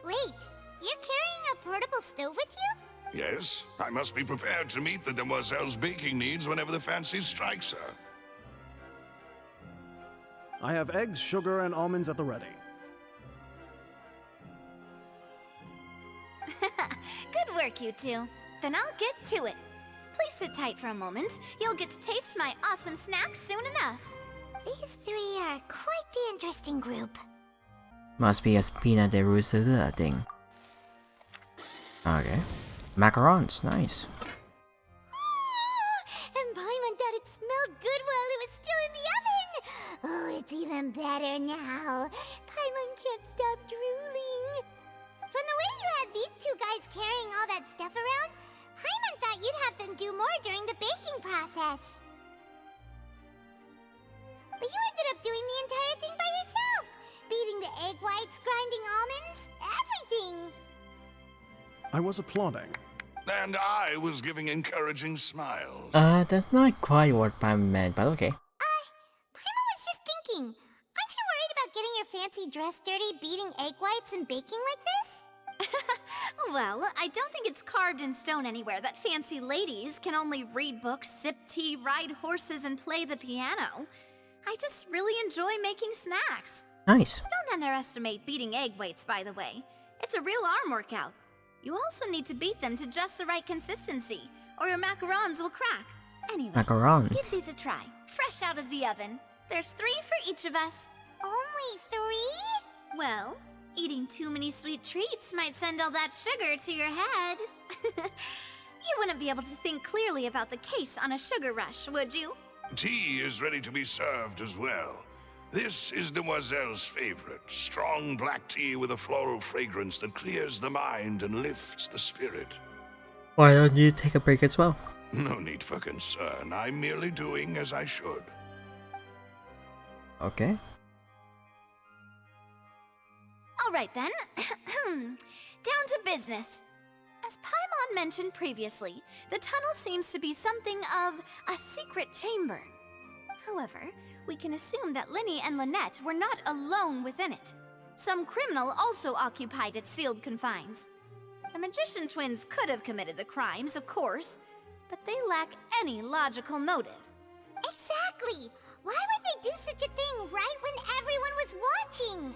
Wait, you're carrying a portable stove with you? Yes, I must be prepared to meet the Demoiselle's baking needs whenever the fancy strikes her. I have eggs, sugar, and almonds at the ready. Good work, you two. Then I'll get to it. Please sit tight for a moment. You'll get to taste my awesome snacks soon enough. These three are quite the interesting group. Must be a Spina de Rousseau thing. Okay. Macarons, nice. And Paimon thought it smelled good while it was still in the oven. Oh, it's even better now. Paimon can't stop drooling. From the way you had these two guys carrying all that stuff around, Paimon thought you'd have them do more during the baking process. But you ended up doing the entire thing by yourself. Beating the egg whites, grinding almonds, everything. I was applauding. And I was giving encouraging smiles. That's not quite what I meant, but okay. Paimon was just thinking, aren't you worried about getting your fancy dress dirty, beating egg whites and baking like this? Well, I don't think it's carved in stone anywhere that fancy ladies can only read books, sip tea, ride horses, and play the piano. I just really enjoy making snacks. Nice. Don't underestimate beating egg whites, by the way. It's a real arm workout. You also need to beat them to just the right consistency, or your macarons will crack. Anyway, Macarons. give these a try. Fresh out of the oven. There's 3 for each of us. Only 3? Well, eating too many sweet treats might send all that sugar to your head. You wouldn't be able to think clearly about the case on a sugar rush, would you? Tea is ready to be served as well. This is Demoiselle's favorite, strong black tea with a floral fragrance that clears the mind and lifts the spirit. Why don't you take a break as well? No need for concern. I'm merely doing as I should. Okay. All right then. Down to business. As Paimon mentioned previously, the tunnel seems to be something of a secret chamber. However, we can assume that Linny and Lynette were not alone within it. Some criminal also occupied its sealed confines. The magician twins could have committed the crimes, of course, but they lack any logical motive. Exactly! Why would they do such a thing right when everyone was watching?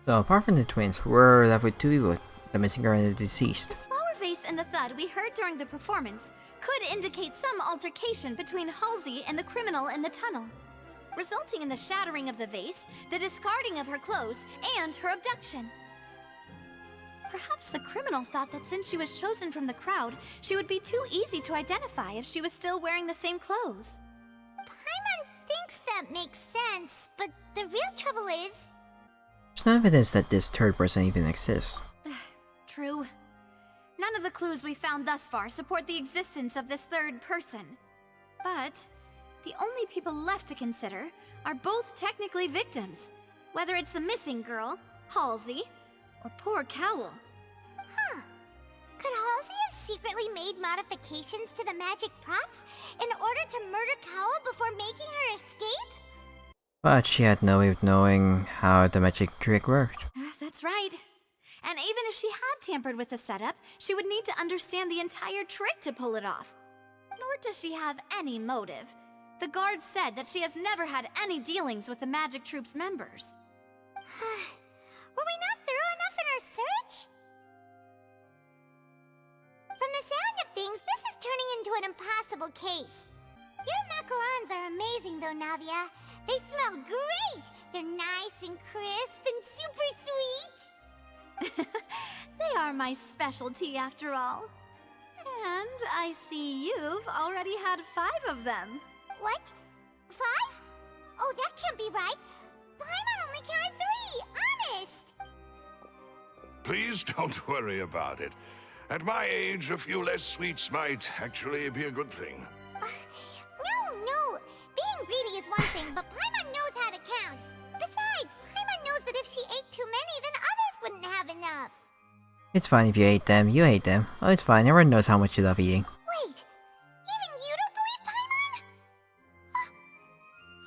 So apart from the twins, we're left with 2 people, the missing girl and the deceased. The flower vase and the thud we heard during the performance could indicate some altercation between Halsey and the criminal in the tunnel, resulting in the shattering of the vase, the discarding of her clothes, and her abduction. Perhaps the criminal thought that since she was chosen from the crowd, she would be too easy to identify if she was still wearing the same clothes. Paimon thinks that makes sense, but the real trouble is... There's no evidence that this third person even exists. True. None of the clues we found thus far support the existence of this third person. But the only people left to consider are both technically victims, whether it's the missing girl, Halsey, or poor Cowl. Huh. Could Halsey have secretly made modifications to the magic props in order to murder Cowl before making her escape? But she had no way of knowing how the magic trick worked. That's right. And even if she had tampered with the setup, she would need to understand the entire trick to pull it off. Nor does she have any motive. The guard said that she has never had any dealings with the magic troop's members. Were we not thorough enough in our search? From the sound of things, this is turning into an impossible case. Your macarons are amazing though, Navia. They smell great! They're nice and crisp and super sweet! They are my specialty after all. And I see you've already had 5 of them. What? 5? Oh, that can't be right. Paimon only counted 3, honest! Please don't worry about it. At my age, a few less sweets might actually be a good thing. No. Being greedy is one thing, but Paimon knows how to count. Besides, Paimon knows that if she ate too many, then others wouldn't have enough. It's fine if you ate them, you ate them. Oh, it's fine, everyone knows how much you love eating. Wait, even you don't believe Paimon?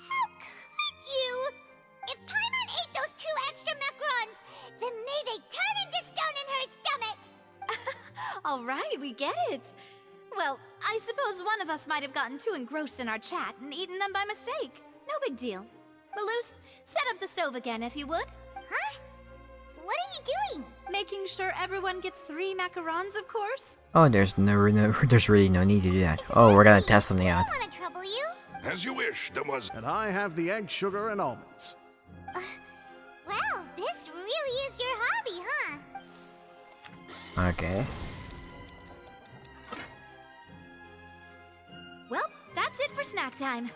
How could you? If Paimon ate those 2 extra macarons, then may they turn into stone in her stomach! All right, we get it. Well, I suppose one of us might have gotten too engrossed in our chat and eaten them by mistake. No big deal. Malus, set up the stove again if you would. Huh? What are you doing? Making sure everyone gets 3 macarons, of course. Oh, there's really no need to do that. Oh, we're gonna test something out. I don't want to trouble you. As you wish, Demoiselle. And I have the egg, sugar, and almonds. Well, this really is your hobby, huh? Okay. Well, that's it for snack time.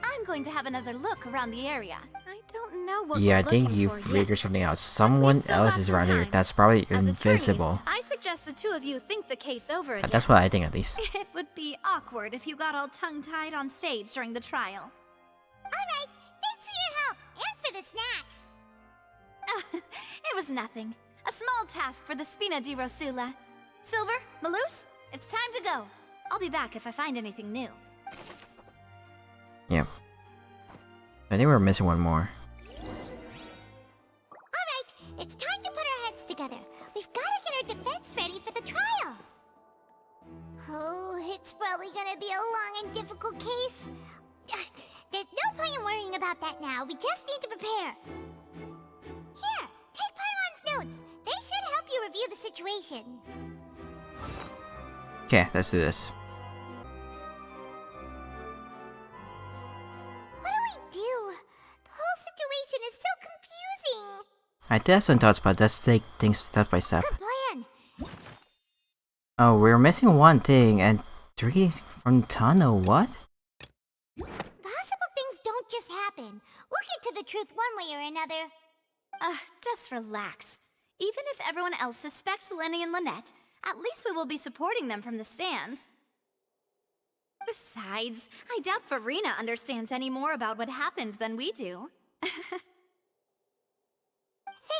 I'm going to have another look around the area. I don't know what Yeah, we're I think looking you for figured yet. something out. Someone else is around here. That's probably As invisible. attorneys, I suggest the 2 of you think the case over again. That's what I think, at least. It would be awkward if you got all tongue-tied on stage during the trial. Alright, thanks for your help, and for the snacks. It was nothing. A small task for the Spina di Rosula. Silver, Malus, it's time to go. I'll be back if I find anything new. Yep. I think we're missing one more. Alright, it's time to put our heads together. We've gotta get our defense ready for the trial. Oh, it's probably gonna be a long and difficult case. There's no point in worrying about that now. We just need to prepare. Here, take Paimon's notes. They should help you review the situation. Okay, let's do this. What do we do? The whole situation is so confusing. I do have some thoughts, but let's take things step by step. Good plan. Oh, we're missing one thing, and 3 from tunnel, what? Possible things don't just happen. We'll get to the truth one way or another. Just relax. Even if everyone else suspects Lenny and Lynette, at least we will be supporting them from the stands. Besides, I doubt Farina understands any more about what happened than we do.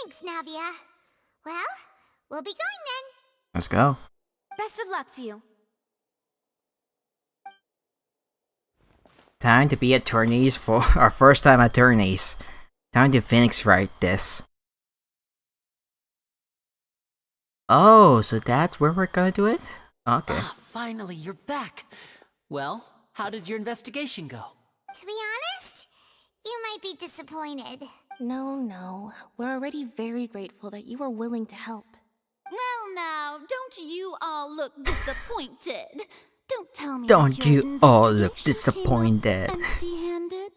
Thanks, Navia. Well, we'll be going then. Let's go. Best of luck to you. Time to be attorneys for our first time attorneys. Time to Phoenix write this. Oh, so that's where we're gonna do it? Okay. Finally, you're back. Well, how did your investigation go? To be honest, you might be disappointed. No. We're already very grateful that you were willing to help. Well, now, don't you all look disappointed? Don't tell me Don't that your you all look investigation came up disappointed? empty-handed?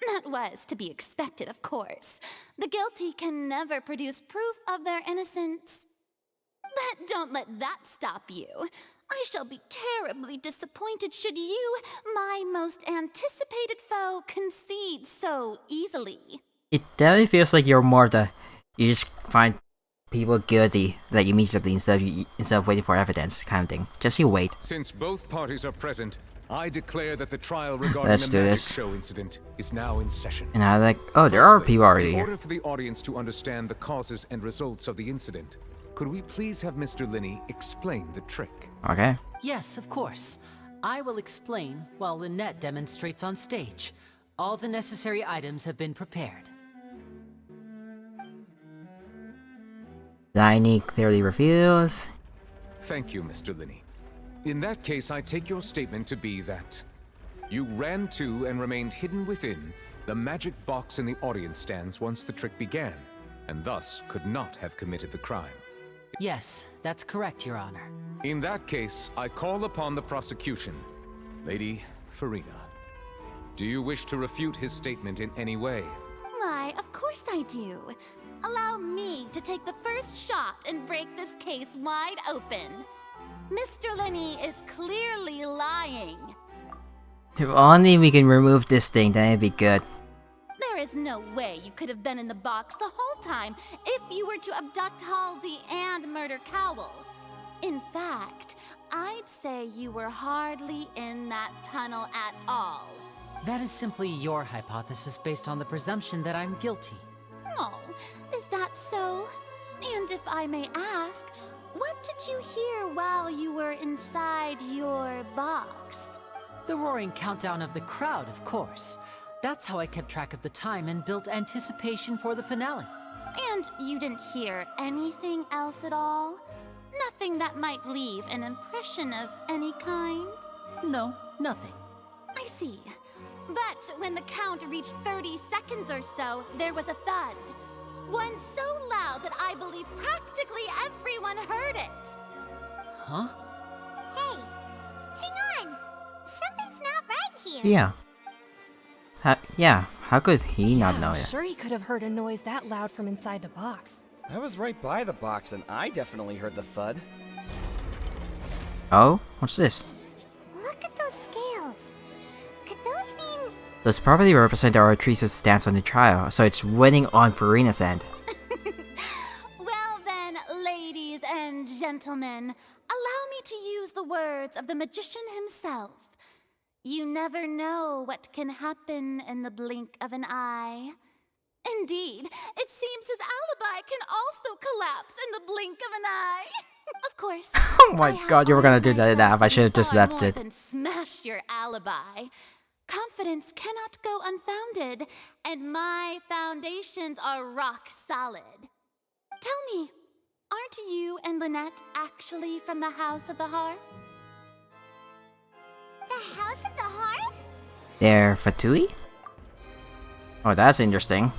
That was to be expected, of course. The guilty can never produce proof of their innocence. But don't let that stop you. I shall be terribly disappointed should you, my most anticipated foe, concede so easily. It definitely feels like you're more the... You just find people guilty, like immediately, instead of waiting for evidence, kind of thing. Just you wait. Since both parties are present, I declare that the trial regarding Let's the do magic this. show incident is now in session. And I like... Oh, there are Firstly, people already in here. order for the audience to understand the causes and results of the incident, could we please have Mr. Linney explain the trick? Okay. Yes, of course. I will explain while Lynette demonstrates on stage. All the necessary items have been prepared. Liney clearly reveals. Thank you, Mr. Linney. In that case, I take your statement to be that you ran to and remained hidden within the magic box in the audience stands once the trick began, and thus could not have committed the crime. Yes, that's correct, Your Honor. In that case, I call upon the prosecution. Lady Farina, do you wish to refute his statement in any way? Why, of course I do. Allow me to take the first shot and break this case wide open. Mr. Linney is clearly lying. If only we can remove this thing, then it'd be good. There is no way you could have been in the box the whole time if you were to abduct Halsey and murder Cowell. In fact, I'd say you were hardly in that tunnel at all. That is simply your hypothesis based on the presumption that I'm guilty. Oh, is that so? And if I may ask, what did you hear while you were inside your box? The roaring countdown of the crowd, of course. That's how I kept track of the time and built anticipation for the finale. And you didn't hear anything else at all? Nothing that might leave an impression of any kind? No, nothing. I see. But when the count reached 30 seconds or so, there was a thud. One so loud that I believe practically everyone heard it. Huh? Hey, hang on. Something's not right here. Yeah. How could he not know I'm it? sure he could have heard a noise that loud from inside the box. I was right by the box and I definitely heard the thud. Oh? What's this? Look at those scales. Could those mean... Those probably represent our Teresa's stance on the trial, so it's winning on Farina's end. Well then, ladies and gentlemen, allow me to use the words of the magician himself. You never know what can happen in the blink of an eye. Indeed, it seems his alibi can also collapse in the blink of an eye. Of course. Oh my god, you were gonna do that enough. I should have just left it. Than smash your alibi. Confidence cannot go unfounded, and my foundations are rock solid. Tell me, aren't you and Lynette actually from the House of the Hearth? The House of the Hearth? They're Fatui? Oh, that's interesting.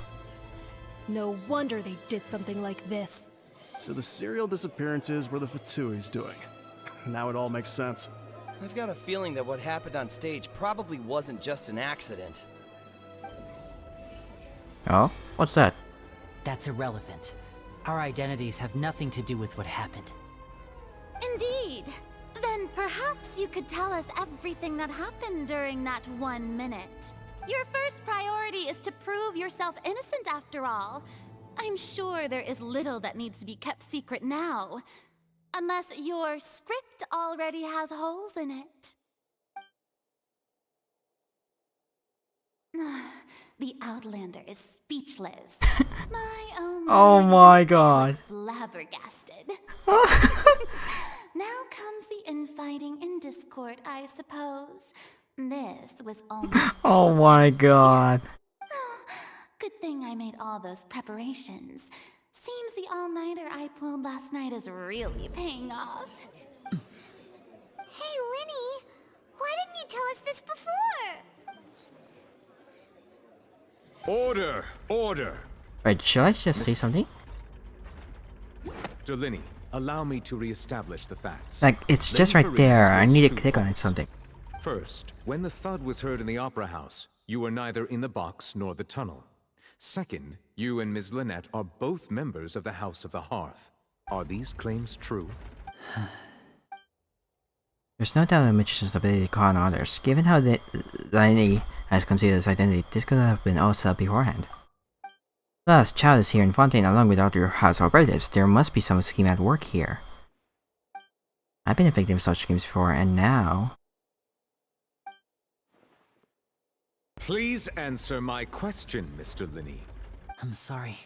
No wonder they did something like this. So the serial disappearances were the Fatui's doing. Now it all makes sense. I've got a feeling that what happened on stage probably wasn't just an accident. Oh? What's that? That's irrelevant. Our identities have nothing to do with what happened. Indeed. Then perhaps you could tell us everything that happened during that 1 minute. Your first priority is to prove yourself innocent after all. I'm sure there is little that needs to be kept secret now. Unless your script already has holes in it. The Outlander is speechless. Oh my god. Flabbergasted. Now comes the infighting and discord, I suppose. This was almost Oh my god. Good thing I made all those preparations. Seems the all-nighter I pulled last night is really paying off. Hey, Linny, why didn't you tell us this before? Order! Order! Wait, should I just say something? Delinny, allow me to re-establish the facts. Like, it's just right there. I need to click on it something. First, when the thud was heard in the Opera House, you were neither in the box nor the tunnel. Second, you and Ms. Lynette are both members of the House of the Hearth. Are these claims true? There's no doubt the magician's ability to con others. Given how Linny has concealed his identity, this could have been all set up beforehand. Thus, Child is here in Fontaine along with other household relatives. There must be some scheme at work here. I've been a victim of such schemes before, and now... Please answer my question, Mr. Linny. I'm sorry.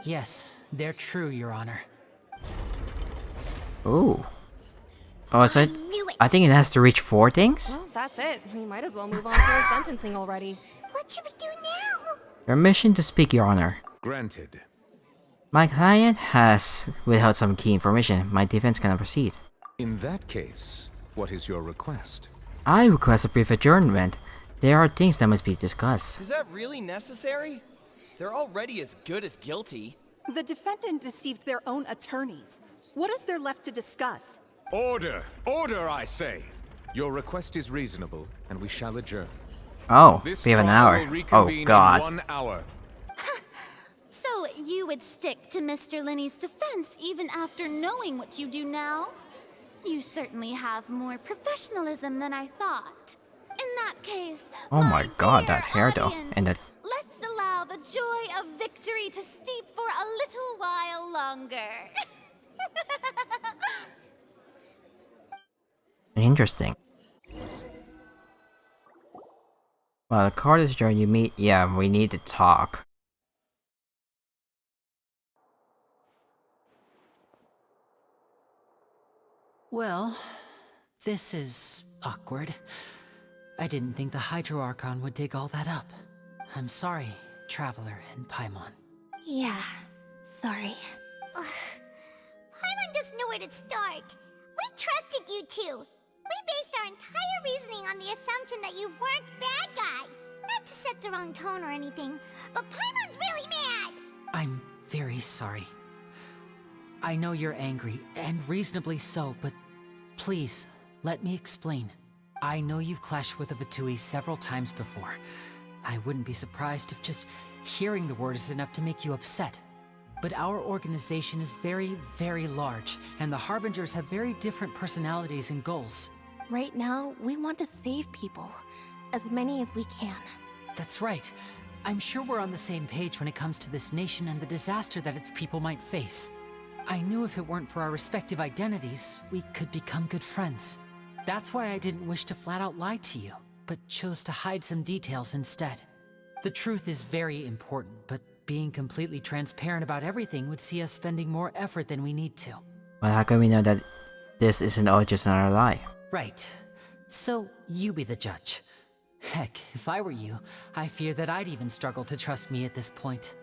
Yes, they're true, Your Honor. Ooh. Oh, so I think it has to reach 4 things? Well, that's it. We might as well move on to the sentencing already. What should we do now? Permission to speak, Your Honor. Granted. My client has withheld some key information. My defense cannot proceed. In that case, what is your request? I request a brief adjournment. There are things that must be discussed. Is that really necessary? They're already as good as guilty. The defendant deceived their own attorneys. What is there left to discuss? Order! Order, I say! Your request is reasonable, and we shall adjourn. Oh, This we have an trial hour. will Oh reconvene god. in 1 hour. So you would stick to Mr. Linny's defense even after knowing what you do now? You certainly have more professionalism than I thought. In that case, Oh my god, that hair though. And that... let's allow the joy of victory to steep for a little while longer. Interesting. Well, the card is adjourned. You meet... Yeah, we need to talk. Well, this is awkward. I didn't think the Hydro Archon would dig all that up. I'm sorry, Traveler and Paimon. Yeah, sorry. Paimon doesn't know where to start. We trusted you two. We based our entire reasoning on the assumption that you weren't bad guys. Not to set the wrong tone or anything, but Paimon's really mad. I'm very sorry. I know you're angry, and reasonably so, but please, let me explain. I know you've clashed with the Fatui several times before. I wouldn't be surprised if just hearing the word is enough to make you upset. But our organization is very, very large, and the Harbingers have very different personalities and goals. Right now, we want to save people. As many as we can. That's right. I'm sure we're on the same page when it comes to this nation and the disaster that its people might face. I knew if it weren't for our respective identities, we could become good friends. That's why I didn't wish to flat out lie to you, but chose to hide some details instead. The truth is very important, but being completely transparent about everything would see us spending more effort than we need to. But how can we know that this isn't all just another lie? Right. So, you be the judge. Heck, if I were you, I fear that I'd even struggle to trust me at this point.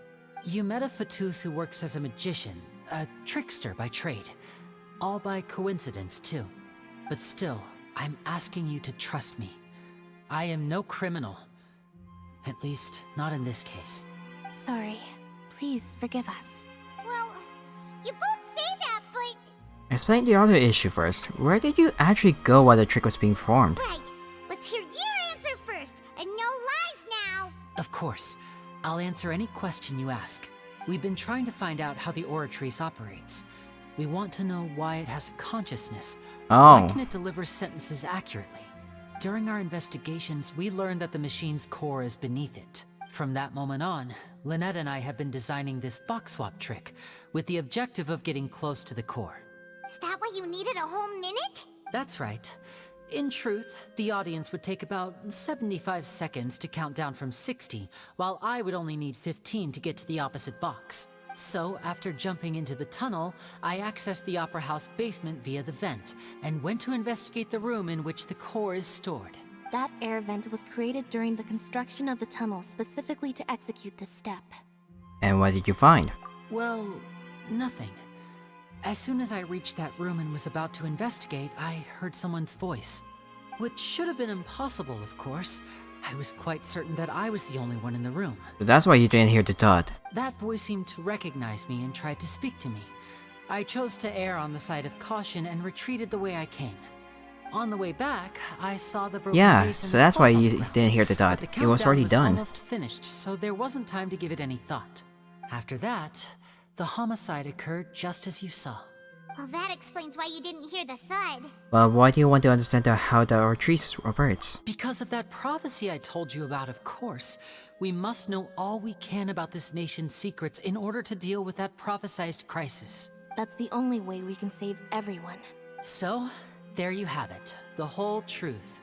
You met a Fatus who works as a magician, a trickster by trade. All by coincidence, too. But still, I'm asking you to trust me. I am no criminal. At least, not in this case. Sorry. Please forgive us. Well, you both say that, but... Explain the other issue first. Where did you actually go while the trick was being performed? Right. Let's hear your answer first, and no lies now. Of course. I'll answer any question you ask. We've been trying to find out how the Oratrice operates. We want to know why it has a consciousness. Oh. Why can it deliver sentences accurately? During our investigations, we learned that the machine's core is beneath it. From that moment on, Lynette and I have been designing this box swap trick, with the objective of getting close to the core. Is that why you needed a whole minute? That's right. In truth, the audience would take about 75 seconds to count down from 60, while I would only need 15 to get to the opposite box. So, after jumping into the tunnel, I accessed the Opera House basement via the vent, and went to investigate the room in which the core is stored. That air vent was created during the construction of the tunnel specifically to execute this step. And what did you find? Well, nothing. As soon as I reached that room and was about to investigate, I heard someone's voice. Which should have been impossible, of course. I was quite certain that I was the only one in the room. So that's why you didn't hear the thud. That voice seemed to recognize me and tried to speak to me. I chose to err on the side of caution and retreated the way I came. On the way back, I saw the broken vase and so that's why you around didn't hear the thud. But the It was already countdown done. Almost finished, so there wasn't time to give it any thought. After that, the homicide occurred just as you saw. Well, that explains why you didn't hear the thud. But why do you want to understand how the Oratrice operates? Because of that prophecy I told you about, of course. We must know all we can about this nation's secrets in order to deal with that prophesized crisis. That's the only way we can save everyone. So, there you have it. The whole truth.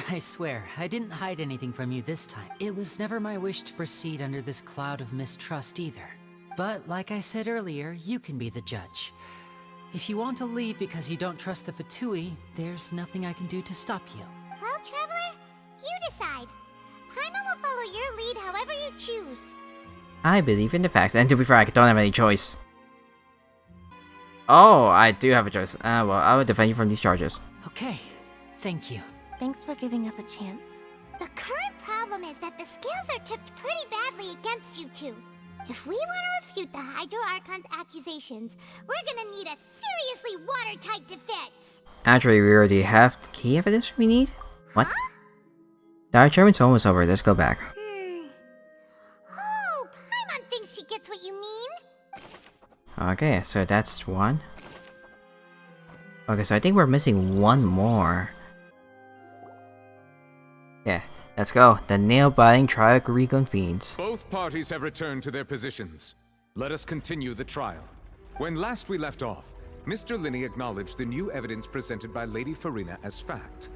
I swear, I didn't hide anything from you this time. It was never my wish to proceed under this cloud of mistrust either. But like I said earlier, you can be the judge. If you want to leave because you don't trust the Fatui, there's nothing I can do to stop you. Well, Traveler, you decide. Paimon will follow your lead however you choose. I believe in the facts, and to be fair, I don't have any choice. Oh, I do have a choice. Well, I will defend you from these charges. Okay, thank you. Thanks for giving us a chance. The current problem is that the scales are tipped pretty badly against you two. If we want to refute the Hydro Archon's accusations, we're gonna need a seriously watertight defense. Actually, we already have the key evidence we need? What? The argument's almost over, let's go back. Oh, Paimon thinks she gets what you mean. Okay, so that's one. Okay, so I think we're missing one more. Yeah, let's go. The nail-biting trial reconvenes. Both parties have returned to their positions. Let us continue the trial. When last we left off, Mr. Linney acknowledged the new evidence presented by Lady Farina as fact.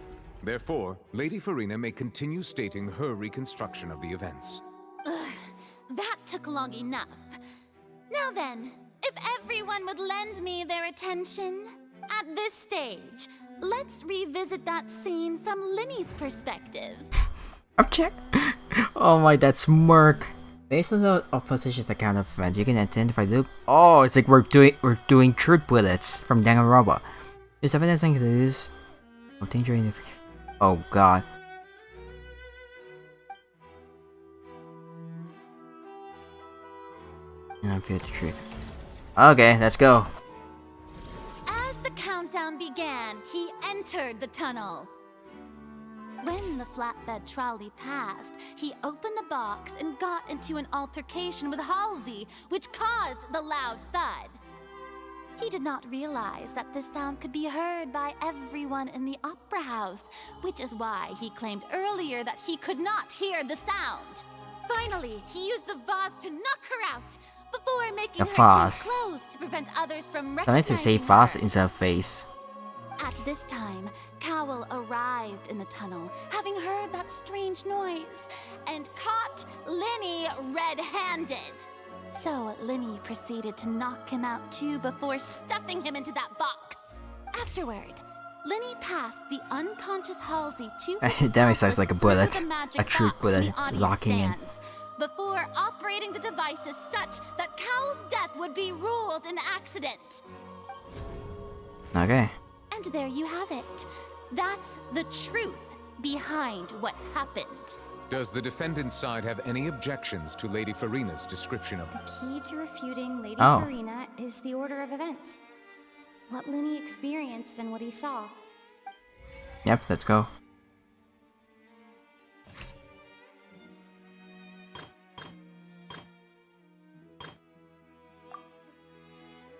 Therefore, Lady Farina may continue stating her reconstruction of the events. Ugh, that took long enough. Now then, if everyone would lend me their attention, at this stage, let's revisit that scene from Linney's perspective. Object! Oh my, that smirk. Based on the opposition's account of events, you can identify the Oh, it's like we're doing truth bullets from Danganronpa. This evidence includes danger in the Oh god. And I feel the truth. Okay, let's go. As the countdown began, he entered the tunnel. When the flatbed trolley passed, he opened the box and got into an altercation with Halsey, which caused the loud thud. He did not realize that this sound could be heard by everyone in the opera house, which is why he claimed earlier that he could not hear the sound. Finally, he used the vase to knock her out, before making The her vase. change clothes to prevent others from I like to say recognizing fast her. instead of face. At this time, Cowell arrived in the tunnel, having heard that strange noise, and caught Linney red-handed. So Linny proceeded to knock him out too before stuffing him into that box. Afterward, Linny passed the unconscious Halsey to That sounds like a bullet. the magic A true box bullet the audience locking in. stands, before operating the devices such that Cowl's death would be ruled an accident. Okay. And there you have it. That's the truth behind what happened. Does the defendant's side have any objections to Lady Farina's description of... The key to refuting Lady Oh. Farina is the order of events. What Linny experienced and what he saw. Yep, let's go.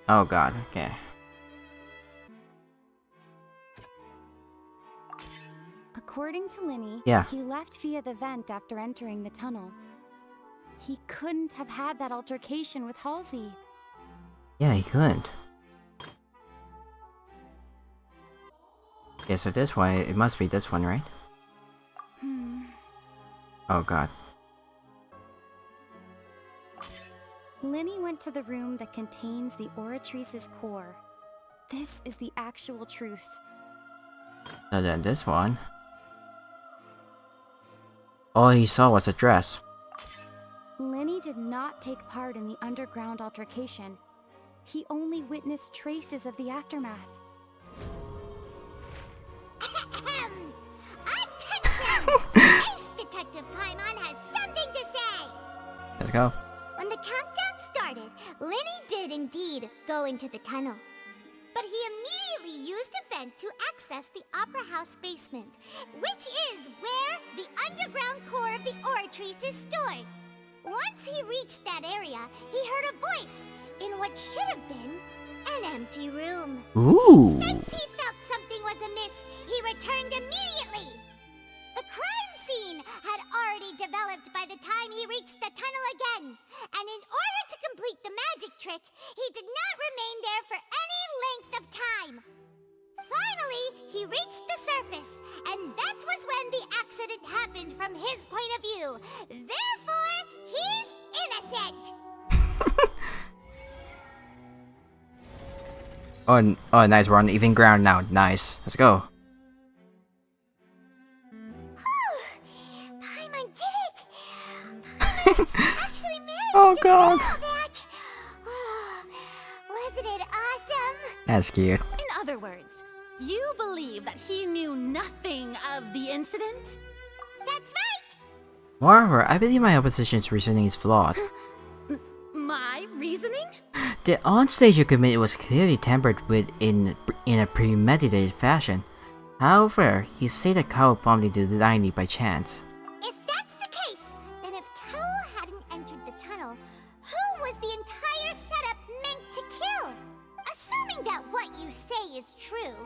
Oh god, okay. According to Linny, Yeah. he left via the vent after entering the tunnel. He couldn't have had that altercation with Halsey. Yeah, he could. Yeah, so this one, it must be this one, right? Oh god. Linny went to the room that contains the Oratrice's core. This is the actual truth. So then this one. All he saw was a dress. Linny did not take part in the underground altercation. He only witnessed traces of the aftermath. Attention! Ace Detective Paimon has something to say! Let's go. When the countdown started, Linny did indeed go into the tunnel. But he immediately used a vent to access the Opera House basement, which is where the underground core of the Oratrice is stored. Once he reached that area, he heard a voice in what should have been an empty room. Ooh. Since he felt something was amiss, he returned immediately. The crime scene had already developed by the time he reached the tunnel again, and in order to complete the magic trick, he did not remain there for any length of time. Finally, he reached the surface, and that was when the accident happened from his point of view. Therefore, he's innocent. Oh, nice. We're on even ground now. Nice. Let's go. Paimon did it! Paimon actually managed Oh, to God. solve that! Wasn't it awesome? That's cute. In other words, you believe that he knew nothing of the incident? That's right! Moreover, I believe my opposition's reasoning is flawed. My reasoning? The onstage you committed was clearly tampered with in a premeditated fashion. However, you say that Kao bumped into Liney by chance. If that's the case, then if Cowell hadn't entered the tunnel, who was the entire setup meant to kill? Assuming that what you say is true,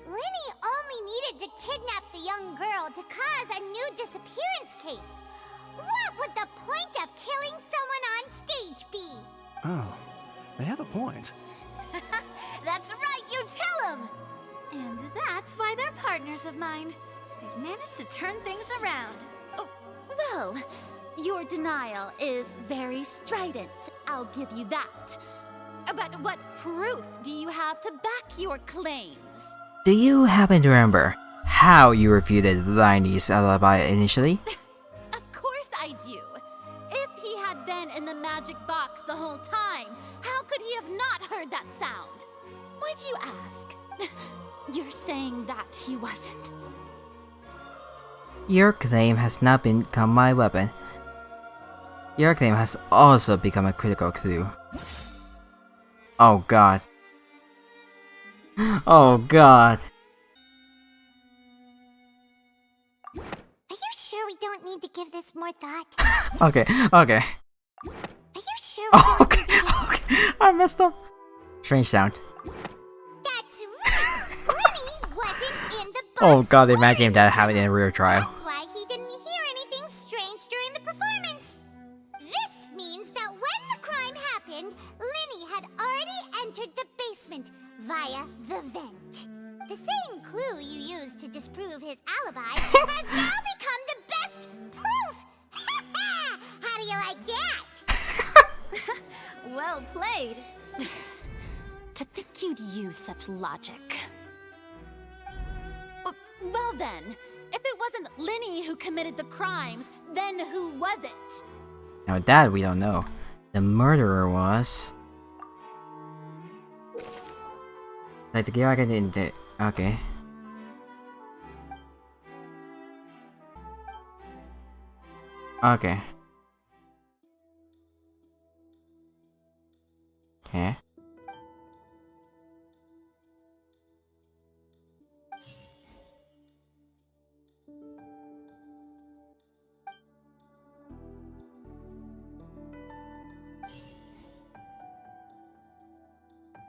Linny only needed to kidnap the young girl to cause a new disappearance case. What would the point of killing someone on stage be? Oh, they have a point. That's right, you tell them! And that's why they're partners of mine. They've managed to turn things around. Oh, well, your denial is very strident, I'll give you that. But what proof do you have to back your claims? Do you happen to remember how you refuted Liney's alibi initially? Of course I do. If he had been in the magic box the whole time, how could he have not heard that sound? Why do you ask? You're saying that he wasn't. Your claim has not become my weapon. Your claim has also become a critical clue. Oh god. Oh god. Are you sure we don't need to give this more thought? Okay. Are you sure we don't need to give... I messed up. Strange sound. That's right! Linny wasn't in the box. Oh god, imagine that happened in a real trial. That's why he didn't hear anything strange during the performance. This means that when the crime happened, Linny had already entered the basement via the vent. The same clue you used to disprove his alibi has now become the best proof! How do you like that? Well played. To think you'd use such logic. Well then, if it wasn't Linny who committed the crimes, then who was it? Now that we don't know. The murderer was... Like the girl I didn't... Okay. Okay. Okay.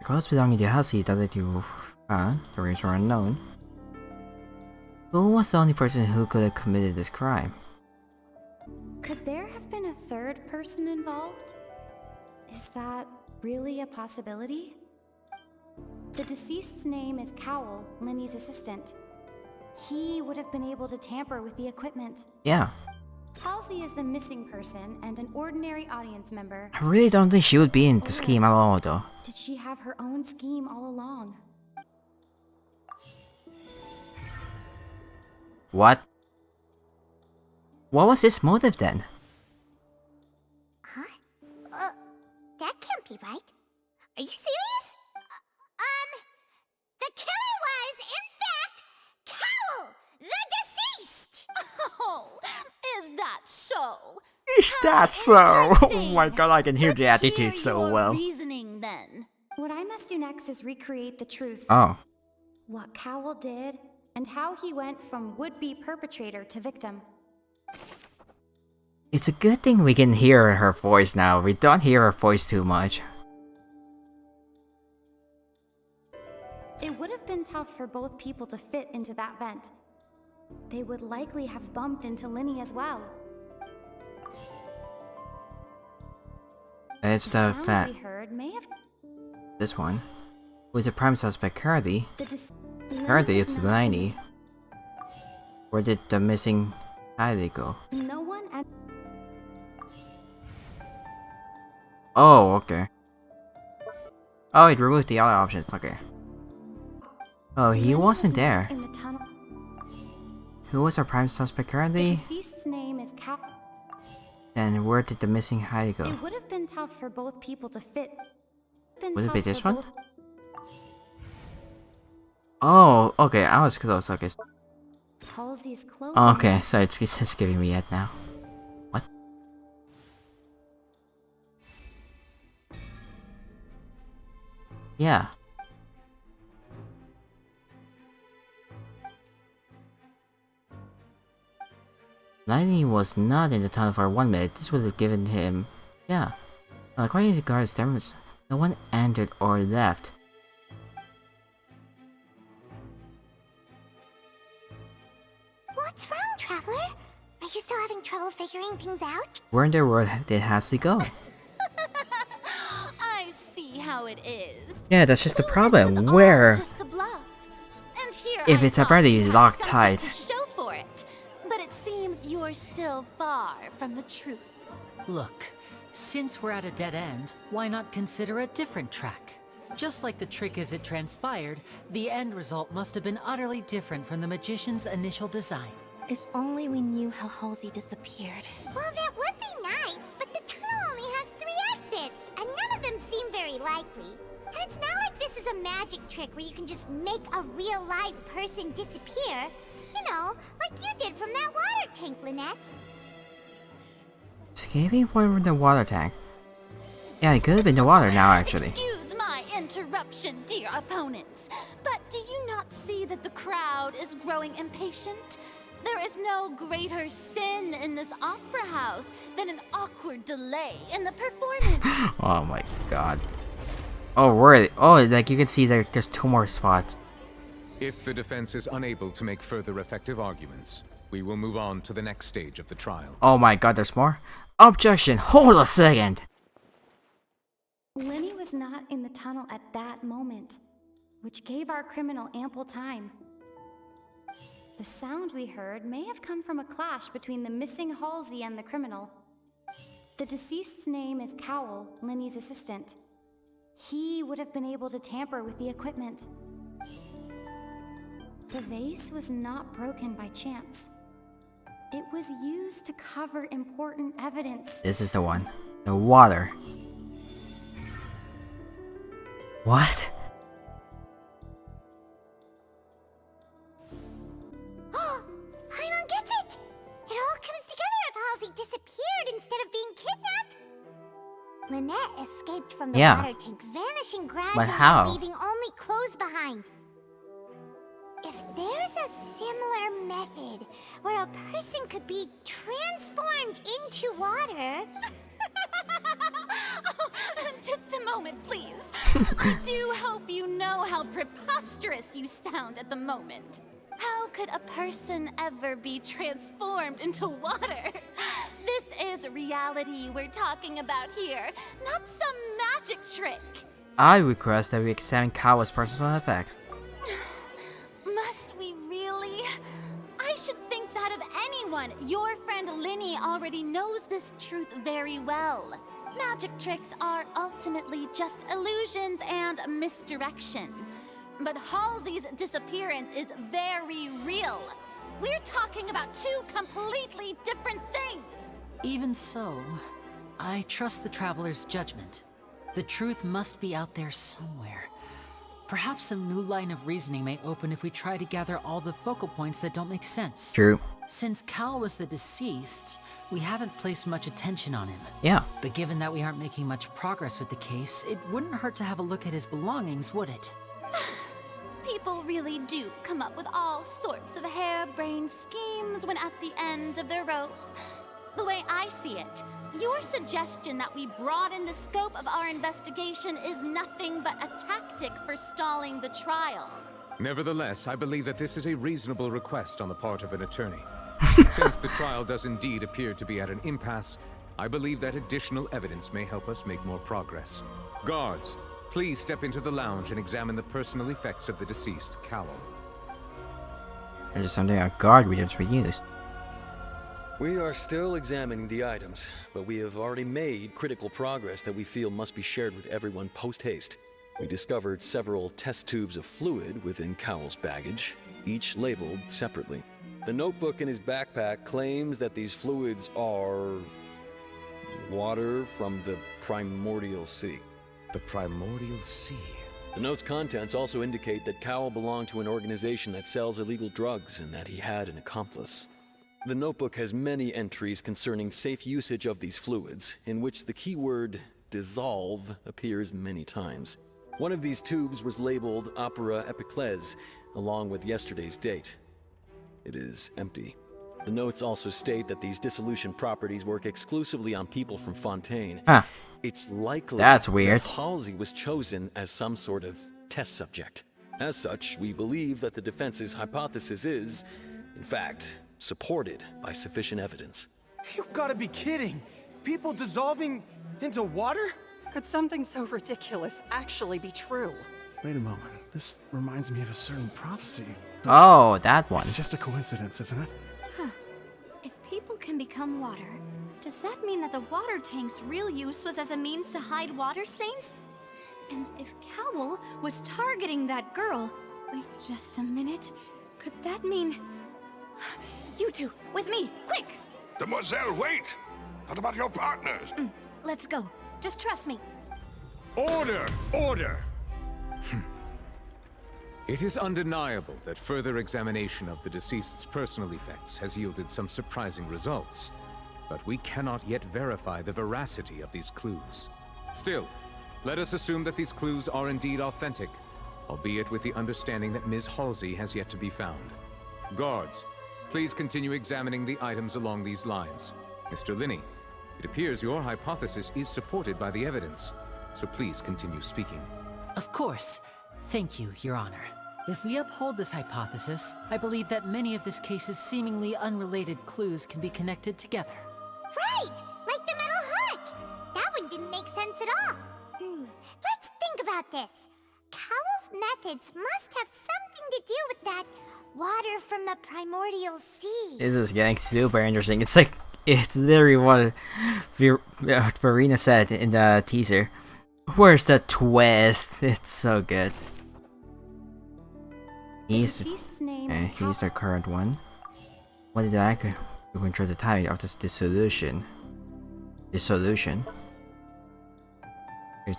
Close belonging to Halsey that you found, the reasons are unknown. Who was the only person who could have committed this crime? Could there have been a third person involved? Is that really a possibility? The deceased's name is Cowell, Linny's assistant. He would have been able to tamper with the equipment. Yeah. Halsey is the missing person and an ordinary audience member. I really don't think she would be in the scheme at all, though. Did she have her own scheme all along? What? What was his motive then? Huh? That can't be right. Are you serious? The killer was, in fact, Cowell, the deceased! Oh, is that so? Is that so? Oh my god, I can hear the attitude so well. Reasoning then. What I must do next is recreate the truth. Oh. What Cowell did, and how he went from would-be perpetrator to victim. It's a good thing we can hear her voice now. We don't hear her voice too much. It would have been tough for both people to fit into that vent. They would likely have bumped into Linny as well. It's the sound fat. we heard may have... This one. Who's the prime suspect? Curdy. Curdy, it's the 90. Where did the missing Heidi go? No one and... Oh, okay. Oh, it removed the other options. Okay. Oh, he wasn't there. In the tunnel. Who was our prime suspect currently? The deceased's name is Cal. Then where did the missing Heidi go? It would have been tough for both people to fit. Would it be this one? Oh, okay, I was close, okay. Halsey's clothing. Okay, so it's just giving me it now. What? Yeah. Lightning was not in the tunnel for 1 minute. This would have given him... Yeah. According to the guard's terms, no one entered or left. What's wrong, Traveler? Are you still having trouble figuring things out? Where in the world did Halsey go? I see how it is. Yeah, that's just the problem. Where? Just a bluff. And here If I it's thought already you had locked something tight. to show for it, but it seems you're still far from the truth. Look, since we're at a dead end, why not consider a different track? Just like the trick as it transpired, the end result must have been utterly different from the magician's initial design. If only we knew how Halsey disappeared. Well, that would be nice, but the tunnel only has 3 exits, and none of them seem very likely. And it's not like this is a magic trick where you can just make a real live person disappear. You know, like you did from that water tank, Lynette. Escaping from the water tank. Yeah, it could have been the water now, actually. Excuse my interruption, dear opponents, but do you not see that the crowd is growing impatient? There is no greater sin in this opera house than an awkward delay in the performance. Oh my god. Oh, really? Oh, like you can see there's just 2 more spots. If the defense is unable to make further effective arguments, we will move on to the next stage of the trial. Oh my god, there's more? Objection! Hold a second! Linny was not in the tunnel at that moment, which gave our criminal ample time. The sound we heard may have come from a clash between the missing Halsey and the criminal. The deceased's name is Cowell, Linny's assistant. He would have been able to tamper with the equipment. The vase was not broken by chance. It was used to cover important evidence. This is the one. The water. What? Paimon gets it! It all comes together if Halsey disappeared instead of being kidnapped. Lynette escaped from the water tank, vanishing gradually and leaving only clothes behind. If there's a similar method where a person could be transformed into water... Oh, just a moment, please. I do hope you know how preposterous you sound at the moment. How could a person ever be transformed into water? This is reality we're talking about here, not some magic trick. I request that we examine Kawa's personal effects. Must we really? I should think that of anyone. Your friend Linny already knows this truth very well. Magic tricks are ultimately just illusions and misdirection. But Halsey's disappearance is very real. We're talking about two completely different things. Even so, I trust the Traveler's judgment. The truth must be out there somewhere. Perhaps some new line of reasoning may open if we try to gather all the focal points that don't make sense. True. Since Cal was the deceased, we haven't placed much attention on him. Yeah. But given that we aren't making much progress with the case, it wouldn't hurt to have a look at his belongings, would it? People really do come up with all sorts of harebrained schemes when at the end of their rope. The way I see it, your suggestion that we broaden the scope of our investigation is nothing but a tactic for stalling the trial. Nevertheless, I believe that this is a reasonable request on the part of an attorney. Since the trial does indeed appear to be at an impasse, I believe that additional evidence may help us make more progress. Guards, please step into the lounge and examine the personal effects of the deceased, Cowell. There's something our guard readers would use. We are still examining the items, but we have already made critical progress that we feel must be shared with everyone post-haste. We discovered several test tubes of fluid within Cowell's baggage, each labeled separately. The notebook in his backpack claims that these fluids are... water from the primordial sea. The primordial sea? The note's contents also indicate that Cowell belonged to an organization that sells illegal drugs and that he had an accomplice. The notebook has many entries concerning safe usage of these fluids, in which the keyword dissolve appears many times. One of these tubes was labeled Opera Epiclese, along with yesterday's date. It is empty. The notes also state that these dissolution properties work exclusively on people from Fontaine. It's likely that's weird. that Halsey was chosen as some sort of test subject. As such, we believe that the defense's hypothesis is, in fact, supported by sufficient evidence. You've got to be kidding! People dissolving into water? Could something so ridiculous actually be true? Wait a moment. This reminds me of a certain prophecy. Oh, that one. It's just a coincidence, isn't it? Huh. If people can become water, does that mean that the water tank's real use was as a means to hide water stains? And if Cowell was targeting that girl... Wait just a minute. Could that mean... You two, with me, quick! Demoiselle, wait! What about your partners? Let's go. Just trust me. Order! Order! It is undeniable that further examination of the deceased's personal effects has yielded some surprising results, but we cannot yet verify the veracity of these clues. Still, let us assume that these clues are indeed authentic, albeit with the understanding that Ms. Halsey has yet to be found. Guards, please continue examining the items along these lines. Mr. Linny, it appears your hypothesis is supported by the evidence, so please continue speaking. Of course. Thank you, Your Honor. If we uphold this hypothesis, I believe that many of this case's seemingly unrelated clues can be connected together. Right! Like the metal hook! That one didn't make sense at all. Let's think about this. Cowell's methods must have something to do with that water from the primordial sea. This is getting super interesting. It's like It's literally what Farina said in the teaser. Where's the twist? It's so good. He's the current one. What did I do to control the timing of this dissolution? It's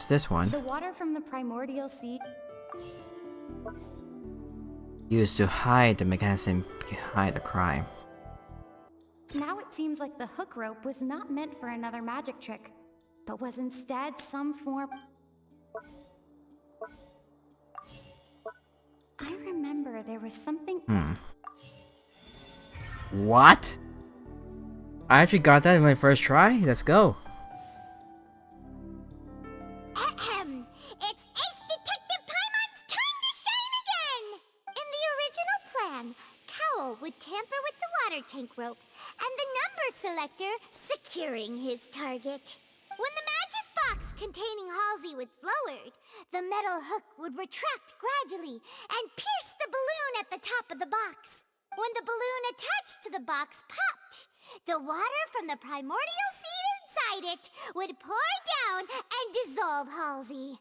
this one. The water from the primordial sea. Used to hide the mechanism behind the crime. Now it seems like the hook rope was not meant for another magic trick, but was instead some form... I remember there was something... What? I actually got that in my first try? Let's go. It's Ace Detective Paimon's time to shine again! In the original plan, Cowl would tamper with the water tank rope and the number selector securing his target. When the magic box containing Halsey was lowered, the metal hook would retract gradually and pierce the balloon at the top of the box. When the balloon attached to the box popped, the water from the primordial seed inside it would pour down and dissolve Halsey.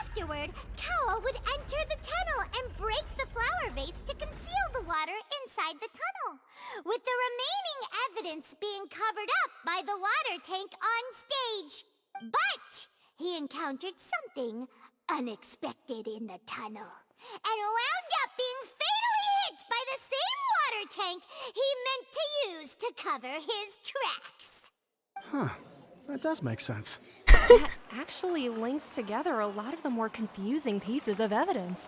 Afterward, Cowl would enter the tunnel and break the flower vase to conceal the water inside the tunnel, with the remaining evidence being covered up by the water tank on stage. But he encountered something unexpected in the tunnel, and wound up being fatally hit by the same water tank he meant to use to cover his tracks. Huh. That does make sense. That actually links together a lot of the more confusing pieces of evidence.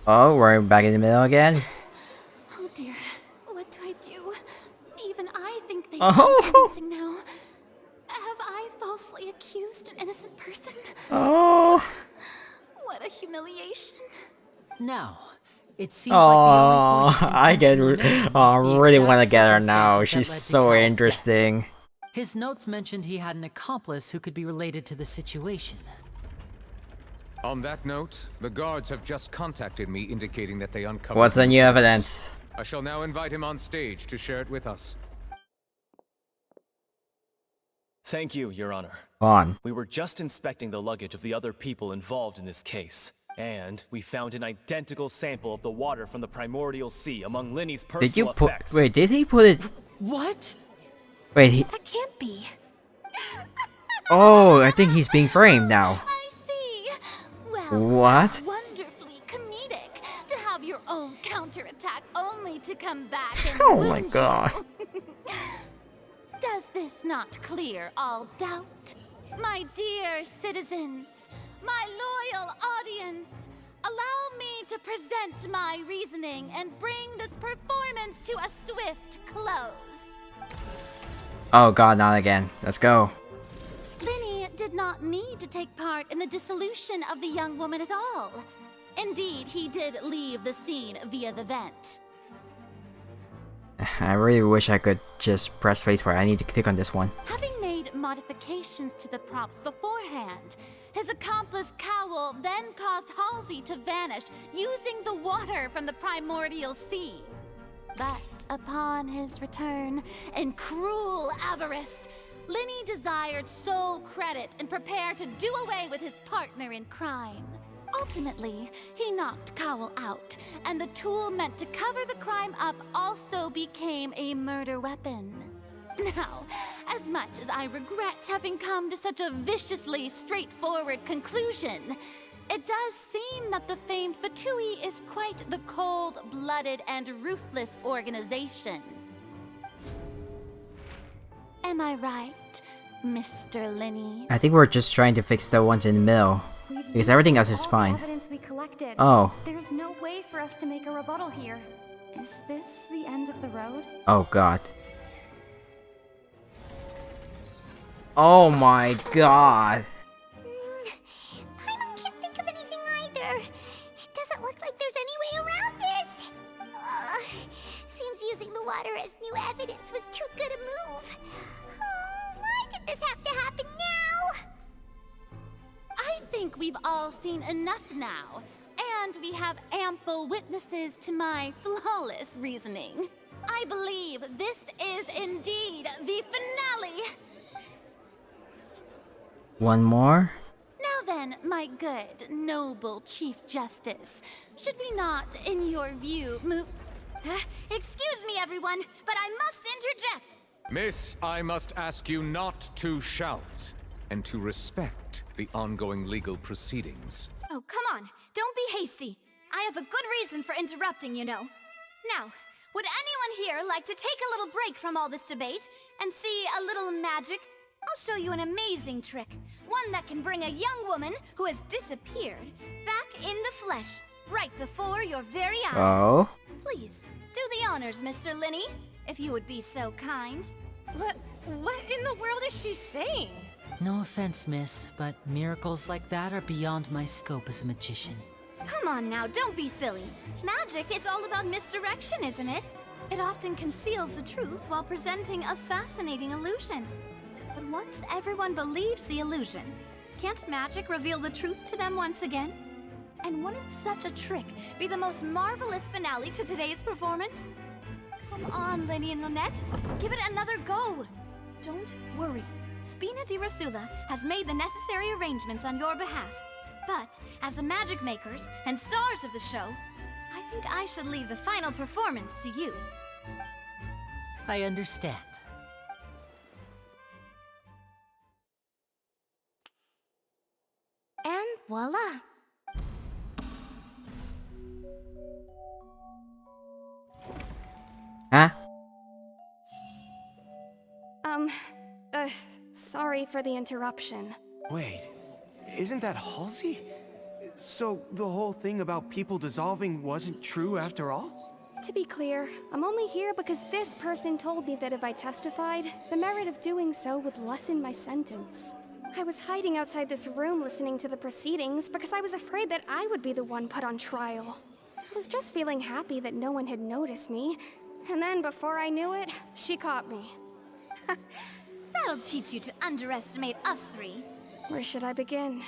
Oh, we're back in the middle again? Oh dear, what do I do? Even I think they Oh. sound convincing now. Have I falsely accused an innocent person? Oh. What a humiliation. Now, it seems like the only point of I get. contention remains Oh, I the really exact want to get her now. circumstances that She's led to so Cowell's death. interesting. His notes mentioned he had an accomplice who could be related to the situation. On that note, the guards have just contacted me indicating that they uncovered... What's the new evidence? I shall now invite him on stage to share it with us. Thank you, Your Honor. On. We were just inspecting the luggage of the other people involved in this case, and we found an identical sample of the water from the primordial sea among Linny's personal Did you put? effects. Wait, did he put it? What? Wait, he. That can't be. Oh, I think he's being framed now. I see. Well, What? that's wonderfully comedic to have your own counterattack only to come back and Oh my wound god. you. Does this not clear all doubt? My dear citizens, my loyal audience, allow me to present my reasoning and bring this performance to a swift close. Oh god, not again. Let's go. Linny did not need to take part in the dissolution of the young woman at all. Indeed, he did leave the scene via the vent. I really wish I could just press spacebar. I need to click on this one. Having made modifications to the props beforehand, his accomplice Cowl then caused Halsey to vanish using the water from the primordial sea. But upon his return, in cruel avarice, Linny desired sole credit and prepared to do away with his partner in crime. Ultimately, he knocked Cowl out, and the tool meant to cover the crime up also became a murder weapon. Now, as much as I regret having come to such a viciously straightforward conclusion, it does seem that the famed Fatui is quite the cold-blooded and ruthless organization. Am I right, Mr. Linny? I think we're just trying to fix the ones in the middle. Because everything else is fine. Evidence we collected. Oh. There's no way for us to make a rebuttal here. Is this the end of the road? Oh god. Oh my god. Paimon can't think of anything either. It doesn't look like there's any way around this. Seems using the water as new evidence was too good a move. Why did this have to happen now? I think we've all seen enough now, and we have ample witnesses to my flawless reasoning. I believe this is indeed the finale. One more? Now then, my good, noble Chief Justice, should we not, in your view, move... Excuse me, everyone, but I must interject. Miss, I must ask you not to shout, and to respect the ongoing legal proceedings. Oh, come on. Don't be hasty. I have a good reason for interrupting, you know. Now, would anyone here like to take a little break from all this debate and see a little magic? I'll show you an amazing trick. One that can bring a young woman who has disappeared back in the flesh, right before your very eyes. Oh? Please, do the honors, Mr. Linney, if you would be so kind. What in the world is she saying? No offense, miss, but miracles like that are beyond my scope as a magician. Come on now, don't be silly. Magic is all about misdirection, isn't it? It often conceals the truth while presenting a fascinating illusion. But once everyone believes the illusion, can't magic reveal the truth to them once again? And wouldn't such a trick be the most marvelous finale to today's performance? Come on, Lenny and Lynette, give it another go. Don't worry, Spina di Rosula has made the necessary arrangements on your behalf. But as the magic makers and stars of the show, I think I should leave the final performance to you. I understand. And voila! Huh? Sorry for the interruption. Wait, isn't that Halsey? So the whole thing about people dissolving wasn't true after all? To be clear, I'm only here because this person told me that if I testified, the merit of doing so would lessen my sentence. I was hiding outside this room listening to the proceedings because I was afraid that I would be the one put on trial. I was just feeling happy that no one had noticed me, and then before I knew it, she caught me. That'll teach you to underestimate us three. Where should I begin?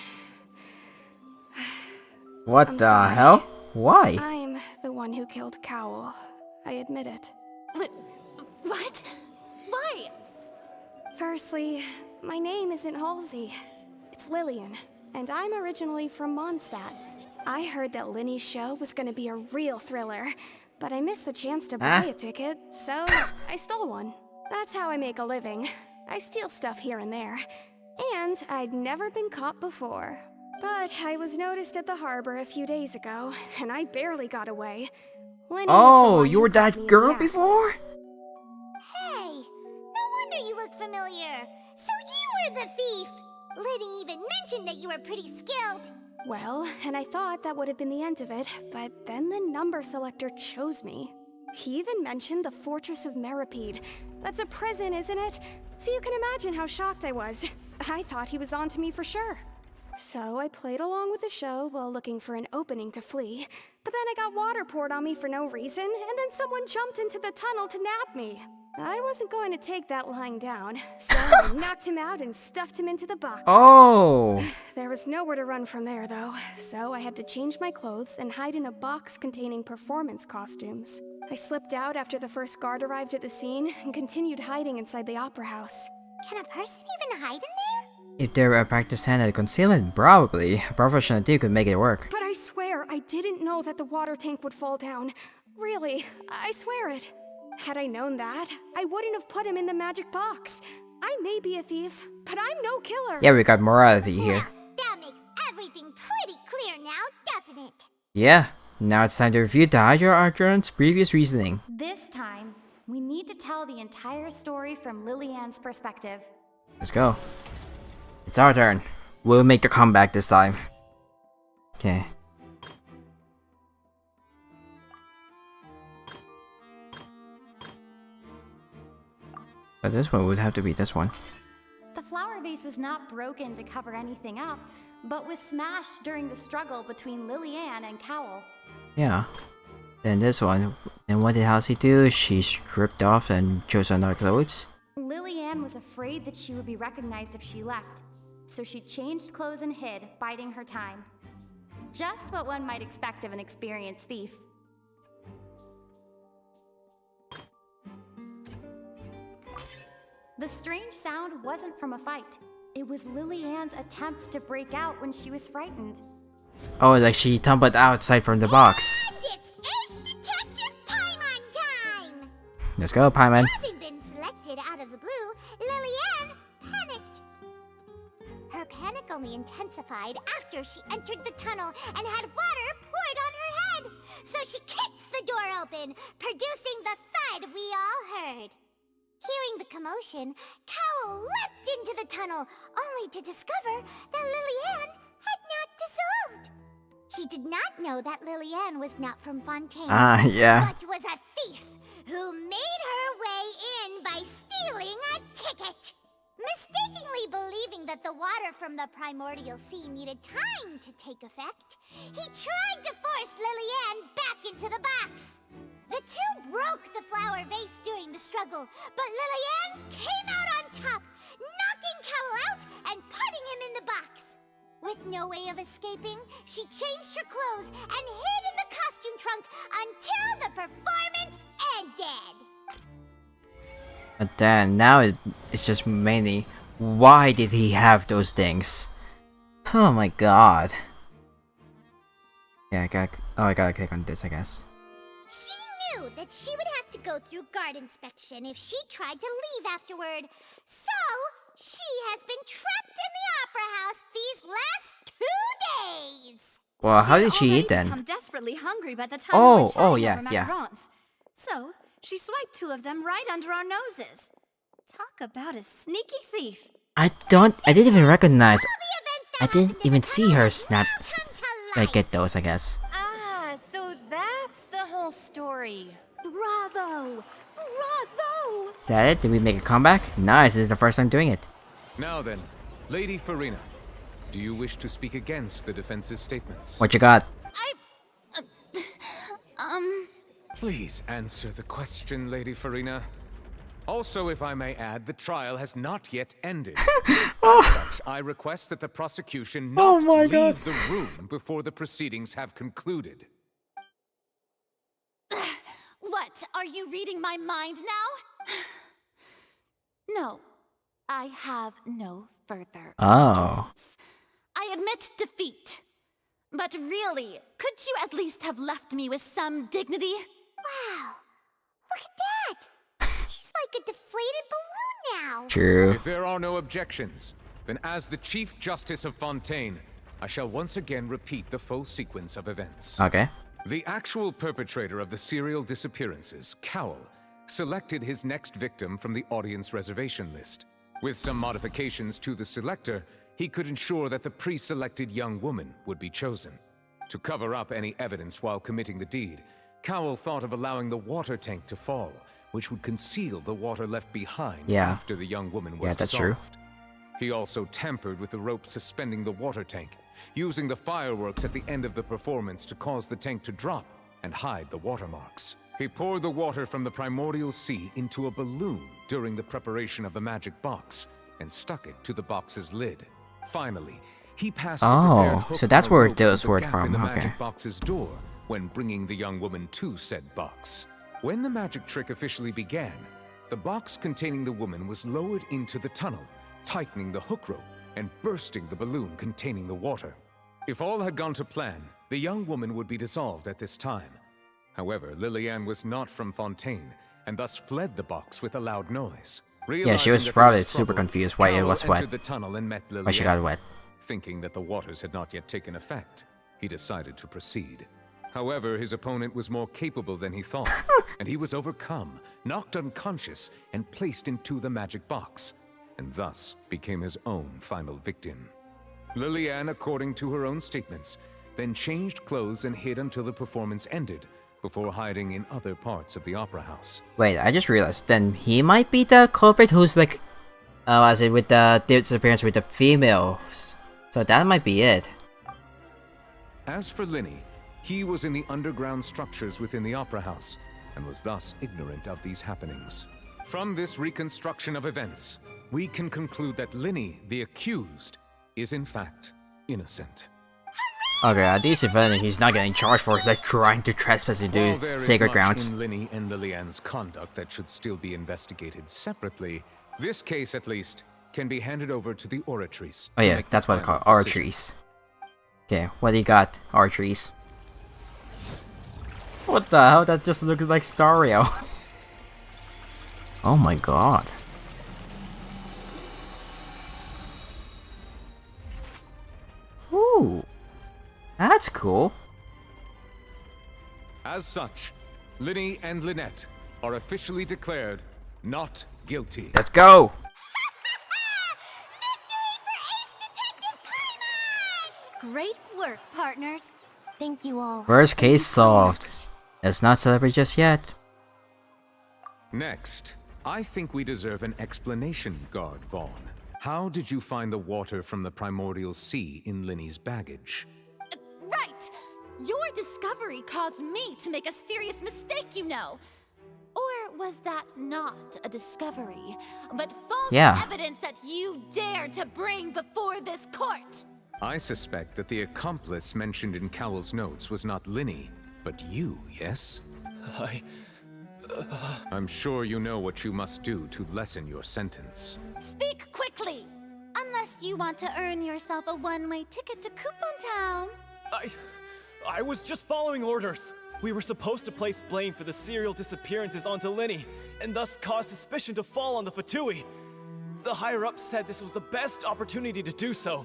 What I'm the sorry. hell? Why? I'm the one who killed Cowell. I admit it. What? Why? Firstly, my name isn't Halsey. It's Lillian, and I'm originally from Mondstadt. I heard that Linny's show was gonna be a real thriller, but I missed the chance to buy a ticket, so I stole one. That's how I make a living. I steal stuff here and there. And I'd never been caught before. But I was noticed at the harbor a few days ago, and I barely got away. Linny Oh, you were that girl before? Hey, no wonder you look familiar. So you were the thief. Liddy even mentioned that you were pretty skilled. Well, and I thought that would have been the end of it, but then the number selector chose me. He even mentioned the Fortress of Meripede. That's a prison, isn't it? So you can imagine how shocked I was. I thought he was onto me for sure. So I played along with the show while looking for an opening to flee. But then I got water poured on me for no reason, and then someone jumped into the tunnel to nab me. I wasn't going to take that lying down, so I knocked him out and stuffed him into the box. Oh! There was nowhere to run from there, though, so I had to change my clothes and hide in a box containing performance costumes. I slipped out after the first guard arrived at the scene and continued hiding inside the opera house. Can a person even hide in there? If they were a practiced hand at concealment, probably. A professional thief could make it work. But I swear, I didn't know that the water tank would fall down. Really, I swear it. Had I known that, I wouldn't have put him in the magic box. I may be a thief, but I'm no killer. Yeah, we got morality here. That makes everything pretty clear now, doesn't it? Yeah, now it's time to review the Hydra Archon's previous reasoning. This time, we need to tell the entire story from Lillian's perspective. Let's go. It's our turn. We'll make the comeback this time. Okay. But this one would have to be this one. The flower vase was not broken to cover anything up, but was smashed during the struggle between Lillian and Cowell. Yeah. Then this one. And what did Halsey do? She stripped off and chose on our clothes. Lillian was afraid that she would be recognized if she left, so she changed clothes and hid, biding her time. Just what one might expect of an experienced thief. The strange sound wasn't from a fight. It was Lily-Ann's attempt to break out when she was frightened. Oh, like she tumbled outside from the box. And it's Ace Detective Paimon time! Let's go, Paimon. Having been selected out of the blue, Lily-Ann panicked. Her panic only intensified after she entered the tunnel and had water poured on her head. So she kicked the door open, producing the thud we all heard. Hearing the commotion, Cowell leapt into the tunnel, only to discover that Lily-Ann had not dissolved. He did not know that Lily-Ann was not from Fontaine, yeah. but was a thief who made her way in by stealing a ticket. Mistakenly believing that the water from the primordial sea needed time to take effect, he tried to force Lily-Ann back into the box. The two broke the flower vase during the struggle, but Lily-Ann came out on top, knocking Cowell out and putting him in the box. With no way of escaping, she changed her clothes and hid in the costume trunk until the performance ended. But then, now it's just mainly, why did he have those things? Oh my god. Yeah, I gotta click on this, I guess. She knew that she would have to go through guard inspection if she tried to leave afterward. So, she has been trapped in the Opera House these last 2 days. Well, how did she eat then? Become desperately hungry by the time Yeah. Remembrance. So, she swiped 2 of them right under our noses. Talk about a sneaky thief. I didn't even recognize. I didn't even see her snap, like get those, I guess. Ah, so that's the whole story. Bravo! Bravo! Is that it? Did we make a comeback? Nice, this is the first time doing it. Now then, Lady Farina, do you wish to speak against the defense's statements? What you got? Please answer the question, Lady Farina. Also, if I may add, the trial has not yet ended. As such, I request that the prosecution not leave the room before the proceedings have concluded. What? Are you reading my mind now? No, I have no further. Oh. I admit defeat. But really, could you at least have left me with some dignity? Wow, look at that! She's like a deflated balloon now. True. If there are no objections, then as the Chief Justice of Fontaine, I shall once again repeat the full sequence of events. Okay. The actual perpetrator of the serial disappearances, Cowell, selected his next victim from the audience reservation list. With some modifications to the selector, he could ensure that the pre-selected young woman would be chosen. To cover up any evidence while committing the deed, Cowell thought of allowing the water tank to fall, which would conceal the water left behind after the young woman was that's dissolved. true. He also tampered with the rope suspending the water tank, using the fireworks at the end of the performance to cause the tank to drop and hide the watermarks. He poured the water from the primordial sea into a balloon during the preparation of the magic box and stuck it to the box's lid. Finally, he passed the prepared hook so that's where or rope through those the were gap from, in the okay. magic box's door when bringing the young woman to said box. When the magic trick officially began, the box containing the woman was lowered into the tunnel, tightening the hook rope and bursting the balloon containing the water. If all had gone to plan, the young woman would be dissolved at this time. However, Lily-Ann was not from Fontaine, and thus fled the box with a loud noise. Yeah, she was Realizing that there probably was super trouble, confused why it Cowell was wet. entered the tunnel and met Why she got Lily-Ann. wet. Thinking that the waters had not yet taken effect, he decided to proceed. However, his opponent was more capable than he thought, and he was overcome, knocked unconscious, and placed into the magic box, and thus became his own final victim. Lily-Ann, according to her own statements, then changed clothes and hid until the performance ended, before hiding in other parts of the opera house. Wait, I just realized, then he might be the culprit who's like, was it with the disappearance with the females? So that might be it. As for Linny, he was in the underground structures within the opera house, and was thus ignorant of these happenings. From this reconstruction of events, we can conclude that Linny, the accused, is in fact innocent. Okay, at least if anything, he's not getting charged for like trying to trespass into While there is sacred much grounds. in Linny and Lily-Ann's conduct that should still be investigated separately, This case, at least, can be handed over to the oratories. Oh yeah, that's what it's called, oratories. Okay, what do you got, oratories? What the hell? That just looked like Stario. Oh my god. Ooh, that's cool. As such, Linny and Lynette are officially declared not guilty. Let's go! Great work, partners. Thank you all. First case solved. Let's not celebrate just yet. Next, I think we deserve an explanation, Guard Vaughn. How did you find the water from the primordial sea in Linny's baggage? Right! Your discovery caused me to make a serious mistake, you know. Or was that not a discovery, but false evidence that you dared to bring before this court? I suspect that the accomplice mentioned in Cowell's notes was not Linny, but you, yes? I'm sure you know what you must do to lessen your sentence. Speak quickly! Unless you want to earn yourself a one-way ticket to Coupon Town. I was just following orders. We were supposed to place blame for the serial disappearances onto Linny, and thus cause suspicion to fall on the Fatui. The higher-ups said this was the best opportunity to do so.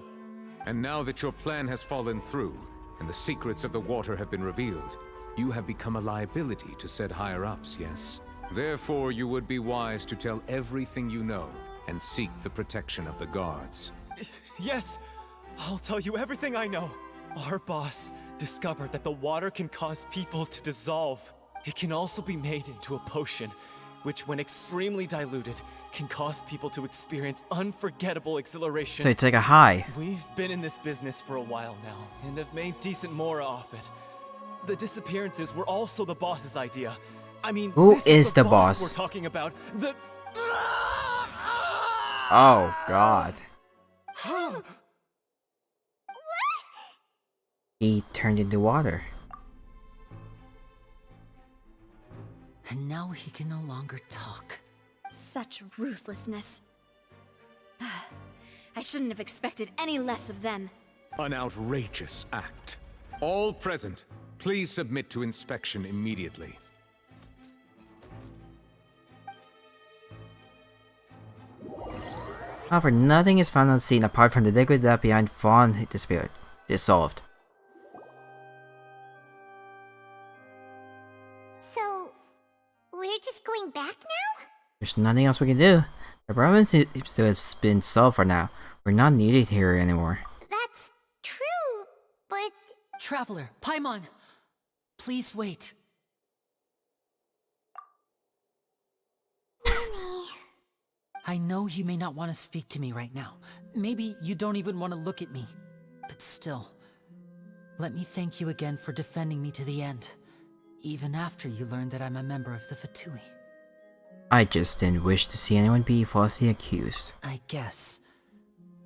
And now that your plan has fallen through, and the secrets of the water have been revealed, you have become a liability to said higher-ups, yes? Therefore, you would be wise to tell everything you know, and seek the protection of the guards. Yes, I'll tell you everything I know. Our boss discovered that the water can cause people to dissolve. It can also be made into a potion, which when extremely diluted, can cause people to experience unforgettable exhilaration. So it's like a high. We've been in this business for a while now, and have made decent mora off it. The disappearances were also the boss's idea. I mean, who this is the boss? We're talking about the... Oh god. He turned into water. And now he can no longer talk. Such ruthlessness. I shouldn't have expected any less of them. An outrageous act. All present, please submit to inspection immediately. However, nothing is found on scene apart from the liquid left behind Fawn dissolved. So, we're just going back now? There's nothing else we can do. The problem seems to have been solved for now. We're not needed here anymore. That's true, but... Traveler, Paimon! Please wait. I know you may not want to speak to me right now. Maybe you don't even want to look at me. But still, let me thank you again for defending me to the end. Even after you learned that I'm a member of the Fatui. I just didn't wish to see anyone be falsely accused. I guess.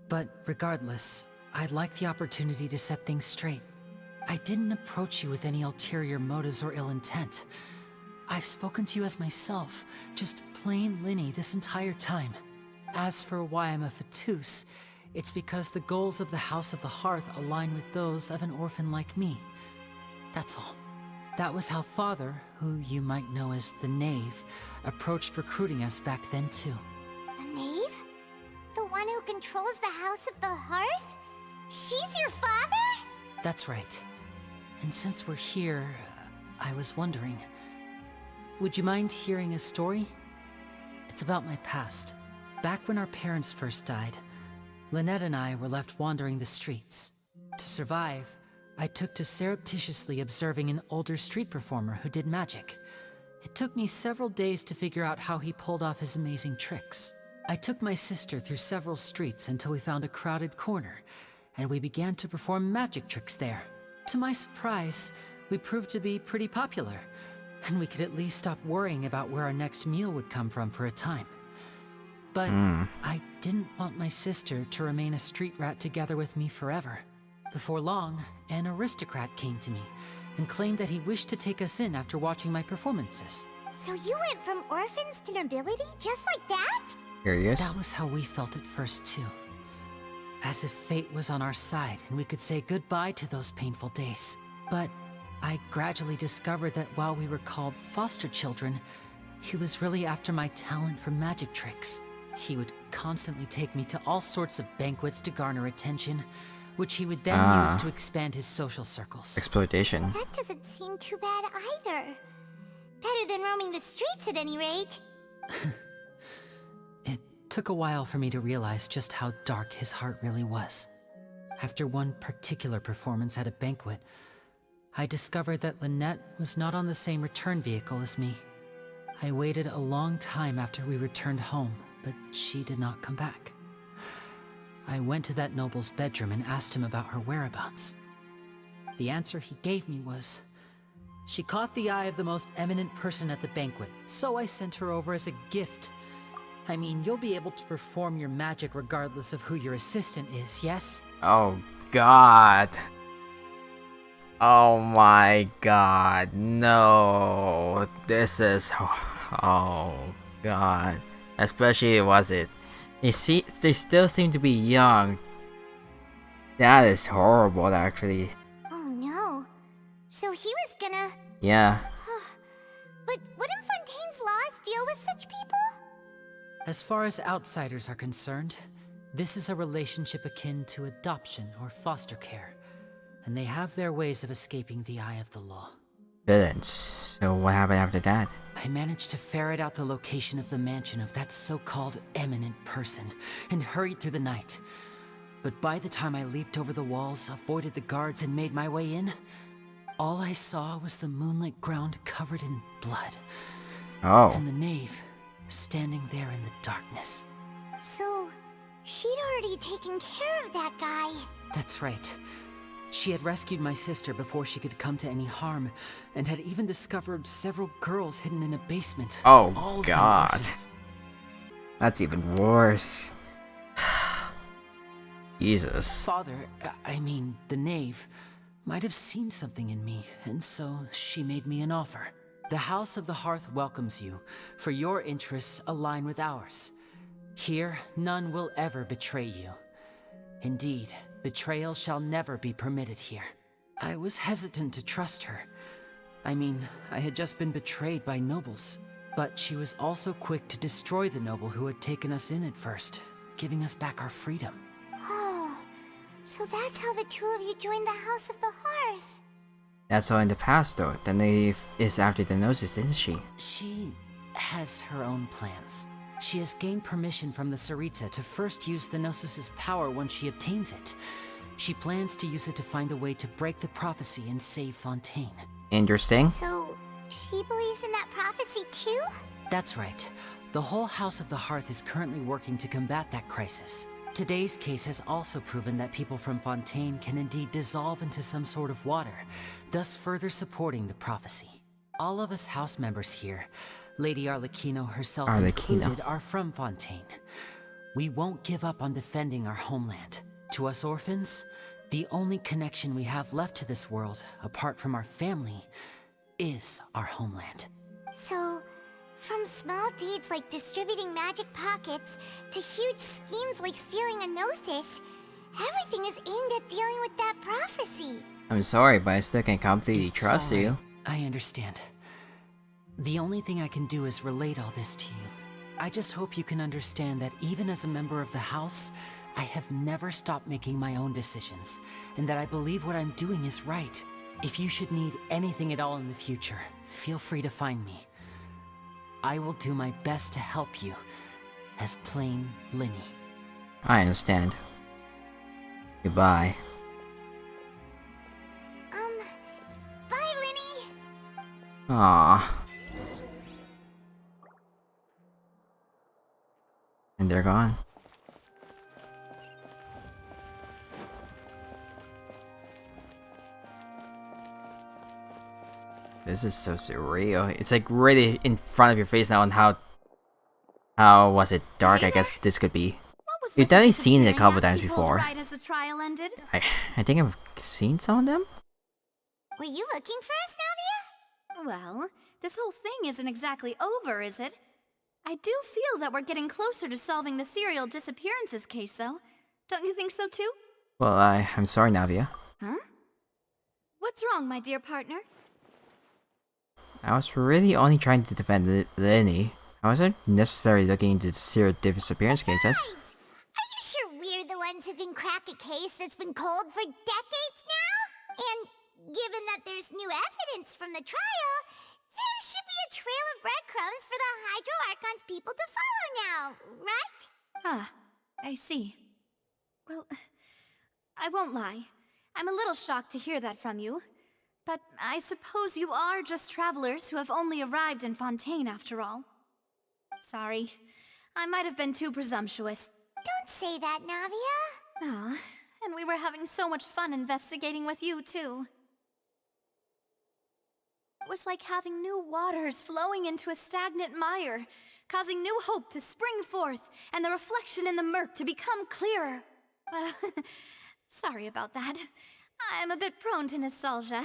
But regardless, I'd like the opportunity to set things straight. I didn't approach you with any ulterior motives or ill intent. I've spoken to you as myself, just plain Linny this entire time. As for why I'm a Fatus, it's because the goals of the House of the Hearth align with those of an orphan like me. That's all. That was how Father, who you might know as the Knave, approached recruiting us back then too. The Knave? The one who controls the House of the Hearth? She's your father? That's right. And since we're here, I was wondering, would you mind hearing a story? It's about my past. Back when our parents first died, Lynette and I were left wandering the streets. To survive, I took to surreptitiously observing an older street performer who did magic. It took me several days to figure out how he pulled off his amazing tricks. I took my sister through several streets until we found a crowded corner, and we began to perform magic tricks there. To my surprise, we proved to be pretty popular, and we could at least stop worrying about where our next meal would come from for a time. But I didn't want my sister to remain a street rat together with me forever. Before long, an aristocrat came to me and claimed that he wished to take us in after watching my performances. So you went from orphans to nobility just like that? Curious. That was how we felt at first, too. As if fate was on our side and we could say goodbye to those painful days. But I gradually discovered that while we were called foster children, he was really after my talent for magic tricks. He would constantly take me to all sorts of banquets to garner attention, which he would then use to expand his social circles. Exploitation. That doesn't seem too bad either. Better than roaming the streets at any rate. It took a while for me to realize just how dark his heart really was. After one particular performance at a banquet, I discovered that Lynette was not on the same return vehicle as me. I waited a long time after we returned home, but she did not come back. I went to that noble's bedroom and asked him about her whereabouts. The answer he gave me was, she caught the eye of the most eminent person at the banquet, so I sent her over as a gift. I mean, you'll be able to perform your magic regardless of who your assistant is, yes? Oh god. Oh my god. No. This is... Oh god. Especially was it. They still seem to be young. That is horrible, actually. Oh no. So he was gonna... Yeah. But wouldn't Fontaine's laws deal with such people? As far as outsiders are concerned, this is a relationship akin to adoption or foster care, and they have their ways of escaping the eye of the law. Villains. So what happened after that? I managed to ferret out the location of the mansion of that so-called eminent person, and hurried through the night. But by the time I leaped over the walls, avoided the guards, and made my way in, all I saw was the moonlit ground covered in blood. Oh. And the knave standing there in the darkness. So, she'd already taken care of that guy. That's right. She had rescued my sister before she could come to any harm, and had even discovered several girls hidden in a basement. Oh all god. That's even worse. Jesus. Father, I mean, the knave, might have seen something in me, and so she made me an offer. The House of the Hearth welcomes you, for your interests align with ours. Here, none will ever betray you. Indeed, betrayal shall never be permitted here. I was hesitant to trust her. I mean, I had just been betrayed by nobles, but she was also quick to destroy the noble who had taken us in at first, giving us back our freedom. Oh, so that's how the two of you joined the House of the Hearth. That's all in the past though. The knave is after the Gnosis, isn't she? She has her own plans. She has gained permission from the Tsaritsa to first use the Gnosis' power once she obtains it. She plans to use it to find a way to break the prophecy and save Fontaine. Interesting. So, she believes in that prophecy too? That's right. The whole House of the Hearth is currently working to combat that crisis. Today's case has also proven that people from Fontaine can indeed dissolve into some sort of water, thus further supporting the prophecy. All of us house members here, Lady Arlecchino herself included, are from Fontaine. We won't give up on defending our homeland. To us orphans, the only connection we have left to this world, apart from our family, is our homeland. So, from small deeds like distributing magic pockets to huge schemes like stealing a Gnosis, everything is aimed at dealing with that prophecy. I'm sorry, but I still can't completely trust you. I understand. The only thing I can do is relate all this to you. I just hope you can understand that even as a member of the House, I have never stopped making my own decisions, and that I believe what I'm doing is right. If you should need anything at all in the future, feel free to find me. I will do my best to help you, as plain Linny. I understand. Goodbye. Bye, Linny! Aww. And they're gone. This is so surreal. It's like really in front of your face now on how was it dark I guess this could be. You've definitely seen it a couple times before. Right as the trial ended? I think I've seen some of them. Were you looking for us, Navia? Well, this whole thing isn't exactly over, is it? I do feel that we're getting closer to solving the serial disappearances case, though. Don't you think so too? Well, I'm sorry, Navia. Huh? What's wrong, my dear partner? I was really only trying to defend Lenny. I wasn't necessarily looking into the serial disappearance cases. Are you sure we're the ones who can crack a case that's been cold for decades now? And given that there's new evidence from the trial, there should be a trail of breadcrumbs for the Hydro Archon's people to follow now, right? Ah, I see. Well, I won't lie. I'm a little shocked to hear that from you. But I suppose you are just travelers who have only arrived in Fontaine after all. Sorry. I might have been too presumptuous. Don't say that, Navia. Ah, and we were having so much fun investigating with you, too. It was like having new waters flowing into a stagnant mire, causing new hope to spring forth, and the reflection in the murk to become clearer. Well, sorry about that. I'm a bit prone to nostalgia.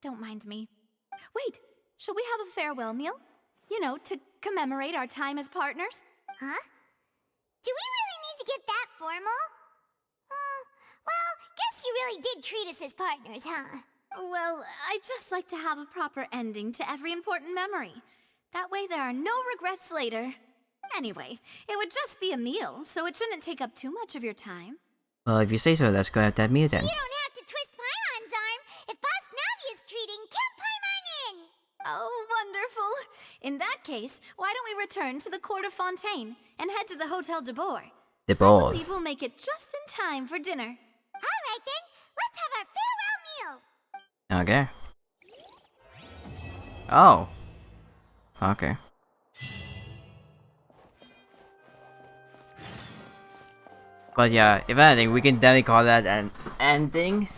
Don't mind me. Wait, shall we have a farewell meal? You know, to commemorate our time as partners? Huh? Do we really need to get that formal? Well, guess you really did treat us as partners, huh? Well, I'd just like to have a proper ending to every important memory. That way there are no regrets later. Anyway, it would just be a meal, so it shouldn't take up too much of your time. Well, if you say so, let's go have that meal then. You don't have to twist Paimon's arm. If Boss Navia's treating, count Paimon in! Oh, wonderful. In that case, why don't we return to the court of Fontaine and head to the Hotel de Boer? The Boer. I believe we'll make it just in time for dinner. All right then, let's have our farewell meal. Okay. Oh. Okay. But yeah, if anything, we can definitely call that an ending,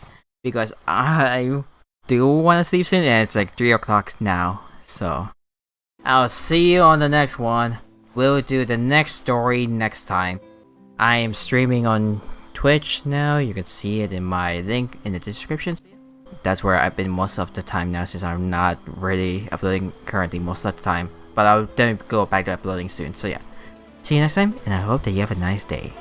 because I do want to sleep soon, and it's like 3 o'clock now. So, I'll see you on the next one. We'll do the next story next time. I am streaming on Twitch now. You can see it in my link in the description. That's where I've been most of the time now, since I'm not really uploading currently most of the time. But I'll definitely go back to uploading soon. So yeah, see you next time, and I hope that you have a nice day.